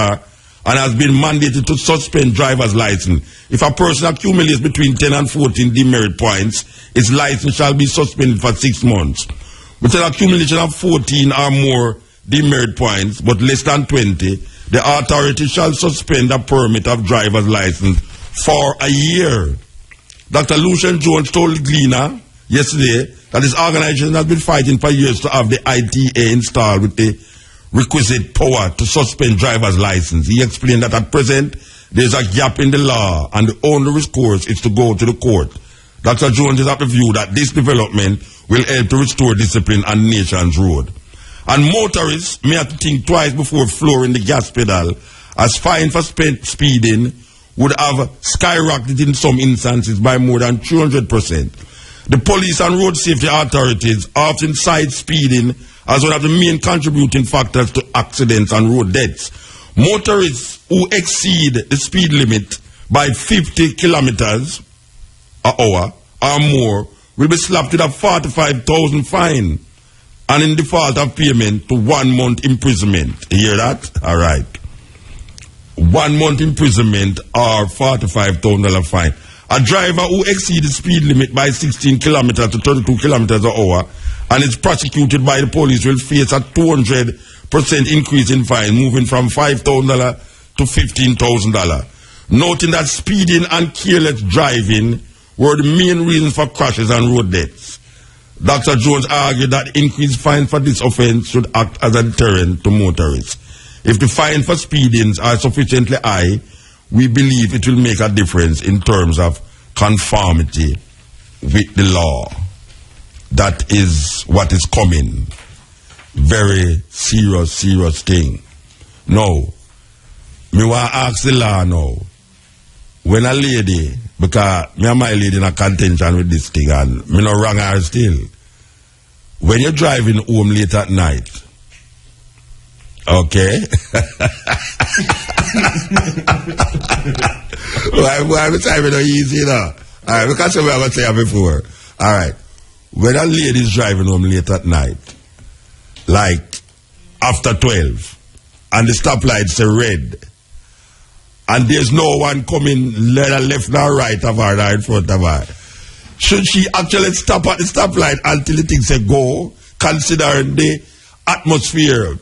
and has been mandated to suspend driver's license. If a person accumulates between 10 and 14 demerit points, his license shall be suspended for 6 months. With an accumulation of 14 or more demerit points, but less than 20, the authority shall suspend a permit of driver's license for a year. Dr. Lucian Jones told Gleaner yesterday that his organization has been fighting for years to have the ITA installed with the requisite power to suspend driver's license. He explained that at present there is a gap in the law and the only recourse is to go to the court. Dr. Jones is of the view that this development will help to restore discipline on the nation's road. And motorists may have to think twice before flooring the gas pedal, as fine for speeding would have skyrocketed in some instances by more than 200%. The police and road safety authorities often cite speeding as one of the main contributing factors to accidents and road deaths. Motorists who exceed the speed limit by 50 kilometers an hour or more will be slapped with a $45,000 fine and in default of payment to 1 month imprisonment. You hear that? All right. 1 month imprisonment or $45,000 fine. A driver who exceeds the speed limit by 16 kilometers to 32 kilometers an hour and is prosecuted by the police will face a 200% increase in fine, moving from $5,000 to $15,000. Noting that speeding and careless driving were the main reasons for crashes and road deaths. Dr. Jones argued that increased fine for this offense should act as a deterrent to motorists. If the fine for speedings are sufficiently high, we believe it will make a difference in terms of conformity with the law. That is what is coming. Very serious thing. Now, me want to ask the law now. When a lady, because me and my lady in a contention with this thing and me no wrong her still. When you're driving home late at night, okay? why am I driving no easy now? Alright, because we have to say before. Alright. When a lady is driving home late at night, like after 12, and the stoplights are red, and there's no one coming neither left nor right of her or in front of her, should she actually stop at the stoplight until the thing say go, considering the atmosphere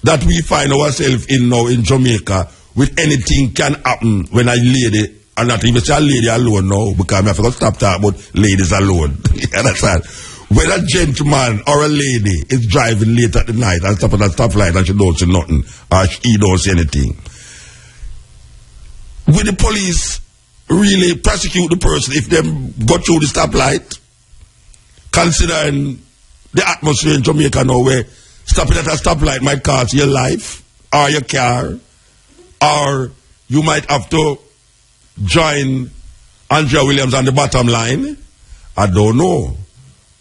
that we find ourselves in now in Jamaica, with anything can happen when a lady, and not even say a lady alone now, because I have to stop talking about ladies alone. You understand? When a gentleman or a lady is driving late at the night and stop at a stoplight and she don't see nothing, or he don't see anything, will the police really prosecute the person if they go through the stoplight? Considering the atmosphere in Jamaica now, where stopping at a stoplight might cost your life or your car, or you might have to join Andrea Williams on the bottom line. I don't know.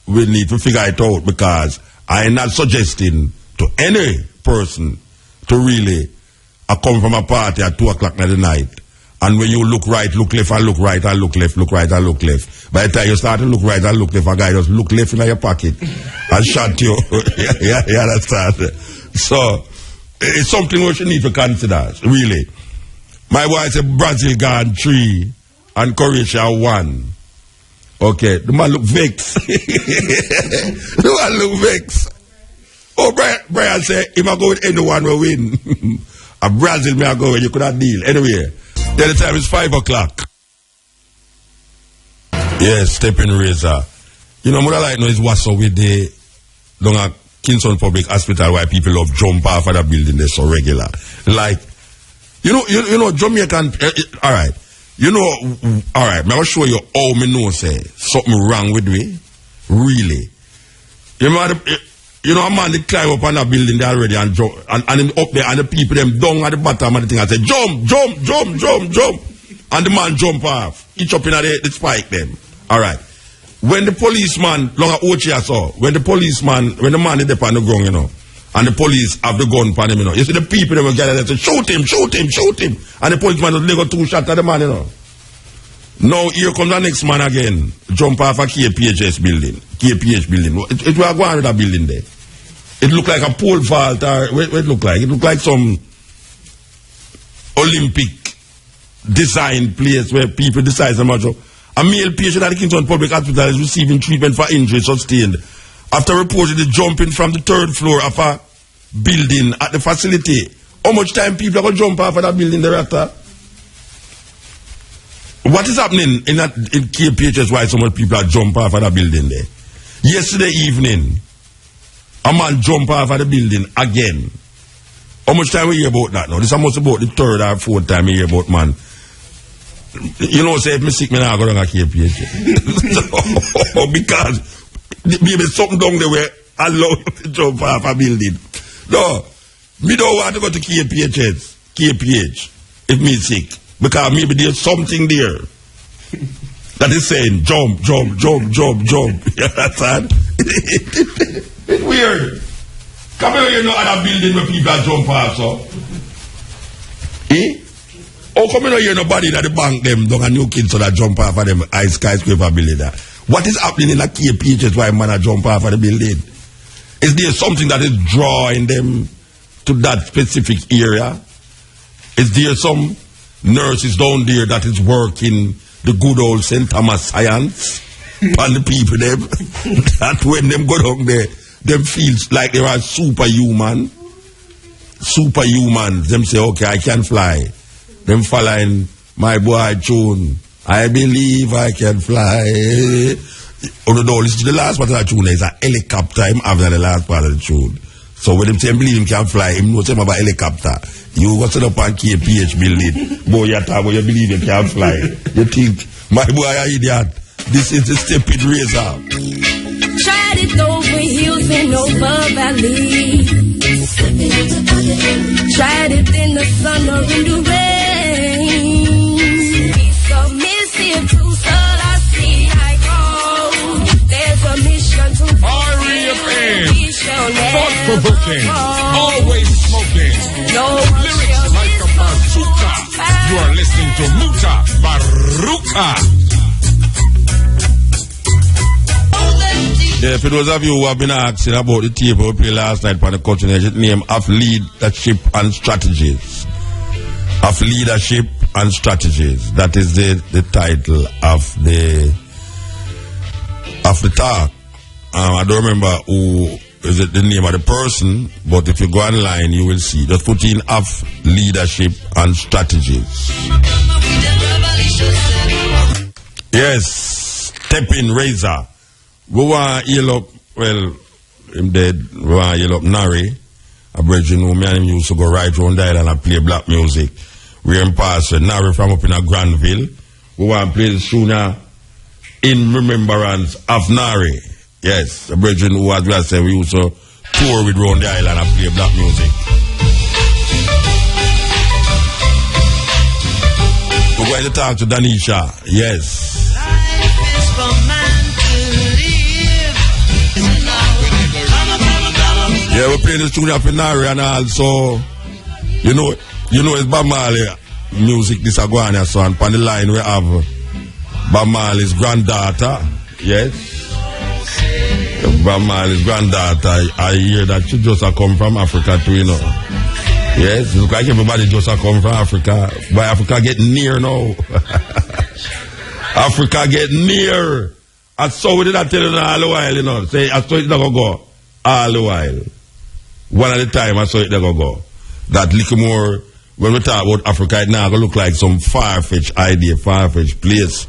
We need to figure it out, because I am not suggesting to any person to really come from a party at 2 o'clock in the night. And when you look right, look left, and look right, and look left, look right, and look left. By the time you start to look right and look left, a guy just look left in your pocket and shot you. You understand? So, it's something we should need to consider, really. My wife said Brazil gone 3 and Croatia 1. Okay, the man look vexed. The man look vexed. Oh, Brian said, if I go with anyone, will win. A Brazil may I go with, you could not deal. Anyway. Then the time is 5 o'clock. Yes, Steppn razor. You know, what I like now is what's up with the long at Kingston Public Hospital, where people love jump off of the building. They're so regular. Like, you know, Jamaican. All right, you know, all right. I'll show you how me know say something wrong with me. Really, you know, a man they climb up on a building there already and jump, and him up there, and the people them down at the bottom of the thing and say jump, jump, jump, jump, jump, and the man jump off. Each up in the spike them. All right. When the policeman, long at Ochi saw, when the man is up on the ground, you know, and the police have the gun upon him, you know, you see the people them will gather and say shoot him, shoot him, shoot him, and the policeman will leg 2 shots at the man, you know. Now here comes the next man again, jump off a KPH building. It will go on with that building there. It look like a pole vault, or what it look like? It look like some Olympic design place where people decide so much. A male patient at the Kingston Public Hospital is receiving treatment for injury sustained after reportedly jumping from the 3rd floor of a building at the facility. How much time people are going to jump off of that building thereafter? What is happening in KPHS why so much people are jump off of that building there? Yesterday evening, a man jump off of the building again. How much time we hear about that now? This is almost about the 3rd or 4th time we hear about man. You know, say if me sick, me not go down a KPH. Because maybe something down there where I love to jump off a building. No, me don't want to go to KPH if me sick. Because maybe there's something there that is saying jump, jump, jump, jump, jump. You understand? It's weird. Come here, you know, other building where people are jump off, so. Eh? How come you don't hear nobody that the bank them down a new kids so that jump off of them high skyscraper building there? What is happening in a KPH is why man a jump off of the building? Is there something that is drawing them to that specific area? Is there some nurses down there that is working the good old St. Thomas science and the people them that when them go down there, them feels like they are superhuman. Them say, okay, I can fly. Them following my boy tune. I believe I can fly. Although this is the last part of the tune, is a helicopter. I'm after the last part of the tune. So when them say believe him can fly, him knows him about helicopter. You go set up on KPH building. Boy, you talk about you believe you can fly. You think, my boy, are idiot. This is the Steppn razor. Tried it over hills and over valleys. Tried it in the sun or in the rain. Submissive to Selassie I go. There's a mission to REFM. Thought-provoking. Always smoking. No lyrics like a bazooka. You are listening to Muta Baruka. Yeah, for those of you who have been asking about the tape we played last night on the Culture Nation, name of Leadership and Strategies. Of Leadership and Strategies. That is the title of the talk. I don't remember who is it the name of the person, but if you go online you will see. Just put in of Leadership and Strategies. Yes, Steppn Razor. We want to heal up, well, him dead, we want to heal up Nari. A brethren who me and him used to go right round the island and play black music. We're in Pastor Nari from up in a Granville. We want to play the sooner in remembrance of Nari. Yes, a brethren who, as we said, we used to tour with round the island and play black music. We're going to talk to Deneesha. Yes. Life is for man to live. Yeah, we're playing the tune up in Nari and also, you know it's Bob Marley music, this Aguana son. On the line we have Bob Marley's granddaughter. Yes. Bob Marley's granddaughter. I hear that she just come from Africa too, you know. Yes, look like everybody just come from Africa. But Africa get near now. Africa get near. I saw it, I tell you all the while, you know. Say, I saw it never go all the while. One at a time, I saw it never go. That little more, when we talk about Africa, it now going to look like some far-fetched idea, far-fetched place.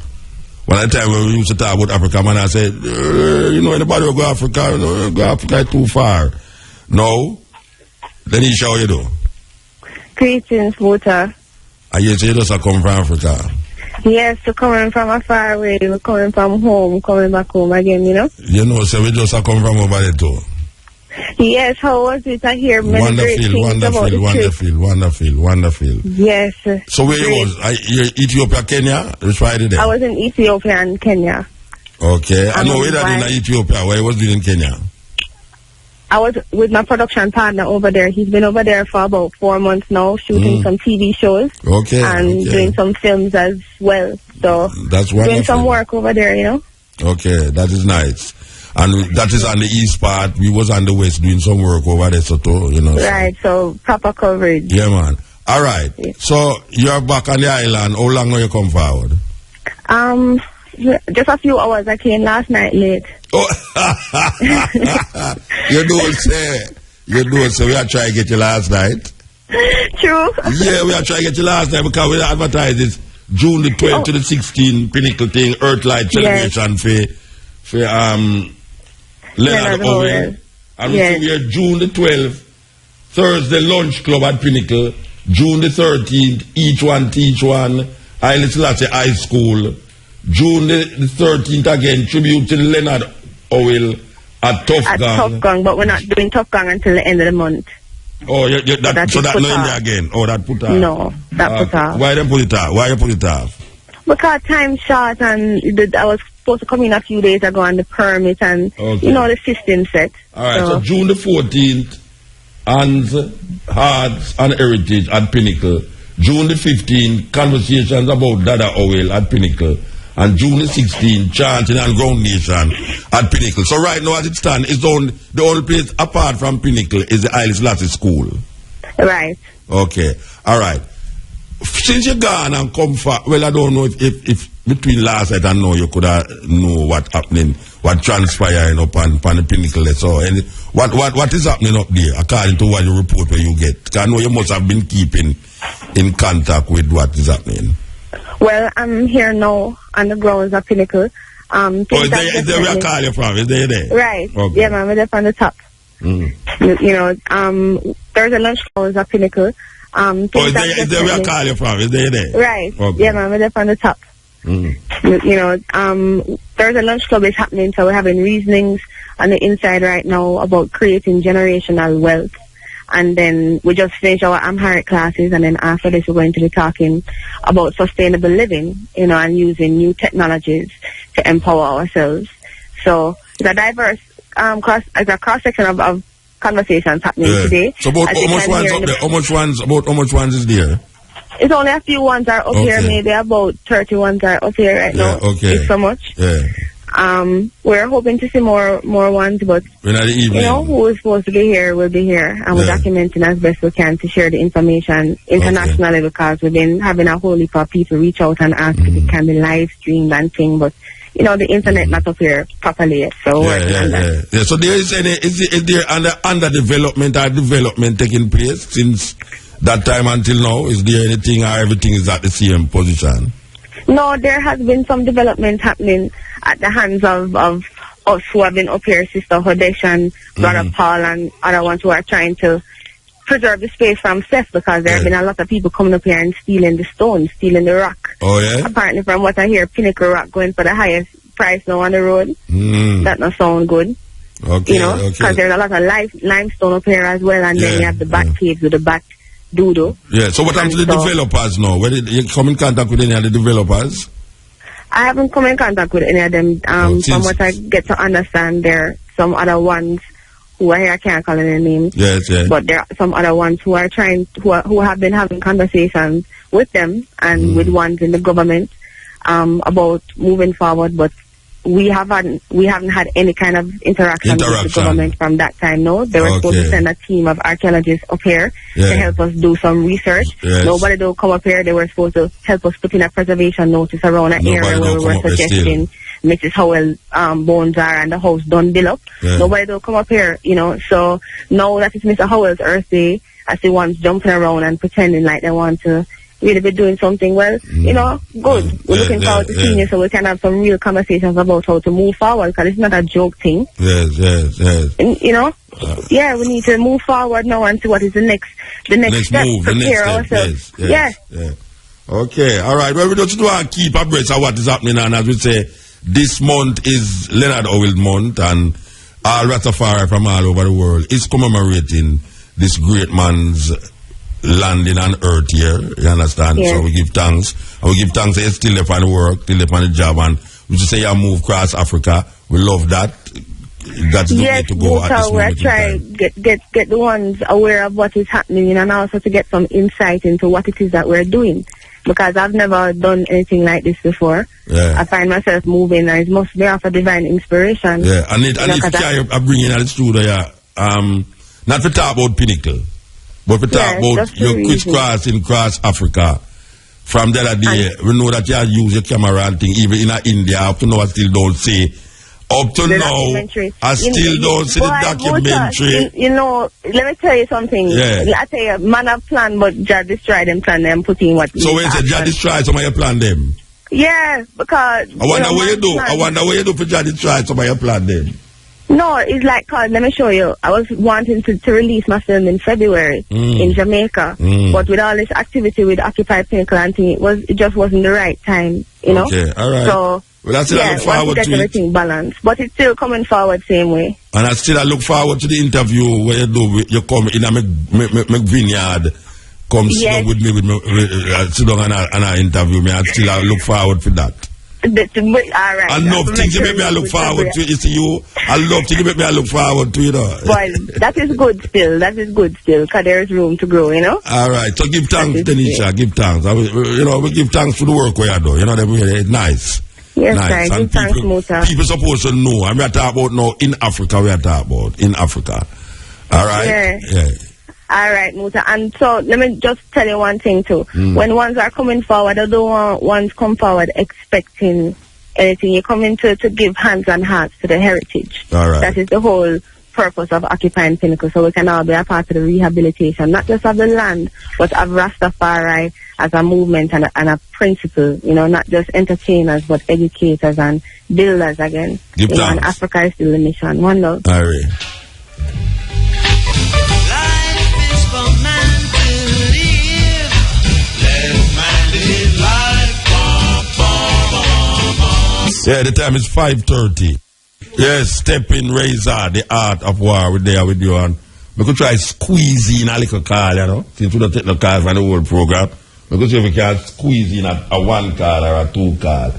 One at a time when we used to talk about Africa, man, I said, you know, anybody will go to Africa, you know, go Africa too far. No. Deneesha, how you do? Greetings, Muta. And you say you just come from Africa? Yes, so coming from a far away, we're coming from home, coming back home again, you know? You know, so we just come from over there too. Yes, how was it? I hear many great things about the trip. Wonderful. Yes. So where you was? You Ethiopia, Kenya? Which Friday there? I was in Ethiopia and Kenya. Okay. I know where that in Ethiopia. Where was you in Kenya? I was with my production partner over there. He's been over there for about 4 months now, shooting some TV shows. Okay. And doing some films as well. So that's wonderful. Doing some work over there, you know. Okay, that is nice. And that is on the east part. We was on the west doing some work over there, so too, you know. Right, so proper coverage. Yeah, man. All right. Yeah. So you're back on the island. How long will you come forward? Just a few hours. I came last night late. Oh, you don't say. We are trying to get you last night. True. Yeah, we are trying to get you last night because we advertised this June the 12th to the 16th Pinnacle thing, Earthlight celebration for Leonard Howell. And we are June the 12th, Thursday lunch club at Pinnacle. June the 13th, each one teach one. Haile Selassie High School. June the 13th again, tribute to Leonard Howell at Tough Gang, but we're not doing Tough Gang until the end of the month. Oh, so that no end again. Oh, that put off. No, that put off. Why they put it off? Why you put it off? Because time's short and I was supposed to come in a few days ago on the permit and you know the system set. All right, so June the 14th, Hands, Hearts and Heritage at Pinnacle. June the 15th, Conversations about Dada Howell at Pinnacle. And June the 16th, Chanting and Groundation at Pinnacle. So right now as it stands, the only place apart from Pinnacle is the Haile Selassie School. Right. Okay. All right. Since you're gone and come far, well, I don't know if between last night and now you could know what happening, what transpiring up on the Pinnacle. So what is happening up there according to what you report where you get? Because I know you must have been keeping in contact with what is happening. Well, I'm here now on the grounds of Pinnacle. Is there where I call you from? Is there? Right. Okay. Yeah, man, we're there from the top. You know, there's a lunch grounds at Pinnacle. Is there where I call you from? Is there? Right. Okay. Yeah, man, we're there from the top. You know, there's a lunch club is happening, so we're having reasonings on the inside right now about creating generational wealth. And then we just finish our Amharic classes, and then after this we're going to be talking about sustainable living, you know, and using new technologies to empower ourselves. So it's a diverse cross-section of conversations happening today. So about how much ones up there? How much ones is there? It's only a few ones are up here, maybe about 30 ones are up here right now. Okay. It's so much. Yeah. we're hoping to see more ones, but you know, who is supposed to be here will be here, and we're documenting as best we can to share the information internationally, because we've been having a whole heap of people reach out and ask if it can be live streamed and thing, but you know, the internet not up here properly yet, so working on that. Yeah. So there is there under development or development taking place since that time until now? Is there anything, or everything is at the same position? No, there has been some development happening at the hands of us who have been up here, Sister Hodesh and Brother Paul and other ones who are trying to preserve the space from theft, because there have been a lot of people coming up here and stealing the stones, stealing the rock. Oh, yeah? Apparently, from what I hear, Pinnacle Rock going for the highest price now on the road. That don't sound good. Okay, you know, because there's a lot of limestone up here as well, and then you have the bat caves with the bat doodle. Yeah, so what happened to the developers now? Where did you come in contact with any of the developers? I haven't come in contact with any of them. From what I get to understand, there are some other ones who are here, I can't call their names. Yes. But there are some other ones who are who have been having conversations with them and with ones in the government about moving forward, but we haven't had any kind of interaction with the government from that time. No, they were supposed to send a team of archaeologists up here to help us do some research. Nobody will come up here. They were supposed to help us put in a preservation notice around an area where we were suggesting Mrs. Howell bones are and the house done build up. Nobody will come up here, you know. So now that it's Mr. Howell's Earth Day, I see ones jumping around and pretending like they want to really be doing something. Well, you know, good. We're looking forward to seeing you so we can have some real conversations about how to move forward, because it's not a joke thing. Yes. And, you know, we need to move forward now and see what is the next step. Move, prepare ourselves. Yes. Okay, all right. Well, we just want to keep abreast of what is happening, and as we say, this month is Leonard Howell month, and all Rastafari from all over the world is commemorating this great man's landing on earth here, you understand? So we give thanks. And we give thanks that he's still up on the work, still up on the job, and we just say you move across Africa. We love that. That's the way to go at this moment. We're trying to get the ones aware of what is happening, and also to get some insight into what it is that we're doing. Because I've never done anything like this before. I find myself moving, and it must be off a divine inspiration. And I bring in at the studio, not to talk about Pinnacle, but we talk about your crisscrossing across Africa. From the other day, we know that you use your camera and thing, even in India, up to now I still don't see. Up to now, I still don't see the documentary. You know, let me tell you something. I tell you, man have plan, but Jah destroy them plan them, putting what. So when you say Jah destroy some of your plan them? Yeah, because. I wonder what you do. I wonder what you do for Jah destroy some of your plan them. No, it's like, let me show you. I was wanting to release my film in February in Jamaica, but with all this activity with Occupy Pinnacle and thing, it just wasn't the right time, you know? Okay, all right. So, well, I still look forward to everything balanced, but it's still coming forward same way. And I look forward to the interview where you come in a vineyard, come sit down with me, sit down and I interview me. I look forward for that. All right. I love things you make me look forward to. It's you. I love things you make me look forward to, you know. Well, that is good still. That is good still, because there is room to grow, you know. All right. So give thanks, Deneesha. Give thanks. We give thanks for the work we are doing. You know, it's nice. Yes, nice. Give thanks, Muta. People supposed to know. And we are talking about now in Africa. We are talking about in Africa. All right? Yeah. All right, Muta. And so let me just tell you one thing too. When ones are coming forward, I don't want ones come forward expecting anything. You're coming to give hands and hearts to the heritage. All right. That is the whole purpose of Occupying Pinnacle, so we can all be a part of the rehabilitation, not just of the land, but of Rastafari as a movement and a principle, you know, not just entertainers, but educators and builders again. Give thanks. And Africa is still the mission. One love. All right. Yeah, the time is 5:30. Yes, Steppn Razor, the art of war, we're there with you, and we could try squeeze in a little call, you know, since we don't take no call from the whole program. We could see if we can squeeze in a one call or a two call.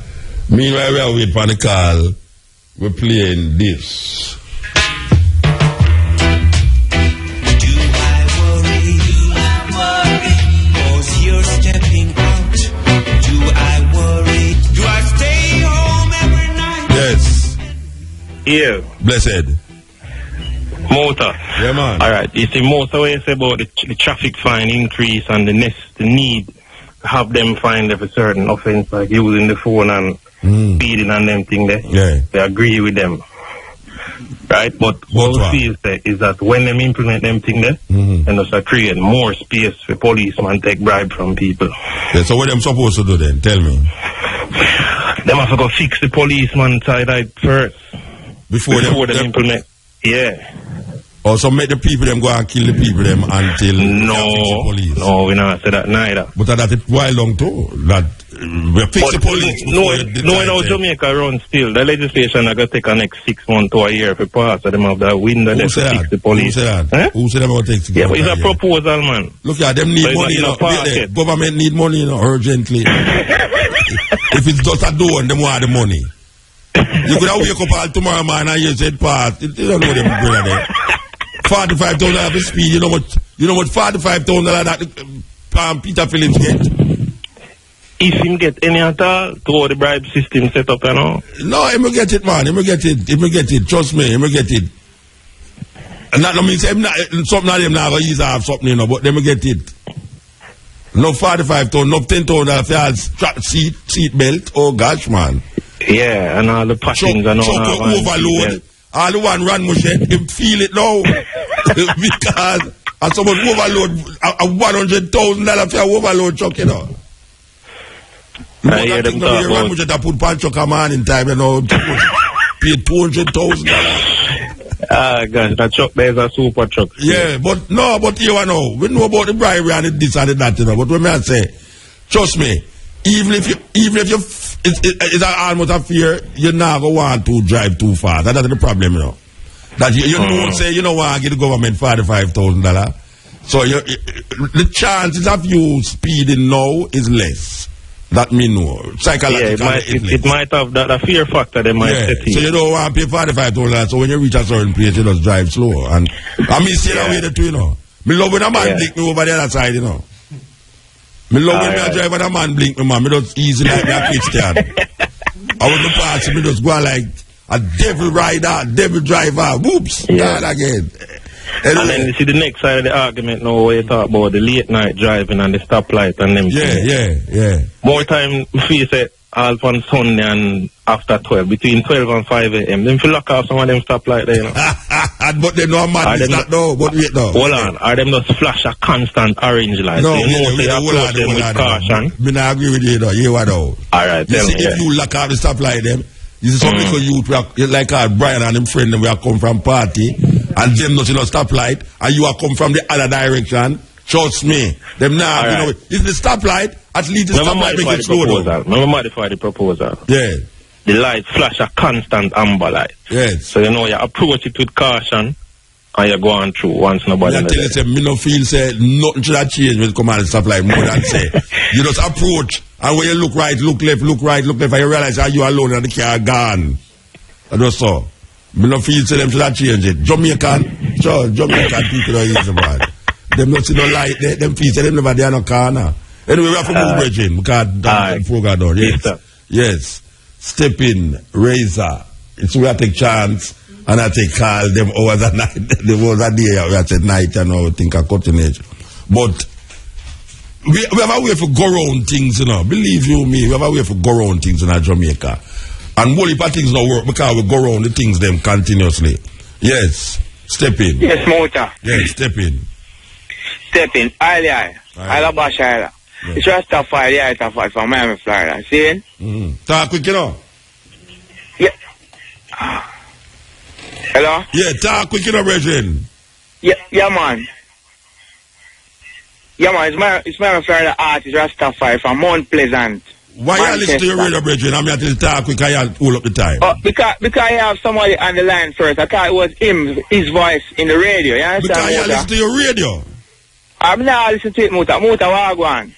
Meanwhile, we are waiting for the call. We're playing this. Do I worry? 'Cause you're stepping out. Do I worry? Do I stay home every night? Yes. Yeah. Blessed. Muta. Yeah, man. All right. You see, most of what you say about the traffic fine increase and the need to have them fined for certain offense, like using the phone and speeding and them thing there. Yeah. They agree with them. Right? But what we see is that when them implement them thing there, and also create more space for policemen take bribe from people. Yeah, so what them supposed to do then? Tell me. Them have to go fix the policeman side first. Before them implement. Yeah. Also make the people them go and kill the people them until no police. No, we not say that neither. But that it while long too. That we fix the police. No, Jamaica run still. The legislation are gonna take the next 6 months to a year for pass. So them have the window there to fix the police. Who say that? Eh? Who say them about take 6 months? Yeah, but it's a proposal, man. Look at them need so money now. Government need money now urgently. If it's just a door and them want the money. You could have wake up all tomorrow man and you said pass. You don't know them brother there. $45,000 for speed. You know what $45,000 that Peter Phillips get? If him get any at all to all the bribe system set up, you know? No, he will get it, man. He will get it. Trust me, he will get it. And that means something of them now easy have something, you know, but they will get it. No $45,000, no $10,000 for all seat belt. Oh gosh, man. Yeah, and all the patterns and all that. Overload. All the one run mushet, him feel it now. Because and someone overload a $100,000 for overload truck, you know. I hear them talk about. Run mushet, I put punch truck a man in time, you know. Paid $200,000. Ah, gosh, that truck there is a super truck. Yeah, but you know, we know about the bribery and this and that, you know. But when I say, trust me, even if you it's almost a fear, you're not going to want to drive too fast. That's the problem, you know. That you don't say, you know what, I get the government $45,000. So the chances of you speeding now is less. That mean no. Psychologically, it might have that fear factor they might set in. So you don't want to pay $45,000. So when you reach a certain place, you just drive slow. And I mean, see that way the two, you know. Me love when a man blink me over the other side, you know. Me love when I drive and a man blink me, man. Me just easy like me a Christian. I was the party, me just go like a devil rider, devil driver. Whoops. God again. Anyway. And then you see the next side of the argument now where you talk about the late night driving and the stoplight and them. Yeah. More time if you say all on Sunday and after 12, between 12 and 5 a.m. Then if you lock off some of them stoplight there, you know. But they know man is not no, but wait no. Hold on. Are them just flash a constant orange light? No, so you know they approach them with caution. Me not agree with you though. You what though? Alright, tell me. If you lock off the stoplight them, you see some little youth like Brian and them friend them we are come from party and them not in a stoplight and you are come from the other direction. Trust me. Them now, you know, it's the stoplight, at least the stoplight make it slow down. Remember modify the proposal. Yeah. The light flash a constant amber light. Yes. So you know you approach it with caution and you're going through once nobody knows. I tell you, me no feel say nothing should have changed with come and stoplight more than say. You just approach and when you look right, look left, and you realize that you alone and the car gone. I just saw. Me no feel say them should have changed it. Jamaican people are easy, man. Them not see no light there. Them feel say them never there no car now. Anyway, we have to move bridging because that program done. Yes. Steppn, Razor. It's where I take chance and I take call them hours at night. The hours a day we at night and I think I cutting edge. But we have a way for go around things, you know. Believe you me, we have a way for go around things in Jamaica. And whole heap of things don't work because we go around the things them continuously. Yes. Steppn. Yes, Muta. Yes, Steppn. Steppn. I'll bash Isla. It's just a fire from Miami, Florida. See? Talk quick, you know. Yeah. Hello? Yeah, talk quick, you know, Regine. Yeah, man. Yeah, man, it's Miami, Florida artist Rastafari from Mount Pleasant. Why you listen to your radio, Regine? I'm here to talk quick, I hold up the time. Because I have somebody on the line first. I thought it was his voice in the radio. You understand? Because you listen to your radio. I'm not listening to it, Muta. Wagwan.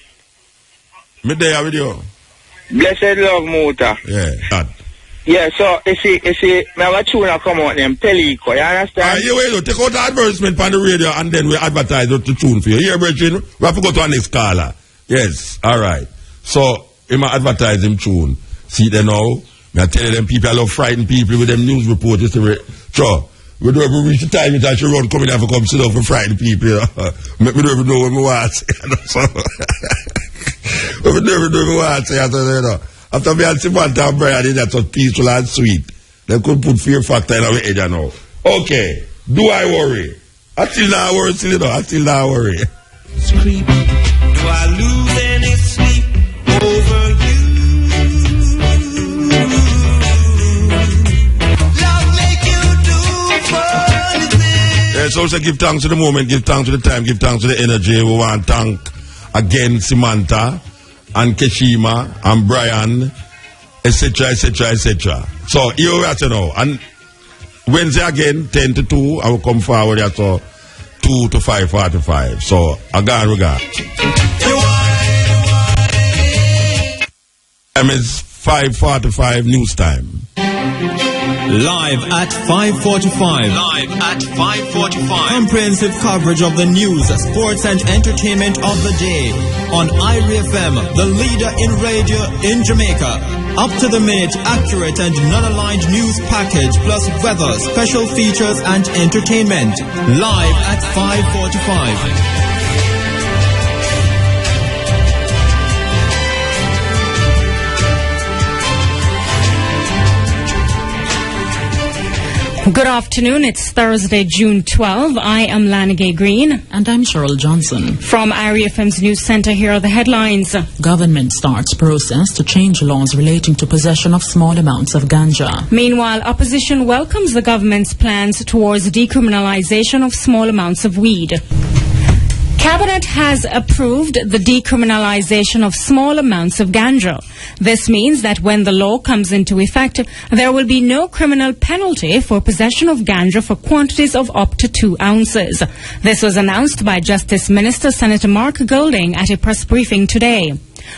Me there with you. Blessed love, Muta. Yeah. Yeah, so, you see, me have a tune that come out named Pelico, you understand? You wait, take out the advertisement on the radio and then we advertise the tune for you. Here, Bridget, we have to go to our next caller. Yes, alright. So, he might advertise him tune. See there now, I tell you, them people, I love frighten people with them news reports. Sure. We don't ever reach the time that I should run coming out for come sit down for frighten people. You know? We don't even know what we want to say. We never know what we want to say. You know? After me and Samantha and Brian, that's so peaceful and sweet. They could put fear factor in our head now. Okay. Do I worry? I still not worry, still, you know. I still not worry. Sleep. Do I lose any sleep over you? Love make you do funny things. Yes, also give thanks to the moment, give thanks to the time, give thanks to the energy. We want to thank again Samantha and Keshima and Brian, etc., etc., etc. So here we are now. And Wednesday again, 10 to 2, I will come forward here so 2 to 5:45. So again, regard. Time is 5:45 news time. Live at 5:45. Live at 5:45. Comprehensive coverage of the news, sports and entertainment of the day on IRIE FM, the leader in radio in Jamaica. Up to the minute, accurate and non-aligned news package plus weather, special features and entertainment. Live at 5:45. Good afternoon. It's Thursday, June 12. I am Lanigay Green. And I'm Cheryl Johnson. From IRIE FM's News Center, here are the headlines. Government starts process to change laws relating to possession of small amounts of ganja. Meanwhile, opposition welcomes the government's plans towards decriminalization of small amounts of weed. Cabinet has approved the decriminalization of small amounts of ganja. This means that when the law comes into effect, there will be no criminal penalty for possession of ganja for quantities of up to 2 ounces. This was announced by Justice Minister Senator Mark Golding at a press briefing today.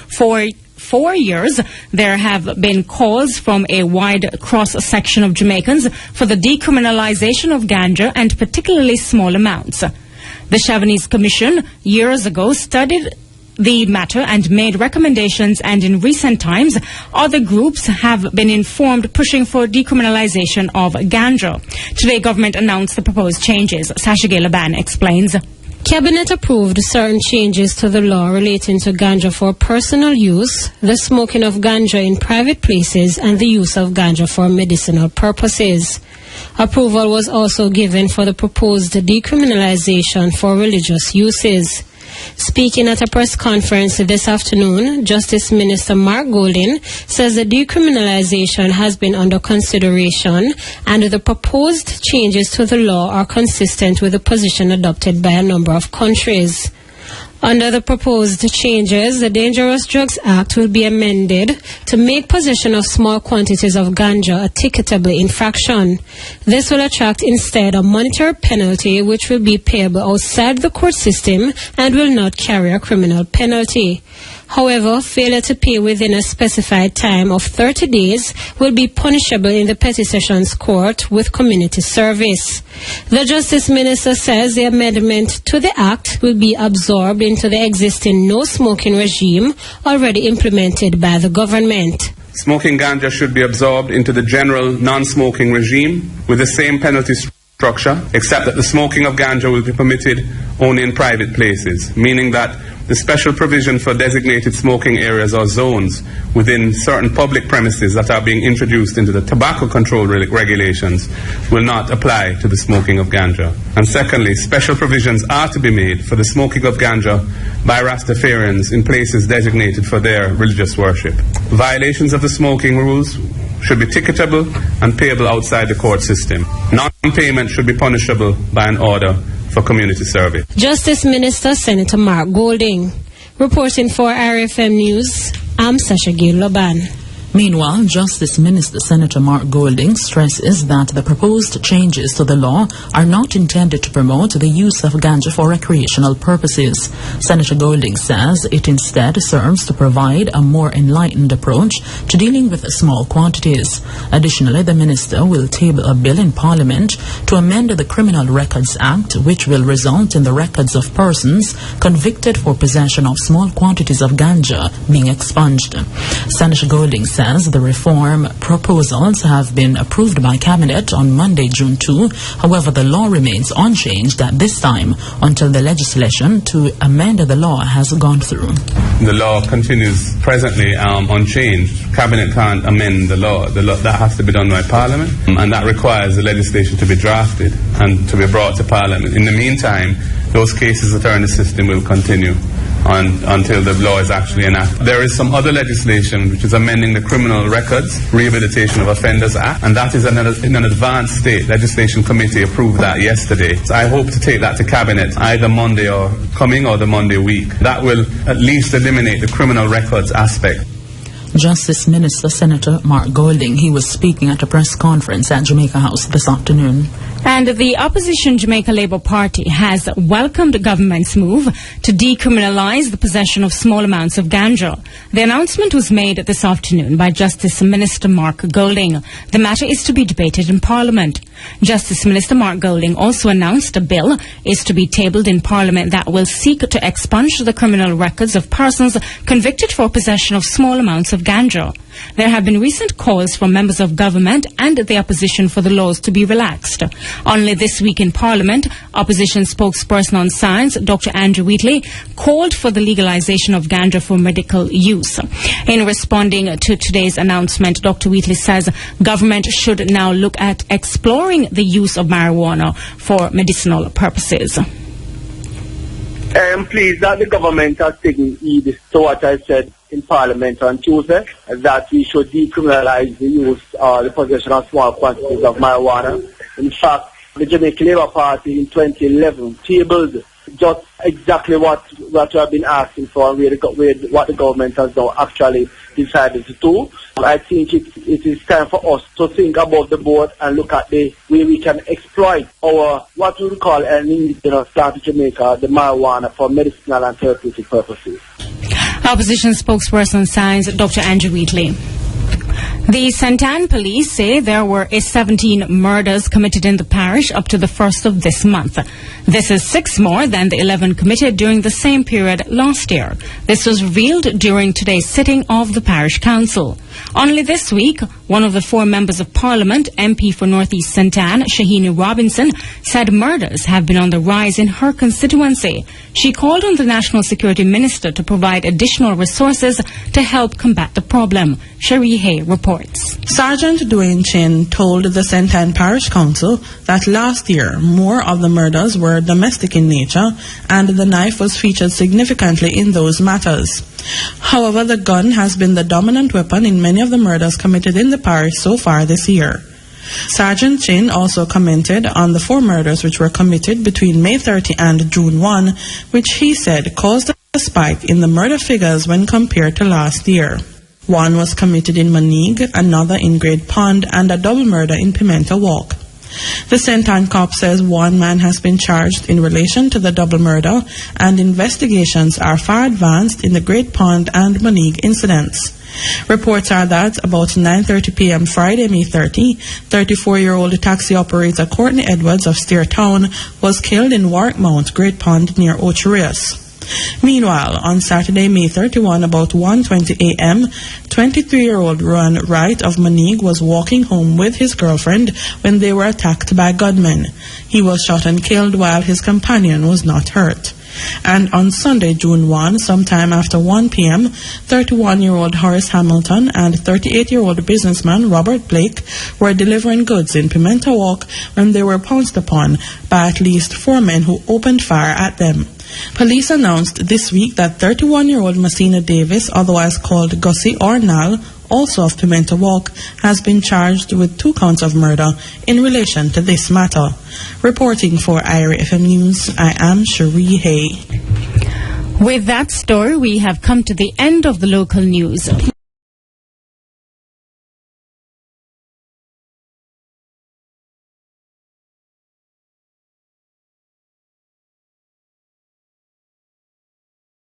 For 4 years, there have been calls from a wide cross-section of Jamaicans for the decriminalization of ganja and particularly small amounts. The Chavanese Commission years ago studied the matter and made recommendations, and in recent times other groups have been informed pushing for decriminalization of ganja. Today government announced the proposed changes. Sasha Laban explains. Cabinet approved certain changes to the law relating to ganja for personal use, the smoking of ganja in private places, and the use of ganja for medicinal purposes. Approval was also given for the proposed decriminalization for religious uses. Speaking at a press conference this afternoon, Justice Minister Mark Golding says the decriminalization has been under consideration and the proposed changes to the law are consistent with the position adopted by a number of countries. Under the proposed changes, the Dangerous Drugs Act will be amended to make possession of small quantities of ganja a ticketable infraction. This will attract instead a monetary penalty which will be payable outside the court system and will not carry a criminal penalty. However, failure to pay within a specified time of 30 days will be punishable in the Petty Sessions Court with community service. The Justice Minister says the amendment to the Act will be absorbed into the existing no-smoking regime already implemented by the government. Smoking ganja should be absorbed into the general non-smoking regime with the same penalty structure, except that the smoking of ganja will be permitted only in private places, meaning that the special provision for designated smoking areas or zones within certain public premises that are being introduced into the tobacco control regulations will not apply to the smoking of ganja. And secondly, special provisions are to be made for the smoking of ganja by Rastafarians in places designated for their religious worship. Violations of the smoking rules should be ticketable and payable outside the court system. Non-payment should be punishable by an order for community service. Justice Minister Senator Mark Golding. Reporting for RFM News, I'm Sasha Laban. Meanwhile, Justice Minister Senator Mark Golding stresses that the proposed changes to the law are not intended to promote the use of ganja for recreational purposes. Senator Golding says it instead serves to provide a more enlightened approach to dealing with small quantities. Additionally, the minister will table a bill in Parliament to amend the Criminal Records Act, which will result in the records of persons convicted for possession of small quantities of ganja being expunged. Senator Golding says says the reform proposals have been approved by Cabinet on Monday, June 2. However, the law remains unchanged at this time until the legislation to amend the law has gone through. The law continues presently unchanged. Cabinet can't amend the law. That has to be done by Parliament, and that requires the legislation to be drafted and to be brought to Parliament. In the meantime, those cases that are in the system will continue until the law is actually enacted. There is some other legislation which is amending the Criminal Records Rehabilitation of Offenders Act, and that is in an advanced state. Legislation Committee approved that yesterday. So I hope to take that to Cabinet either Monday or the Monday week. That will at least eliminate the criminal records aspect. Justice Minister Senator Mark Golding, he was speaking at a press conference at Jamaica House this afternoon. And the opposition Jamaica Labour Party has welcomed the government's move to decriminalise the possession of small amounts of ganja. The announcement was made this afternoon by Justice Minister Mark Golding. The matter is to be debated in Parliament. Justice Minister Mark Golding also announced a bill is to be tabled in Parliament that will seek to expunge the criminal records of persons convicted for possession of small amounts of ganja. There have been recent calls from members of government and the opposition for the laws to be relaxed. Only this week in Parliament, opposition spokesperson on science, Dr. Andrew Wheatley, called for the legalization of ganja for medical use. In responding to today's announcement, Dr. Wheatley says government should now look at exploring the use of marijuana for medicinal purposes. I am pleased that the government has taken heed to what I said in Parliament on Tuesday, that we should decriminalize the use or the possession of small quantities of marijuana. In fact, the Jamaica Labour Party in 2011 tabled just exactly what we have been asking for and what the government has now actually decided to do. I think it is time for us to think about the board and look at the way we can exploit our, what we would call an indigenous plant of Jamaica, the marijuana, for medicinal and therapeutic purposes. Opposition spokesperson on science, Dr. Andrew Wheatley. The Santan police say there were 17 murders committed in the parish up to the 1st of this month. This is 6 more than the 11 committed during the same period last year. This was revealed during today's sitting of the parish council. Only this week, one of the 4 members of Parliament, MP for North East Santan, Shahini Robinson, said murders have been on the rise in her constituency. She called on the National Security Minister to provide additional resources to help combat the problem. Cherie Hay reports. Sergeant Dwayne Chin told the Santan Parish Council that last year more of the murders were domestic in nature and the knife was featured significantly in those matters. However, the gun has been the dominant weapon in many of the murders committed in the parish so far this year. Sergeant Chin also commented on the 4 murders which were committed between May 30 and June 1, which he said caused a spike in the murder figures when compared to last year. One was committed in Manigue, another in Great Pond, and a double murder in Pimento Walk. The Santan cop says 1 man has been charged in relation to the double murder, and investigations are far advanced in the Great Pond and Manigue incidents. Reports are that about 9:30 p.m. Friday, May 30, 34-year-old taxi operator Courtney Edwards of Steer Town was killed in Warwick Mount, Great Pond near Ocherius. Meanwhile, on Saturday, May 31, about 1:20 a.m., 23-year-old Ron Wright of Manigue was walking home with his girlfriend when they were attacked by gunmen. He was shot and killed while his companion was not hurt. And on Sunday, June 1, sometime after 1 p.m., 31-year-old Horace Hamilton and 38-year-old businessman Robert Blake were delivering goods in Pimento Walk when they were pounced upon by at least 4 men who opened fire at them. Police announced this week that 31-year-old Messina Davis, otherwise called Gussie or Nal, also of Pimento Walk, has been charged with 2 counts of murder in relation to this matter. Reporting for IRA FM News, I am Cherie Hay. With that story, we have come to the end of the local news.